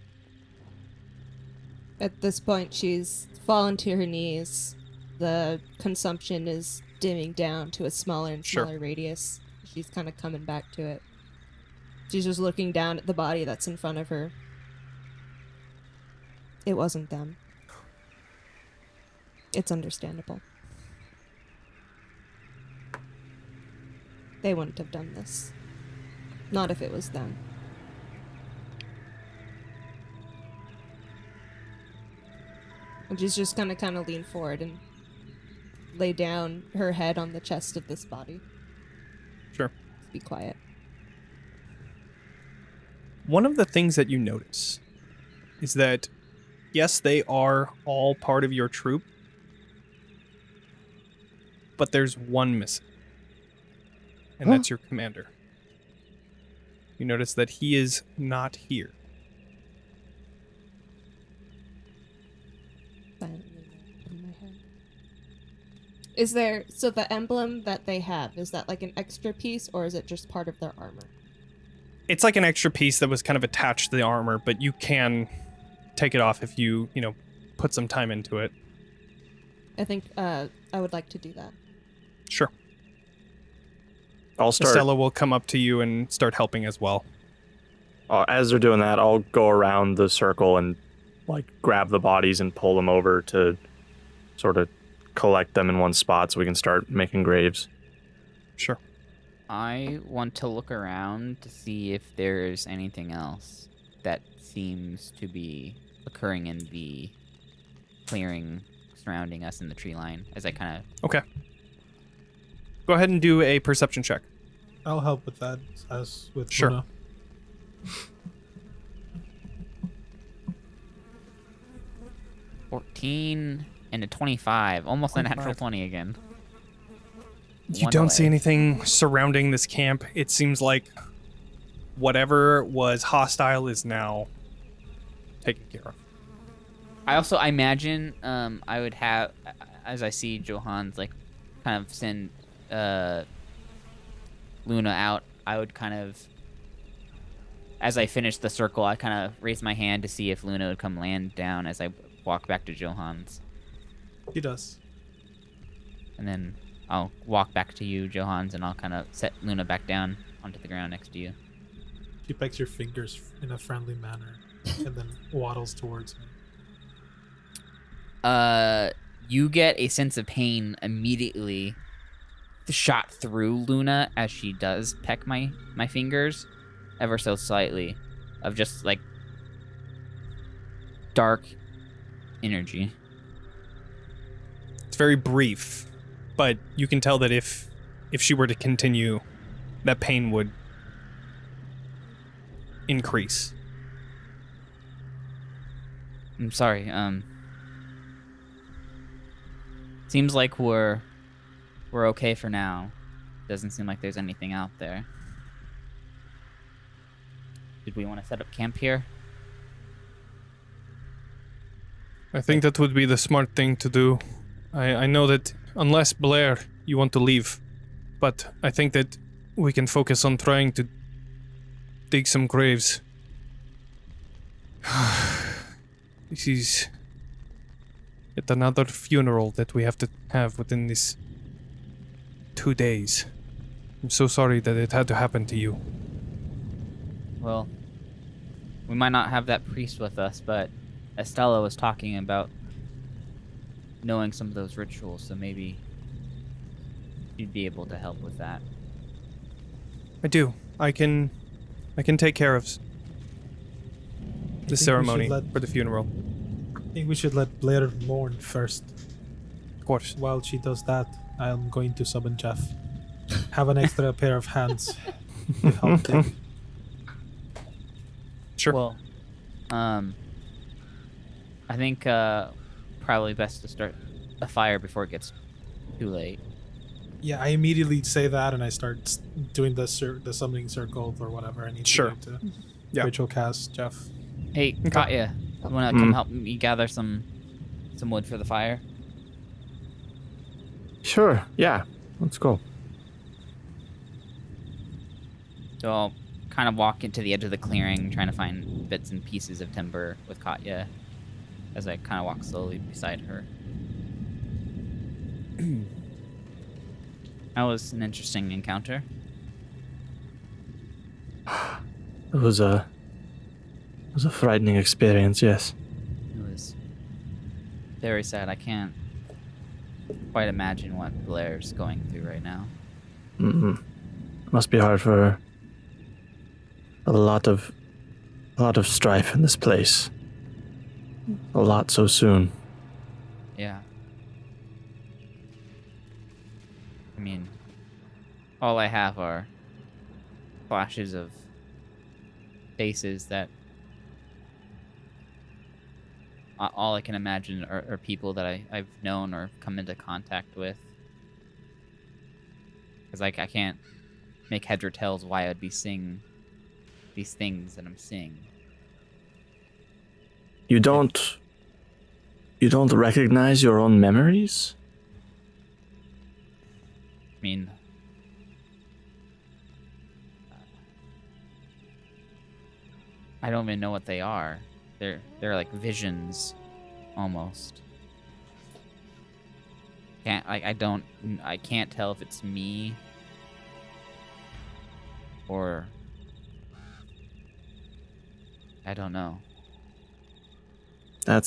At this point, she's fallen to her knees. The consumption is dimming down to a smaller and Sure. smaller radius. She's kind of coming back to it. She's just looking down at the body that's in front of her. It wasn't them. It's understandable. They wouldn't have done this. Not if it was them. And she's just gonna kind of lean forward and lay down her head on the chest of this body. Sure. Be quiet. One of the things that you notice is that, yes, they are all part of your troop, but there's one missing. And that's your commander. You notice that he is not here. Is there, so the emblem that they have, is that like an extra piece or is it just part of their armor? It's like an extra piece that was kind of attached to the armor, but you can take it off if you put some time into it. I think I would like to do that. Sure. I'll start. Estella will come up to you and start helping as well. As they're doing that, I'll go around the circle and grab the bodies and pull them over to sort of collect them in one spot so we can start making graves. Sure. I want to look around to see if there's anything else that seems to be occurring in the clearing surrounding us in the tree line as I kind of... Okay. Go ahead and do a perception check. I'll help with that, as with Sure. Luna. 14 and a 25. Almost a natural 20 again. You One don't see away. anything surrounding this camp. It seems like whatever was hostile is now taken care of. I imagine I would have, as I see Johan's kind of send Luna out, I would kind of, as I finish the circle, I kind of raise my hand to see if Luna would come land down as I walk back to Johan's. He does. And then I'll walk back to you, Johan's, and I'll kind of set Luna back down onto the ground next to you. She pecks your fingers in a friendly manner and then waddles towards me. You get a sense of pain immediately shot through Luna as she does peck my fingers ever so slightly of just dark energy. It's very brief, but you can tell that if she were to continue, that pain would increase. I'm sorry. Seems like we're okay for now. Doesn't seem like there's anything out there. Did we want to set up camp here? I think that would be the smart thing to do. I know that unless Blaire, you want to leave, but I think that we can focus on trying to dig some graves. This is yet another funeral that we have to have within these 2 days. I'm so sorry that it had to happen to you. Well, we might not have that priest with us, but Estella was talking about knowing some of those rituals, so maybe she'd be able to help with that. I do. I can take care of the ceremony for the funeral. I think we should let Blaire mourn first. Of course. While she does that, I'm going to summon Jeff. Have an extra pair of hands to help him. Sure. Well, I think probably best to start a fire before it gets too late. Yeah, I immediately say that and I start doing the summoning circle or whatever I need to do to ritual cast Jeff. Hey, Katya, you want to come help me gather some wood for the fire? Sure, yeah. Let's go. So I'll kind of walk into the edge of the clearing, trying to find bits and pieces of timber with Katya as I kind of walk slowly beside her. That was an interesting encounter. It was a frightening experience, yes. It was very sad. I can't quite imagine what Blaire's going through right now. Must be hard for her. a lot of strife in this place. A lot so soon. Yeah. I mean, all I have are flashes of faces that all I can imagine are people that I've known or come into contact with. Because like I can't make heads or tails why I'd be seeing these things that I'm seeing. You don't recognize your own memories? I mean, I don't even know what they are. They're like visions, almost. I can't tell if it's me or I don't know. I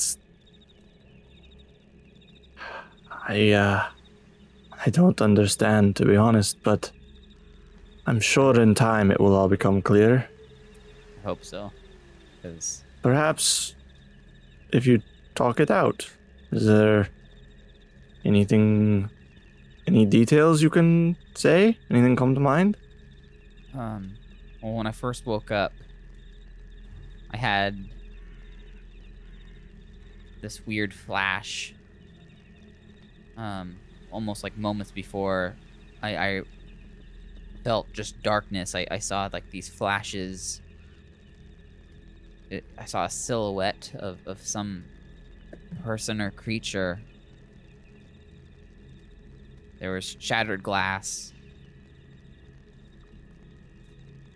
don't understand, to be honest, but I'm sure in time it will all become clear. I hope so. 'Cause Perhaps if you talk it out, is there any details you can say? Anything come to mind? well, when I first woke up, I had this weird flash. Almost like moments before I felt just darkness. I saw like these flashes. I saw a silhouette of some person or creature. There was shattered glass.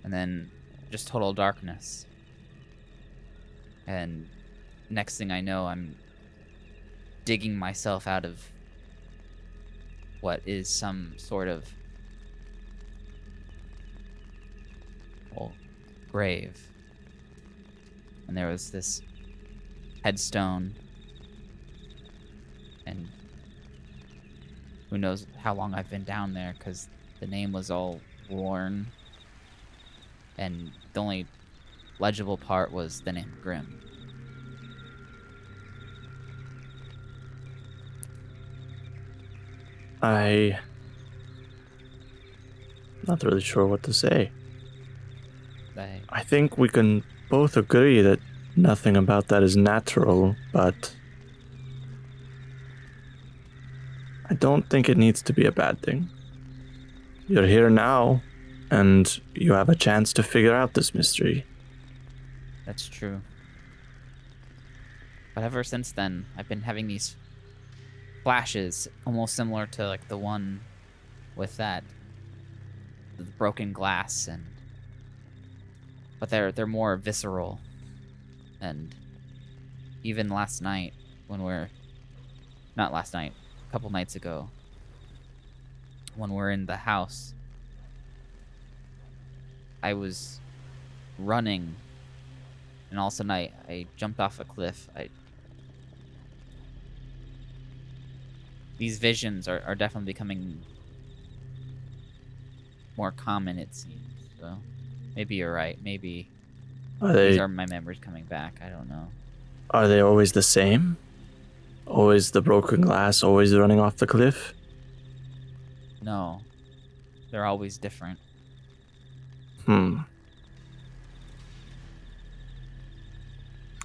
And then just total darkness. And next thing I know, I'm digging myself out of what is some sort of grave. And there was this headstone, and who knows how long I've been down there, because the name was all worn, and the only legible part was the name Grimm. I'm not really sure what to say. I think we can both agree that nothing about that is natural, but I don't think it needs to be a bad thing. You're here now, and you have a chance to figure out this mystery. That's true. But ever since then, I've been having these flashes, almost similar to like the one with the broken glass, but they're more visceral. And even last night, a couple nights ago, when we're in the house, I was running, and all of a sudden I jumped off a cliff. These visions are definitely becoming more common, it seems. So maybe you're right. Maybe these are my memories coming back. I don't know. Are they always the same? Always the broken glass, always running off the cliff? No. They're always different. I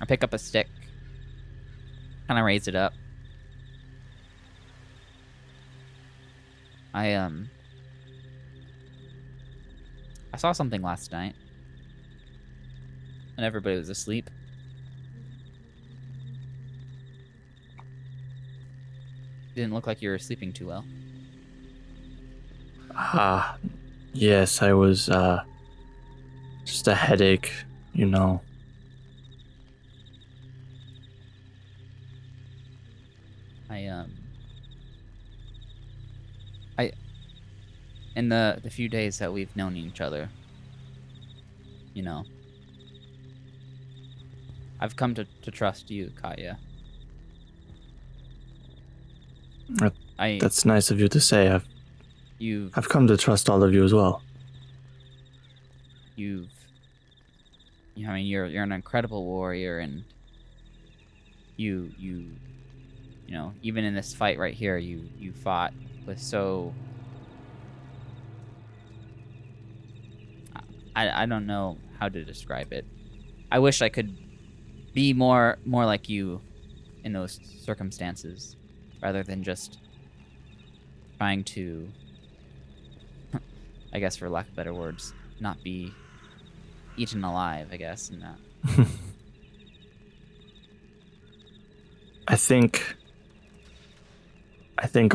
pick up a stick, kind of raise it up. I saw something last night, and everybody was asleep. Didn't look like you were sleeping too well. Yes, I was, just a headache, you know. In the few days that we've known each other, you know, I've come to trust you, Katya. That's nice of you to say. You've come to trust all of you as well. You've I mean, you're an incredible warrior, and you know, even in this fight right here, you fought with so. I don't know how to describe it. I wish I could be more like you in those circumstances, rather than just trying to, I guess for lack of better words, not be eaten alive, I guess, in that. I think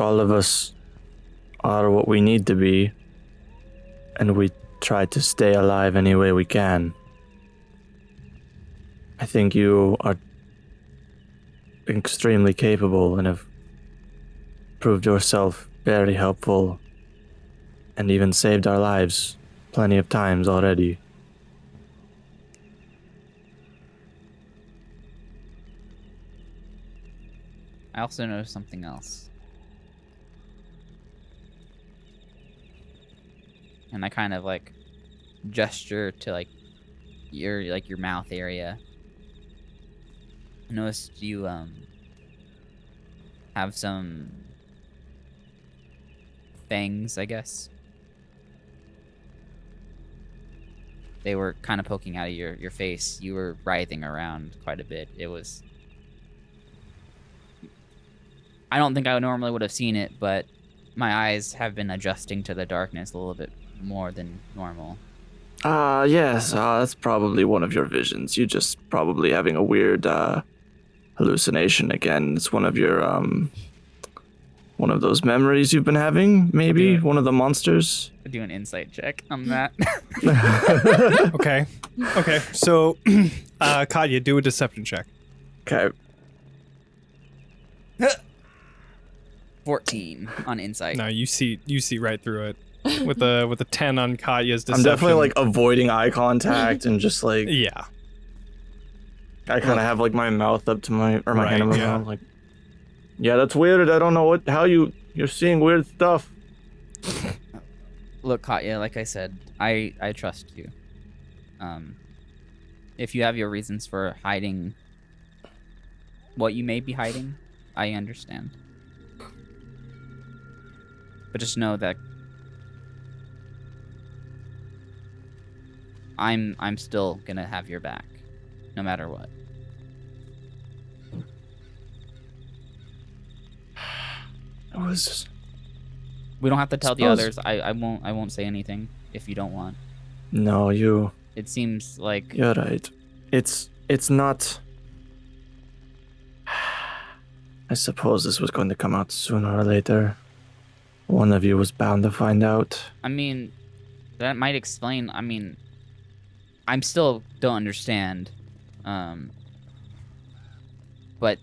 all of us are what we need to be, and we try to stay alive any way we can. I think you are extremely capable and have proved yourself very helpful and even saved our lives plenty of times already. I also noticed something else. And I kind of like gesture to like your mouth area. I noticed you have some fangs, I guess. They were kind of poking out of your face. You were writhing around quite a bit. It was... I don't think I normally would have seen it, but my eyes have been adjusting to the darkness a little bit more than normal. Yes, that's probably one of your visions. You're just probably having a weird hallucination again. It's one of your one of those memories you've been having, maybe? One of the monsters? Do an insight check on that. Okay. So, Katya, do a deception check. Okay. 14 on insight. No, you see right through it. With a 10 on Katya's deception. I'm definitely like avoiding eye contact and just like yeah. I kind of have like my mouth up to my hand Right, on my yeah. mouth, like, yeah, that's weird. I don't know how you're seeing weird stuff. Look, Katya, like I said, I trust you. If you have your reasons for hiding what you may be hiding, I understand. But just know that I'm still gonna have your back, no matter what. It was. We don't have to tell the Suppose- others. I won't say anything if you don't want. No, It seems like you're right. It's not. I suppose this was going to come out sooner or later. One of you was bound to find out. I mean, that might explain. I mean, I'm still don't understand. But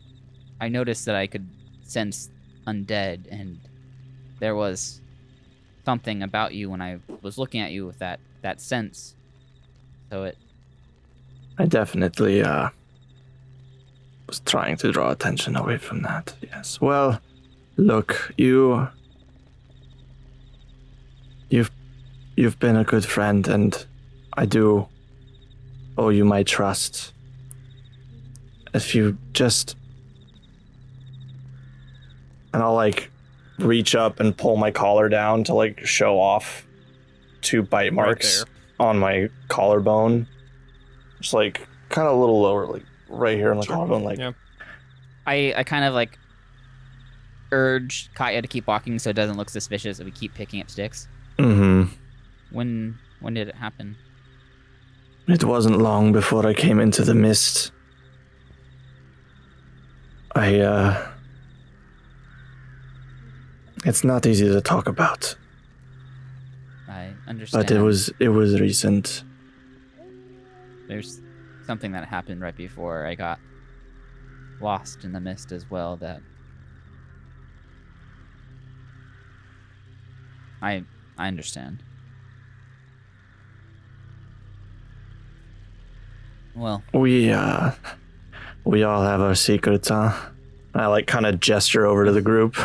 I noticed that I could sense undead, and there was something about you when I was looking at you with that sense. So it. I definitely was trying to draw attention away from that. Yes. Well, look, you've been a good friend, and I do owe you my trust. If you just... And I'll, like, reach up and pull my collar down to, like, show off 2 bite marks on my collarbone. Just, like, kind of a little lower, like, right here on the collarbone, like... Yeah. I kind of, like, urge Katya to keep walking so it doesn't look suspicious if we keep picking up sticks. Mm-hmm. When did it happen? It wasn't long before I came into the mist. It's not easy to talk about, I understand. but it was recent. There's something that happened right before I got lost in the mist as well that I understand. Well, We all have our secrets, huh? I like kind of gesture over to the group.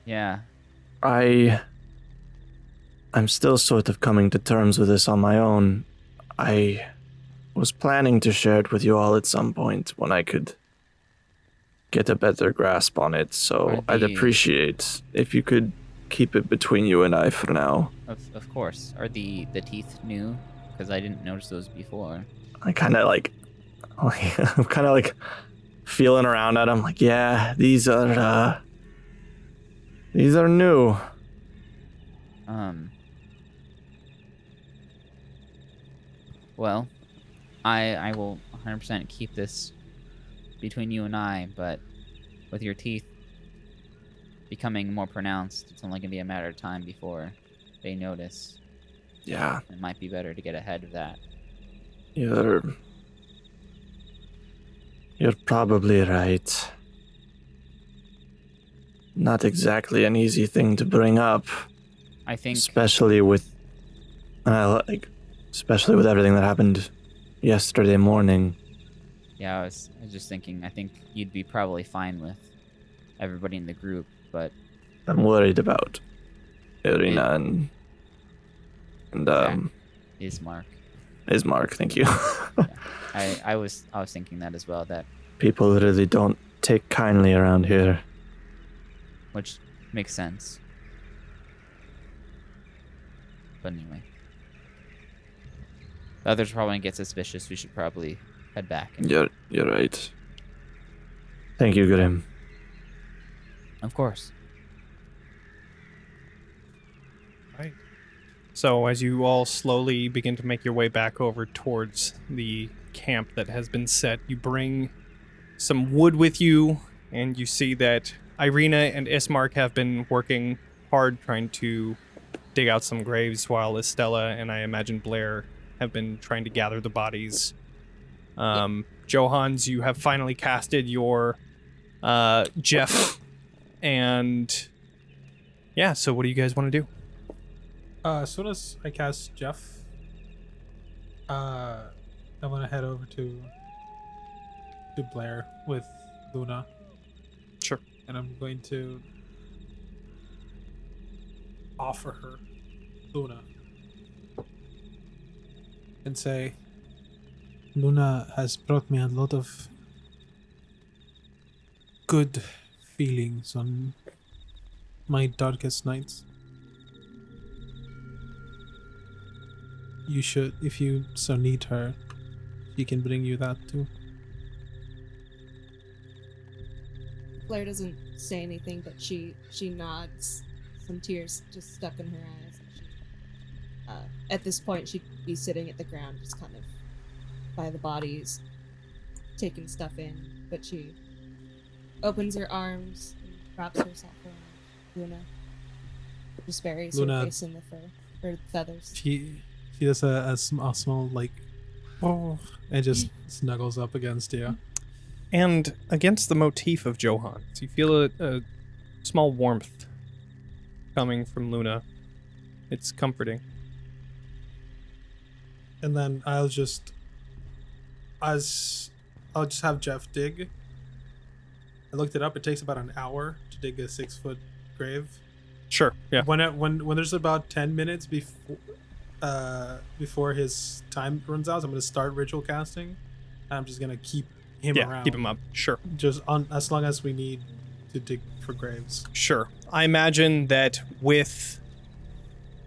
yeah. I'm still sort of coming to terms with this on my own. I was planning to share it with you all at some point when I could get a better grasp on it, so I'd appreciate if you could keep it between you and I for now. Of course. Are the teeth new? Because I didn't notice those before. I kind of I'm kind of like feeling around at them, like, yeah, these are new. Well, I will 100% keep this between you and I, but with your teeth becoming more pronounced, it's only going to be a matter of time before they notice. Yeah. It might be better to get ahead of that. You're probably right. Not exactly an easy thing to bring up. I think... Especially with everything that happened yesterday morning. Yeah, I was just thinking, I think you'd be probably fine with everybody in the group, but... I'm worried about Irena and Ismark, thank you. Yeah. I was thinking that as well, that... People really don't take kindly around here. Which makes sense. But anyway. The others are probably gonna get suspicious. We should probably head back. You're right. Thank you, Grimm. Of course. Right. So as you all slowly begin to make your way back over towards the camp that has been set, you bring some wood with you, and you see that Irena and Ismark have been working hard trying to dig out some graves, while Estella and I imagine Blaire have been trying to gather the bodies. Johans, you have finally casted your Jeff, and yeah, so what do you guys want to do? As soon as I cast Jeff, I'm gonna head over to Blaire with Luna. Sure. And I'm going to offer her Luna and say, Luna has brought me a lot of good feelings on my darkest nights. You should, if you so need her, she can bring you that too. Blaire doesn't say anything, but she nods, some tears just stuck in her eyes. And she, at this point, she'd be sitting at the ground, just kind of by the bodies, taking stuff in. But she opens her arms and wraps herself around Luna. Just buries her face in the fur, or feathers. She does a small like, oh, and just snuggles up against you. And against the motif of Johans, you feel a small warmth coming from Luna. It's comforting. And then I'll just have Jeff dig. I looked it up. It takes about an hour to dig a 6-foot grave. Sure. Yeah. When there's about 10 minutes before his time runs out, I'm going to start ritual casting. And I'm just going to keep him around. Keep him up. Sure. Just as long as we need to dig for graves. Sure. I imagine that with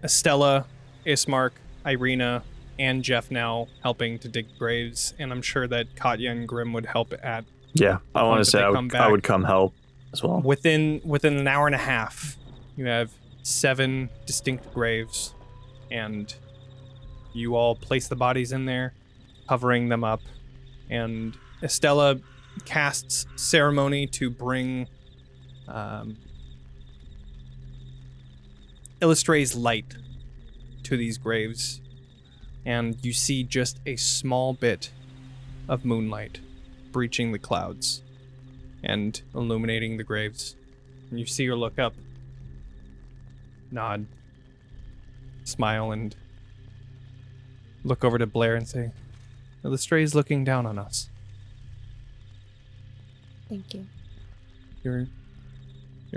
Estella, Ismark, Irena, and Jeff now helping to dig graves, and I'm sure that Katya and Grimm would help at. Yeah, I want to say I would come help as well. Within an hour and a half, you have 7 distinct graves, and you all place the bodies in there, covering them up, and Estella casts ceremony to bring Illustrate's light to these graves, and you see just a small bit of moonlight breaching the clouds and illuminating the graves. And you see her look up, nod, smile, and look over to Blaire and say, Illustrate's looking down on us. Thank you. Your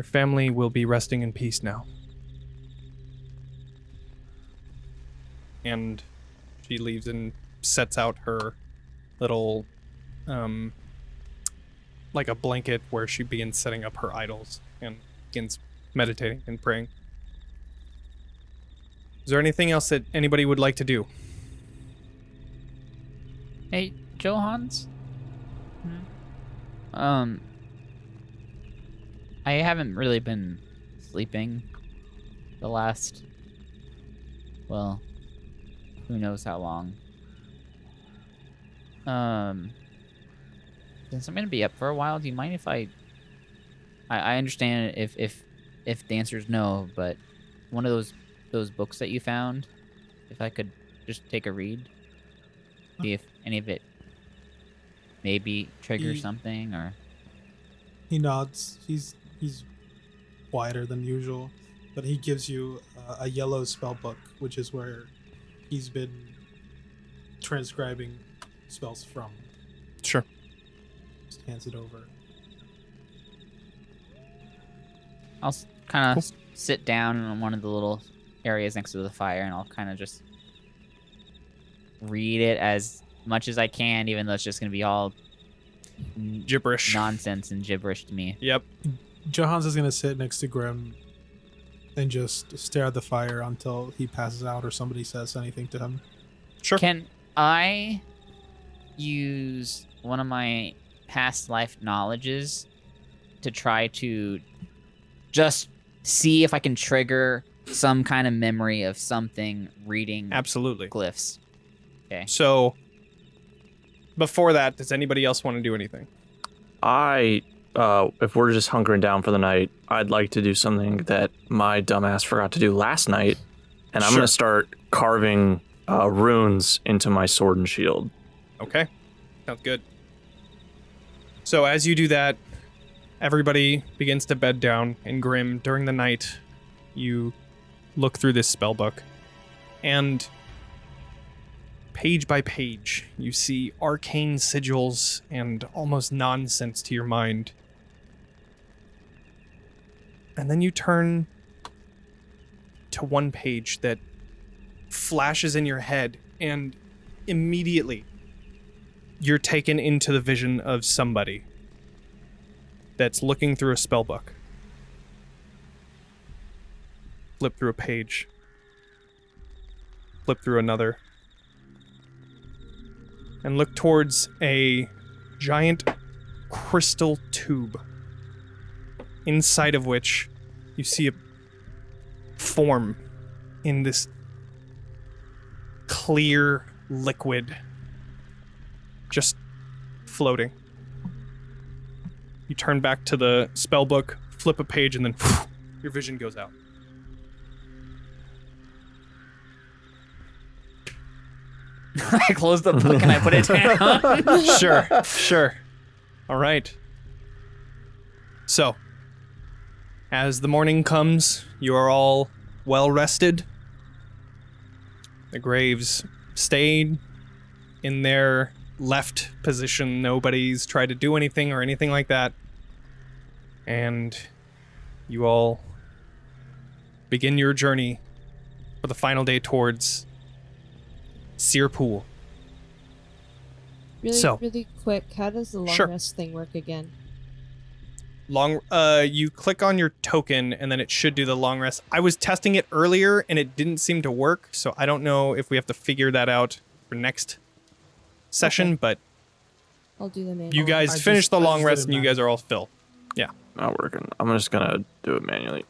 family will be resting in peace now. And she leaves, and sets out her little, like a blanket where she begins setting up her idols and begins meditating and praying. Is there anything else that anybody would like to do? Hey, Johans? I haven't really been sleeping the last, well, who knows how long. Since I'm gonna be up for a while, do you mind if I understand if the answer is no, but one of those books that you found, if I could just take a read, see if any of it maybe triggers something, or... He nods. He's quieter than usual, but he gives you a yellow spell book, which is where he's been transcribing spells from. Sure. Just hands it over. I'll kind of sit down in one of the little areas next to the fire, and I'll kind of just read it as much as I can, even though it's just going to be all gibberish, nonsense and gibberish to me. Yep. Johans is going to sit next to Grimm and just stare at the fire until he passes out or somebody says anything to him. Sure. Can I use one of my past life knowledges to try to just see if I can trigger some kind of memory of something reading Absolutely. Glyphs? Okay. So, before that, does anybody else want to do anything? If we're just hunkering down for the night, I'd like to do something that my dumbass forgot to do last night, and I'm going to start carving runes into my sword and shield. Okay. Sounds good. So as you do that, everybody begins to bed down, and Grimm, during the night, you look through this spell book, and page by page, you see arcane sigils and almost nonsense to your mind. And then you turn to one page that flashes in your head, and immediately you're taken into the vision of somebody that's looking through a spell book. Flip through a page. Flip through another. And look towards a giant crystal tube, inside of which you see a form in this clear liquid just floating. You turn back to the spell book, flip a page, and then your vision goes out. I closed the book and I put it down. Sure. All right. So, as the morning comes, you are all well rested. The graves stayed in their left position. Nobody's tried to do anything or anything like that. And you all begin your journey for the final day towards Tser Pool. Really quick, how does the long Sure. rest thing work again? You click on your token and then it should do the long rest. I was testing it earlier and it didn't seem to work, so I don't know if we have to figure that out for next session, but I'll do the manual. you guys finish the long rest and you guys are all fill. Yeah. Not working. I'm just gonna do it manually.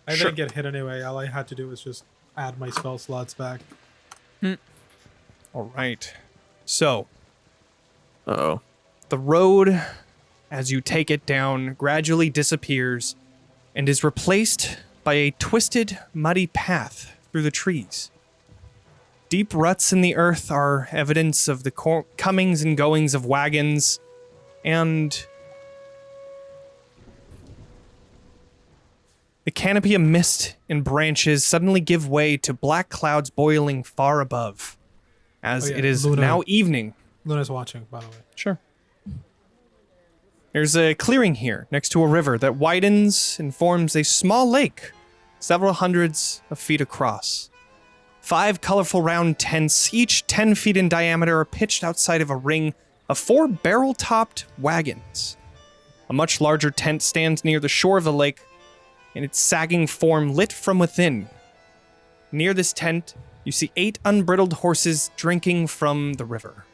I didn't get hit anyway. All I had to do was just add my spell slots back. All right. So, Uh-oh. the road, as you take it down, gradually disappears and is replaced by a twisted, muddy path through the trees. Deep ruts in the earth are evidence of the comings and goings of wagons, and the canopy of mist and branches suddenly give way to black clouds boiling far above, as it is Luna. now evening. Luna's watching, by the way. Sure. There's a clearing here next to a river that widens and forms a small lake several hundreds of feet across. 5 colorful round tents, each 10 feet in diameter, are pitched outside of a ring of 4 barrel-topped wagons. A much larger tent stands near the shore of the lake, in its sagging form lit from within. Near this tent, you see 8 unbridled horses drinking from the river.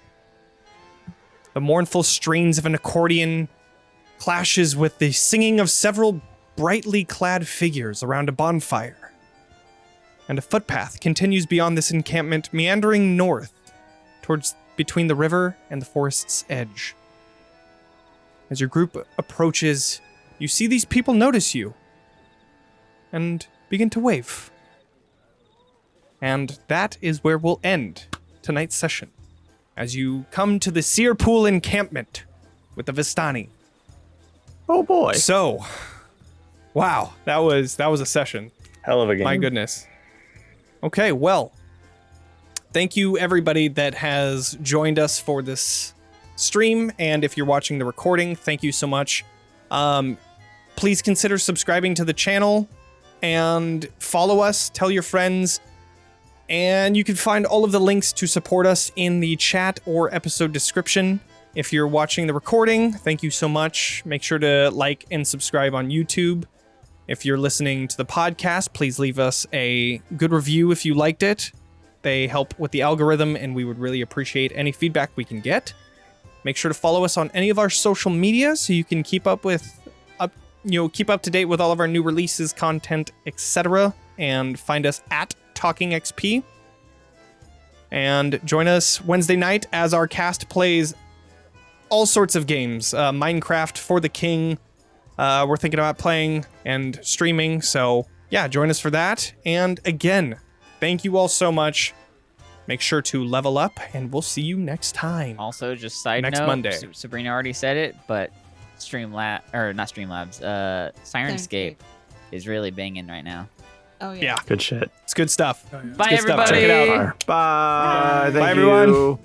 The mournful strains of an accordion clashes with the singing of several brightly clad figures around a bonfire. And a footpath continues beyond this encampment, meandering north towards between the river and the forest's edge. As your group approaches, you see these people notice you and begin to wave. And that is where we'll end tonight's session, as you come to the Tser Pool Encampment with the Vistani. Oh boy. So, wow, that was a session. Hell of a game. My goodness. Okay, well, thank you everybody that has joined us for this stream, and if you're watching the recording, thank you so much. Please consider subscribing to the channel and follow us, tell your friends, and you can find all of the links to support us in the chat or episode description. If you're watching the recording, thank you so much. Make sure to like and subscribe on YouTube. If you're listening to the podcast, please leave us a good review if you liked it. They help with the algorithm, and we would really appreciate any feedback we can get. Make sure to follow us on any of our social media so you can keep up to date with all of our new releases, content, etc. And find us at Talking XP. And join us Wednesday night as our cast plays all sorts of games. Minecraft for the King. We're thinking about playing and streaming. So yeah, join us for that. And again, thank you all so much. Make sure to level up, and we'll see you next time. Also, just side Next note, Monday. Sabrina already said it, but Sirenscape is really banging right now. Oh, yeah. Yeah, Good shit. it's good stuff. Oh, yeah. Bye, Good stuff. everybody. Check it out. Bye. Thank Bye, everyone. you.